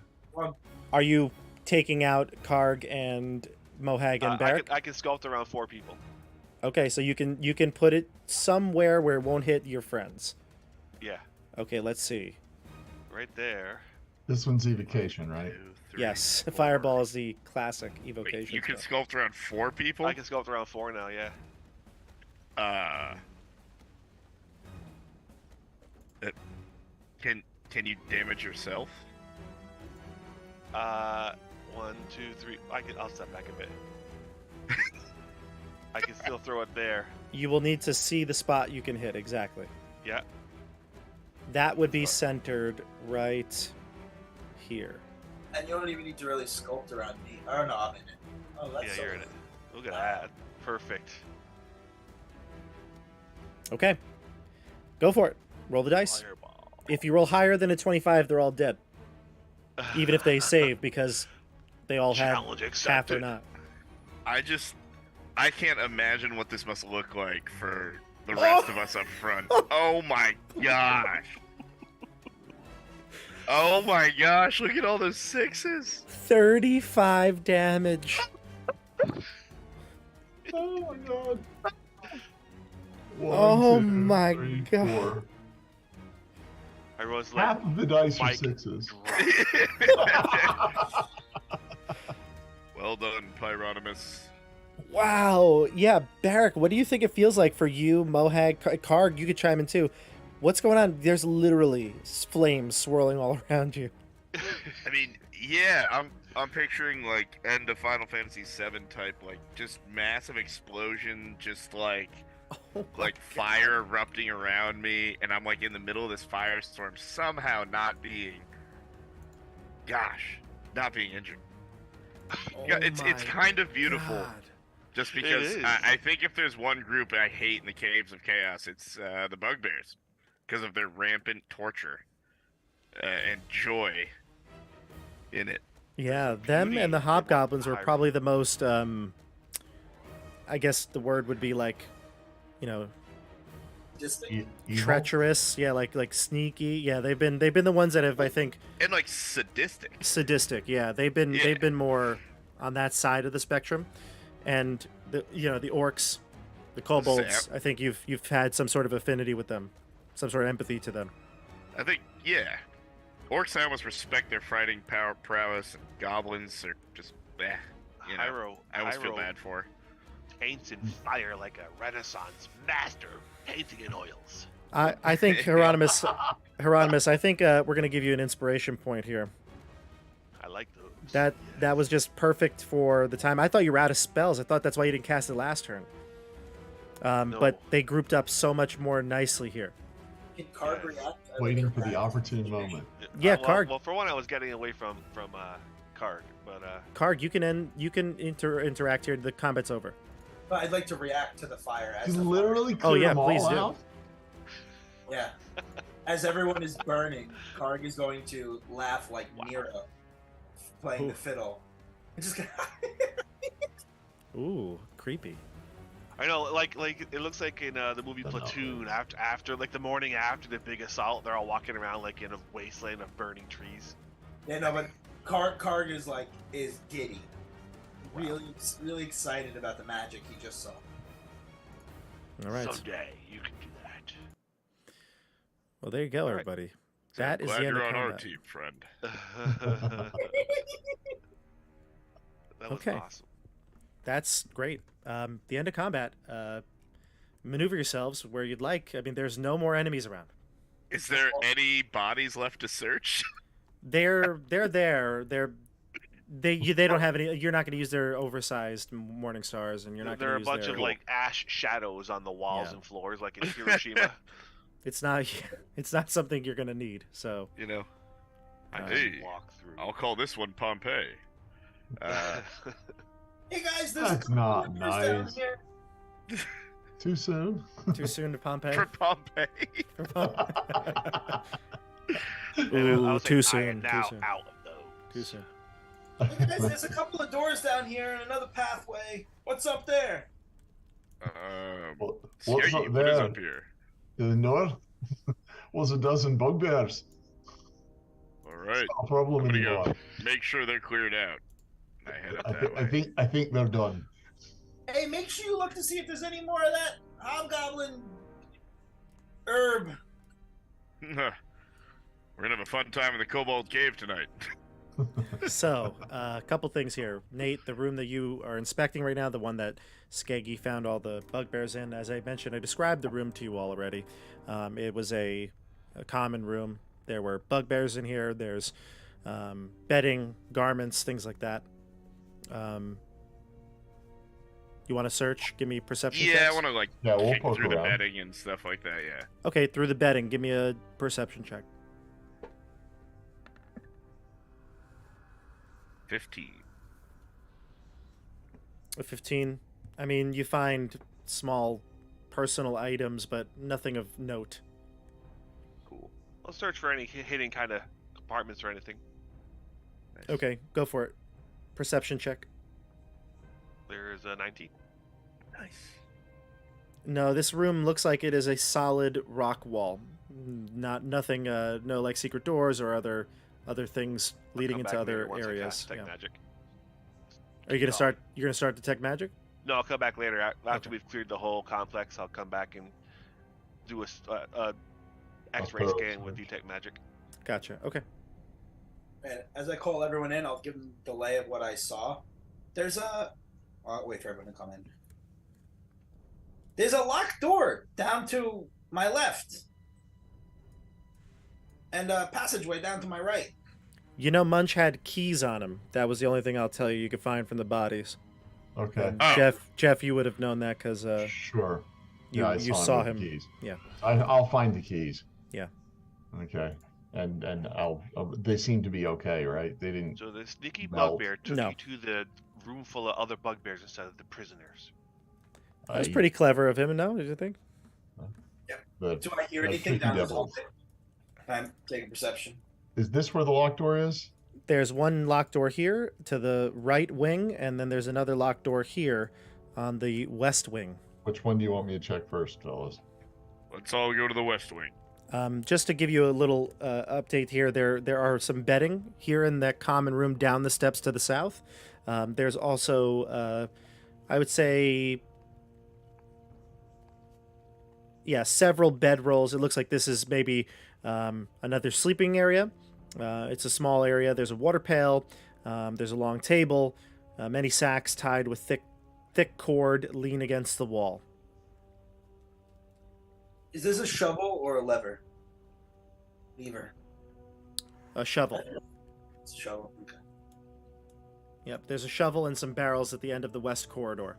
Are you taking out Karg and Mohag and Barrick? I can sculpt around 4 people. Okay, so you can put it somewhere where it won't hit your friends. Yeah. Okay, let's see. Right there. This one's evocation, right? 2, 3, Yes, 4. Fireball is the classic Wait, evocation. you can spell. sculpt around 4 people. I can sculpt around 4 now. Yeah. Can you damage yourself? 1, 2, 3. I'll step back a bit. I can still throw it there. You will need to see the spot you can hit exactly. Yeah. That would be centered right here. And you don't even need to really sculpt around me. Oh no, I'm in it. Oh, that's Yeah, so you're in it. Look at that. Perfect. Okay. Go for it. Roll the dice. Fireball. If you roll higher than a 25, they're all dead. Even if they save, because they all had Challenge half or accepted. not. I can't imagine what this must look like for the rest of us up front. Oh my gosh. Oh my gosh, look at all those 6s. 35 damage. Oh my god. Oh my God. 4. I was like, Half of the dice are Mike. 6s. Well done, Pyronimus. Wow. Yeah, Barrack, what do you think it feels like for you, Mohag, Karg? You could chime in too. What's going on? There's literally flames swirling all around you. I mean, yeah, I'm picturing like end of Final Fantasy VII type, like just massive explosion, just like fire erupting around me, and I'm like in the middle of this firestorm, somehow not being injured. Yeah, it's kind of beautiful, God. just because is. I think if there's one group I hate in the Caves of Chaos, it's the Bugbears, because of their rampant torture and joy in it. Yeah, them beauty and the in hobgoblins were Hyrule. probably the most. I guess the word would be like, you know, Just Evil? treacherous. Yeah, like sneaky. Yeah, they've been the ones that have, I think, And like sadistic. sadistic. Yeah, they've been more on that side of the spectrum, and the orcs, the kobolds. I think you've had some sort of affinity with them, some sort of empathy to them. I think, yeah. Orcs, I almost respect their fighting prowess, and goblins are just, you know, Hyro. I always feel Hyro bad for. paints in fire like a Renaissance master painting in oils. I think Hieronymus, I think we're gonna give you an inspiration point here. I like those. That was just perfect for the time. I thought you were out of spells. I thought that's why you didn't cast it last turn. No. But they grouped up so much more nicely here. can Karg react? Waiting for the opportune moment. Yeah, well, Karg. Well, for one, I was getting away from Karg, but Karg, you can interact here. The combat's over. But I'd like to react to the fire as Just the fire- literally Oh, clear yeah, them all please do. out. Yeah. As everyone is burning, Karg is going to laugh like Nero playing Ooh. the fiddle. It's just Ooh, creepy. I know, like it looks like in the movie But no. Platoon, after like the morning after the big assault, they're all walking around like in a wasteland of burning trees. Yeah, no, but Karg is giddy. Really excited about the magic he just saw. All right. Someday you can do that. Well, there you go, All right. everybody. That is Glad the end you're of on our combat. team, friend. That was Okay. awesome. That's great. The end of combat. Maneuver yourselves where you'd like. I mean, there's no more enemies around. Is there any bodies left to search? They're there. They don't have any. You're not going to use their oversized morning stars, and you're not There are going a to use bunch their. of like ash shadows on the walls Yeah. and floors, like in Hiroshima. It's not. It's not something you're going to need. So. You know, I Uh, just Hey. walk through. I'll call this one Pompeii. Hey guys, there's That's a couple not of doors down nice. here. Too soon? Too soon to Pompeii. For Pompeii. And I Ooh, was too like, I soon. am Too now soon. out of those. Too soon. Hey guys, there's a couple of doors down here and another pathway. What's up there? What's Scary, up what is there? up here? To the north was a dozen bugbears. All right, Not a problem I'm gonna anymore. go make sure they're cleared out. I head up that way. I think they're done. Hey, make sure you look to see if there's any more of that hobgoblin herb. We're gonna have a fun time in the Cobalt Cave tonight. So, a couple things here. Nate, the room that you are inspecting right now, the one that Skeggy found all the bugbears in, as I mentioned, I described the room to you all already. It was a common room. There were bugbears in here. There's bedding, garments, things like that. You want to search? Give me perception Yeah, checks. I want to like Yeah, we'll kick poke through the around. bedding and stuff like that. Yeah. Okay, through the bedding. Give me a perception check. 15. A 15. I mean, you find small personal items, but nothing of note. Cool. I'll search for any hidden kind of compartments or anything. Nice. Okay, go for it. Perception check. There's a 19. Nice. No, this room looks like it is a solid rock wall. Nothing. No, like secret doors or other things leading Come into back other later once I areas. cast detect Yeah. magic. Are you gonna start? You're gonna start detect magic? No, I'll come back later after Okay. we've cleared the whole complex. I'll come back and do a X-ray thorough scan with search. detect magic. Gotcha. Okay. And as I call everyone in, I'll give them the lay of what I saw. There's a. I'll wait for everyone to come in. There's a locked door down to my left, and a passageway down to my right. You know, Munch had keys on him. That was the only thing I'll tell you could find from the bodies. Okay. And Oh. Jeff, you would have known that because Sure. you Yeah, I you saw saw with him. the keys. Yeah. I'll find the keys. Yeah. Okay. And they seem to be okay, right? They didn't. So the sneaky Melt. bugbear took No. you to the room full of other bugbears instead of the prisoners. That was pretty clever of him, no? Did you think? The, Do I hear the anything tricky down this devils. hallway? I'm taking perception. Is this where the locked door is? There's one locked door here to the right wing, and then there's another locked door here on the west wing. Which one do you want me to check first, fellas? Let's all go to the West Wing. Just to give you a little update here, there are some bedding here in that common room down the steps to the south. There's also, I would say, several bedrolls. It looks like this is maybe another sleeping area. It's a small area. There's a water pail. There's a long table. Many sacks tied with thick cord lean against the wall. Is this a shovel or a lever? Lever. A shovel. It's a shovel. Okay. Yep, there's a shovel and some barrels at the end of the west corridor.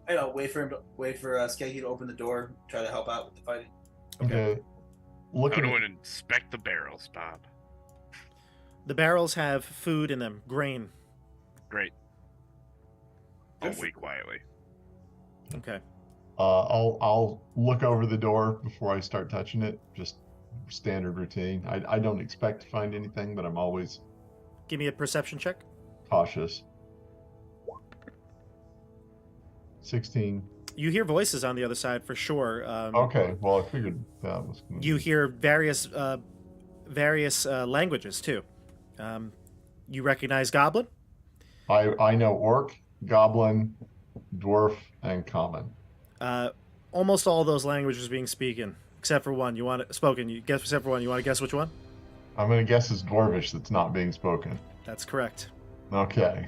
I know. Wait for Skeggy to open the door. Try to help out with the fighting. Okay. I'm Looking going to inspect the barrels, Bob. The barrels have food in them, grain. Great. I'll Good for- wait quietly. Okay. I'll look over the door before I start touching it. Just standard routine. I don't expect to find anything, but I'm always Give me a perception check. cautious. 16. You hear voices on the other side for sure. Okay, well I figured that was gonna You be- hear various languages too. You recognize Goblin? I know orc, goblin, dwarf, and common. Almost all those languages being spoken, except for one. You want it spoken. You guess except for one. You want to guess which one? I'm gonna guess it's dwarvish that's not being spoken. That's correct. Okay.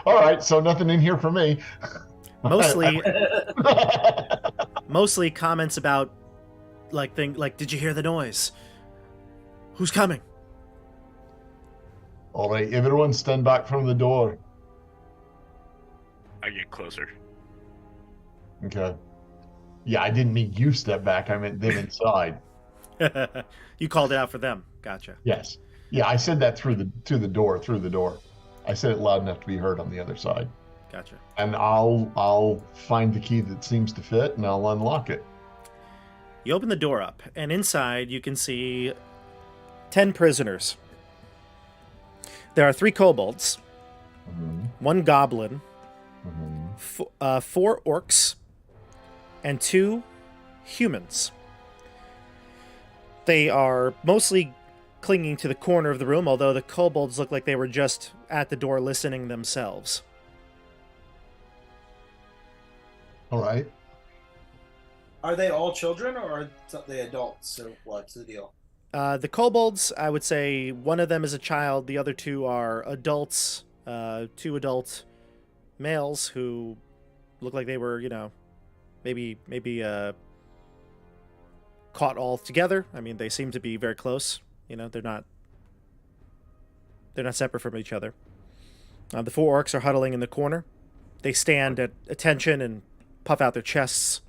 All right, so nothing in here for me. Mostly, mostly comments about like did you hear the noise? Who's coming? All right, everyone stand back from the door. I get closer. Okay. Yeah, I didn't mean you step back. I meant them inside. You called it out for them. Gotcha. Yes. Yeah, I said that through the door. I said it loud enough to be heard on the other side. Gotcha. And I'll find the key that seems to fit and I'll unlock it. You open the door up, and inside you can see 10 prisoners. There are 3 kobolds, Mhm, 1 goblin, mhm. 4 orcs, and 2 humans. They are mostly clinging to the corner of the room, although the kobolds look like they were just at the door listening themselves. All right. Are they all children or are they adults? Or what's the deal? The kobolds, I would say one of them is a child, the other 2 are adults, 2 adult males who look like they were, maybe caught all together. I mean, they seem to be very close. They're not separate from each other. The 4 orcs are huddling in the corner. They stand at attention and puff out their chests,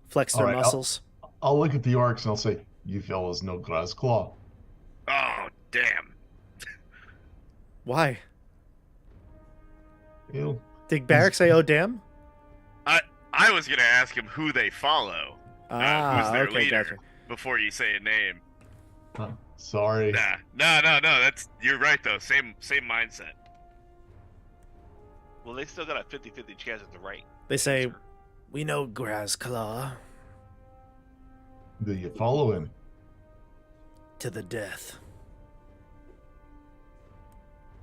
flex their All right, muscles. I'll look at the orcs and I'll say, "You fellas know grass claw." Oh, damn. Why? You know, Did Barrack say, "Oh damn"? I was gonna ask him who they follow. Who's their Okay, leader gotcha. before you say a name. sorry. Nah, no. You're right though. Same mindset. Well, they still got a 50-50 chance at the right. They say, answer. "We know Grassclaw Do you follow him? to the death."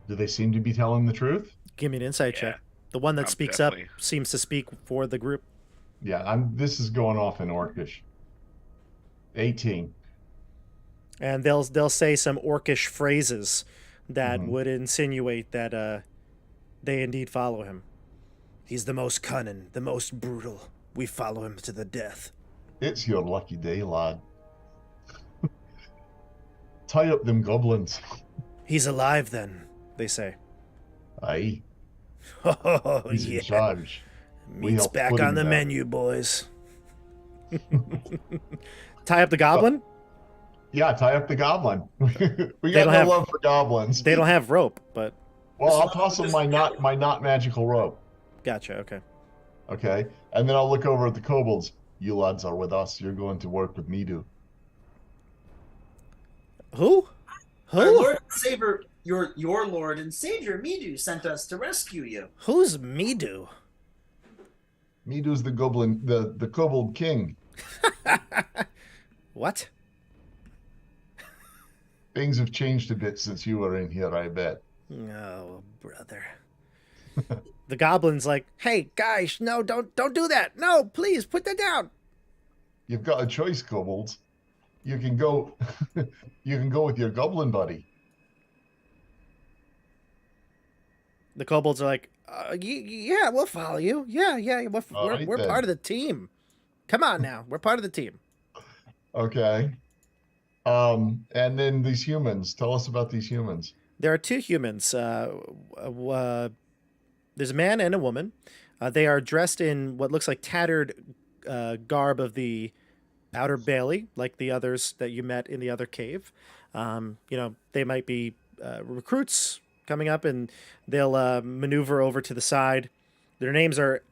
Do they seem to be telling the truth? Give me an insight Yeah. check. The one that I'm speaks definitely- up seems to speak for the group. Yeah, this is going off in orcish. 18. And they'll say some orcish phrases that Mhm. would insinuate that they indeed follow him. He's the most cunning, the most brutal. We follow him to the death. It's your lucky day, lad. Tie up them goblins. He's alive then, they say. Aye, Oh, he's yeah. in charge. We Meat's helped back put on him the there. menu, boys. Tie up the goblin? Yeah, tie up the goblin. we They got don't no have- love for goblins. They don't have rope, but Well, I'll toss them my not magical rope. gotcha, okay. Okay, and then I'll look over at the kobolds. You lads are with us. You're going to work with Midu. Who? Our Who? Lord and Savior, your Lord and Savior Midu sent us to rescue you. Who's Midu? Midu's the goblin, the kobold king. What? Things have changed a bit since you were in here, I bet. Oh, brother. The goblin's like, "Hey, guys, no, don't do that. No, please, put that down." You've got a choice, kobolds. You can go, you can go with your goblin buddy. The kobolds are like, "Yeah, we'll follow you. Yeah, All right, we're then. part of the team. Come on now, we're part of the team." Okay. And then these humans. Tell us about these humans. There are two humans. There's a man and a woman. They are dressed in what looks like tattered garb of the Outer Bailey, like the others that you met in the other cave. They might be recruits coming up, and they'll maneuver over to the side. Their names are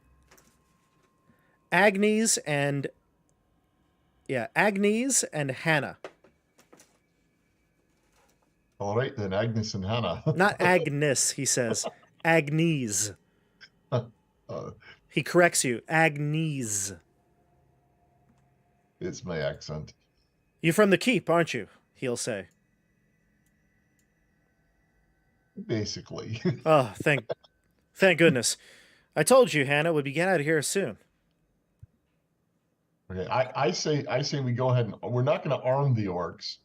Agnes and Hannah. All right, then Agnes and Hannah. Not Agnes, he says. Agnes. He corrects you. Agnes. It's my accent. You're from the keep, aren't you? He'll say. Basically. Oh, thank goodness. I told you, Hannah, would be get out of here soon. Okay, I say we go ahead and we're not going to arm the orcs,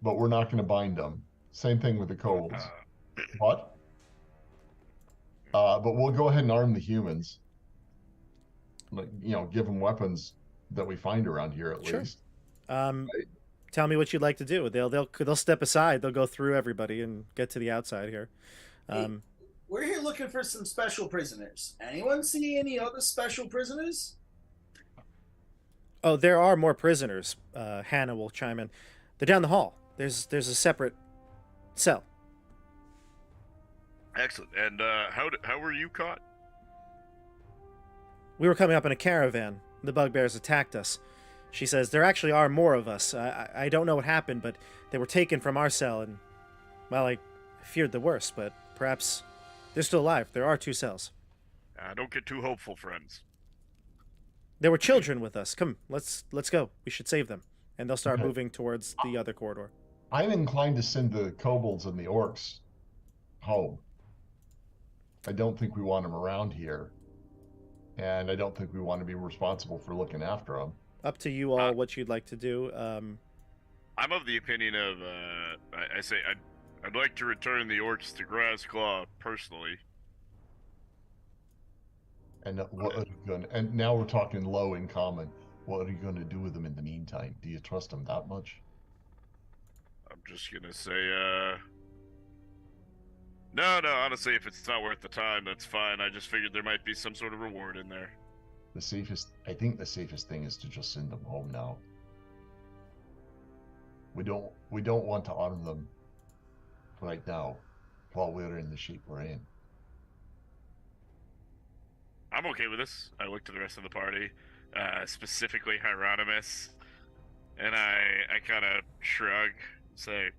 but we're not going to bind them. Same thing with the kobolds. What? But we'll go ahead and arm the humans. Like, give them weapons that we find around here at Sure. least. Tell me what you'd like to do. They'll step aside. They'll go through everybody and get to the outside here. We're here looking for some special prisoners. Anyone see any other special prisoners? Oh, there are more prisoners. Hannah will chime in. They're down the hall. There's a separate cell. Excellent. And how were you caught? We were coming up in a caravan. The Bugbears attacked us. She says there actually are more of us. I don't know what happened, but they were taken from our cell, and well, I feared the worst. But perhaps they're still alive. There are two cells. Don't get too hopeful, friends. There were children with us. Come, let's go. We should save them. And they'll start Okay. moving towards the other corridor. I'm inclined to send the kobolds and the orcs home. I don't think we want them around here. And I don't think we want to be responsible for looking after them. Up to you all what you'd like to do. I'm of the opinion of I say I'd like to return the orcs to Grassclaw personally. And what are you going? And now we're talking low in common. What are you going to do with them in the meantime? Do you trust them that much? I'm just gonna say No, honestly, if it's not worth the time, that's fine. I just figured there might be some sort of reward in there. I think the safest thing is to just send them home now. We don't want to honor them right now while we're in the shape we're in. I'm okay with this. I look to the rest of the party, specifically Hieronymus, and I kind of shrug, say,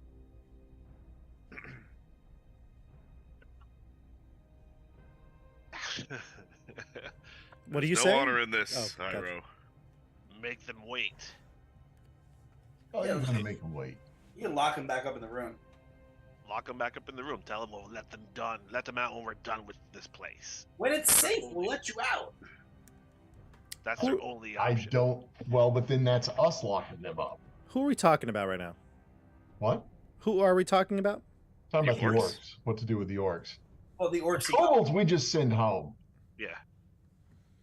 What do you no say? honor in this, Oh, gotcha. Hyro. Make them wait. Oh, Yeah, you're gonna okay. make them wait. You can lock him back up in the room. Lock them back up in the room. Tell them we'll let them out when we're done with this place. When it's safe, we'll let you out. That's their only I option. don't. Well, but then that's us locking them up. Who are we talking about right now? What? Who are we talking about? Talking The about the orcs? orcs. What to do with the orcs? Well, the orcs. Kobolds, we just send home. Yeah.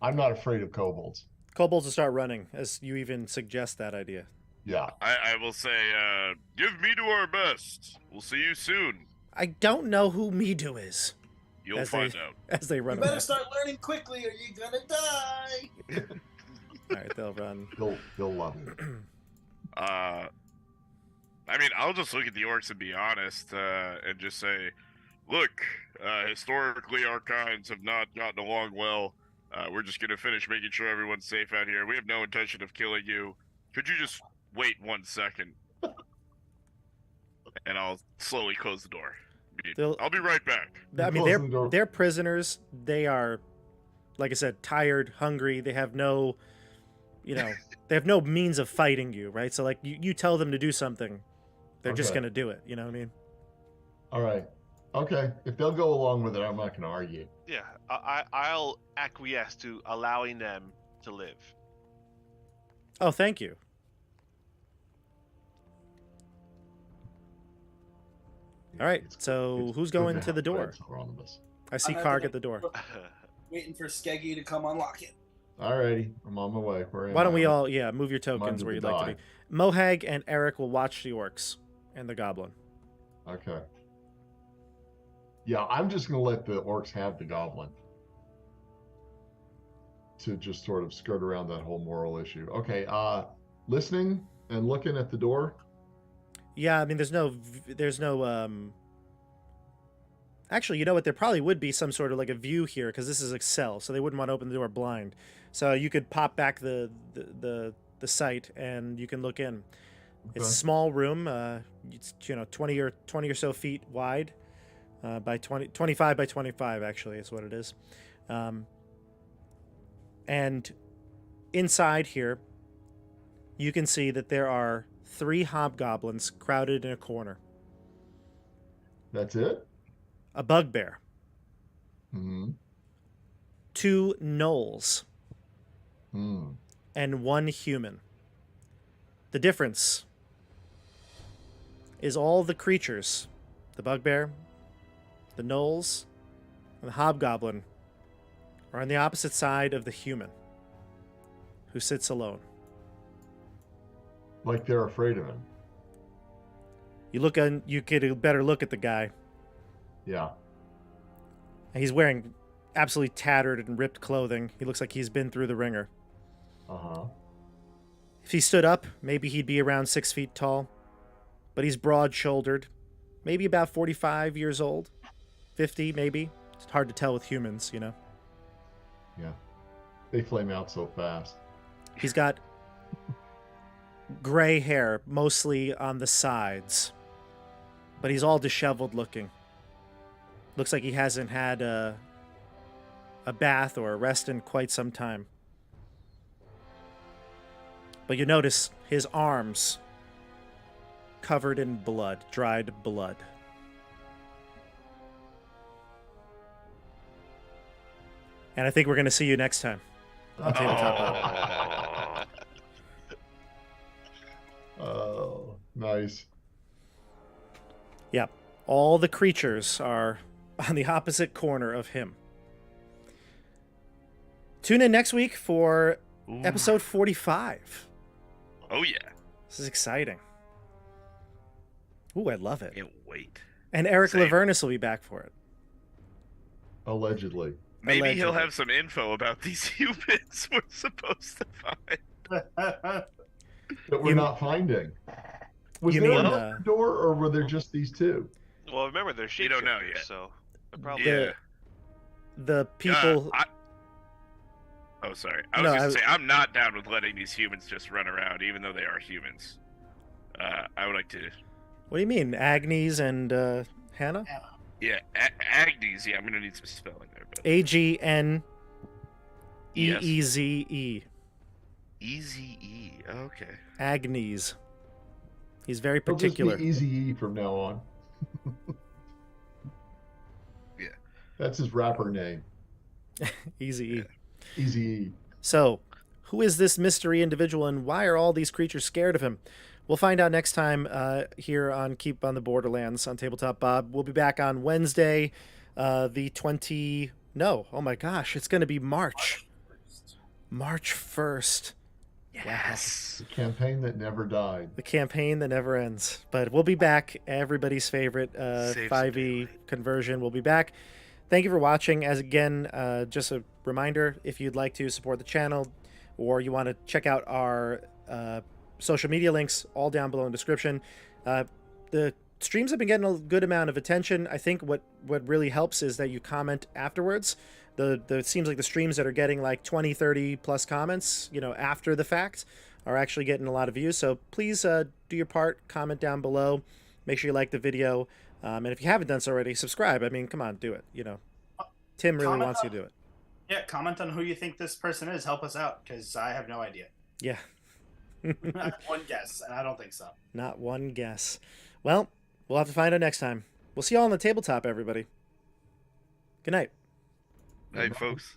I'm not afraid of kobolds. Kobolds will start running, as you even suggest that idea. Yeah. I will say, give me to our best. We'll see you soon. I don't know who Midu is. You'll As find they- out. As they You run better away. start learning quickly, or you're gonna die. All right, they'll run. They'll love it. I mean, I'll just look at the orcs and be honest, and just say, look, historically our kinds have not gotten along well. We're just gonna finish making sure everyone's safe out here. We have no intention of killing you. Could you just wait 1 second? And I'll slowly close the door. They'll- I'll be right back. I mean, Close the door. they're prisoners. They are, like I said, tired, hungry. They have no, they have no means of fighting you, right? So, like, you tell them to do something, they're just Okay. gonna do it. You know what I mean? All right. Okay. If they'll go along with it, I'm not going to argue. Yeah. I'll acquiesce to allowing them to live. Oh, thank you. All right, so who's good going to to have the door? friends around us. I see I'm at Karg the at the door. Waiting for Skeggy to come unlock it. All righty. I'm on my way. Why don't we all, move your I'm tokens under where the you'd like to die. be. Mohag and Eric will watch the orcs and the goblin. Okay. Yeah, I'm just going to let the orcs have the goblin. To just sort of skirt around that whole moral issue. Okay, listening and looking at the door. Yeah, I mean, there's no. Actually, you know what? There probably would be some sort of like a view here because this is Excel, so they wouldn't want to open the door blind. So you could pop back the site and you can look in. It's a Okay. small room. It's 20 or so feet wide, by 25 by 25 actually is what it is. And inside here, you can see that there are 3 hobgoblins crowded in a corner. That's it? A bugbear, Mm-hmm. 2 gnolls, Hmm. and 1 human. The difference is all the creatures, the bugbear, the gnolls, and the hobgoblin, are on the opposite side of the human, who sits alone. Like they're afraid of him. You get a better look at the guy. Yeah. He's wearing absolutely tattered and ripped clothing. He looks like he's been through the ringer. Uh-huh. If he stood up, maybe he'd be around 6 feet tall. But he's broad-shouldered, maybe about 45 years old. 50, maybe. It's hard to tell with humans, you know. Yeah. They flame out so fast. He's got gray hair, mostly on the sides. But he's all disheveled looking. Looks like he hasn't had a bath or a rest in quite some time. But you notice his arms covered in blood, dried blood. And I think we're going to see you next time on Tabletop. Oh, nice. Yep. All the creatures are on the opposite corner of him. Tune in next week for Ooh. episode 45. Oh yeah, This is exciting. Ooh, I love it. can't wait. And Eric Same. Lavernus will be back for it. Allegedly. Maybe he'll Allegedly. have some info about these humans we're supposed to find. That we're You- not finding. Was you there mean, another door, or were there just these two? Well, remember they're You don't know shapeshifters, yet. so they're probably Yeah. The people. Oh, sorry. I was No, going I to was- say, I'm not down with letting these humans just run around, even though they are humans. I would like to... What do you mean, Agnes and Hannah? Yeah, Agnes. Yeah, I'm going to need some spelling there. But... AGNEEZE. Easy-E. Okay. Agnes. He's very It'll just particular. be Easy E from now on. Yeah. That's his rapper name. Easy E. Easy E. So, who is this mystery individual, and why are all these creatures scared of him? We'll find out next time here on Keep on the Borderlands on Tabletop Bob. We'll be back on Wednesday, the 20... No, oh my gosh, it's going to be March. March 1st. Yes. The campaign that never died. The campaign that never ends. But we'll be back. Everybody's favorite Saves 5e the day. conversion. We'll be back. Thank you for watching. As again, just a reminder, if you'd like to support the channel or you want to check out our social media links, all down below in the description. The streams have been getting a good amount of attention. I think what really helps is that you comment afterwards. It seems like the streams that are getting like 20, 30 plus comments, after the fact are actually getting a lot of views. So please do your part, comment down below, make sure you like the video. And if you haven't done so already, subscribe. I mean, come on, do it. Tim really Comment wants you to do it. Yeah, comment on who you think this person is. Help us out, because I have no idea. Yeah, I have one guess, and I don't think so. not one guess. Well, we'll have to find out next time. We'll see you all on the tabletop, everybody. Good night. Hey, folks.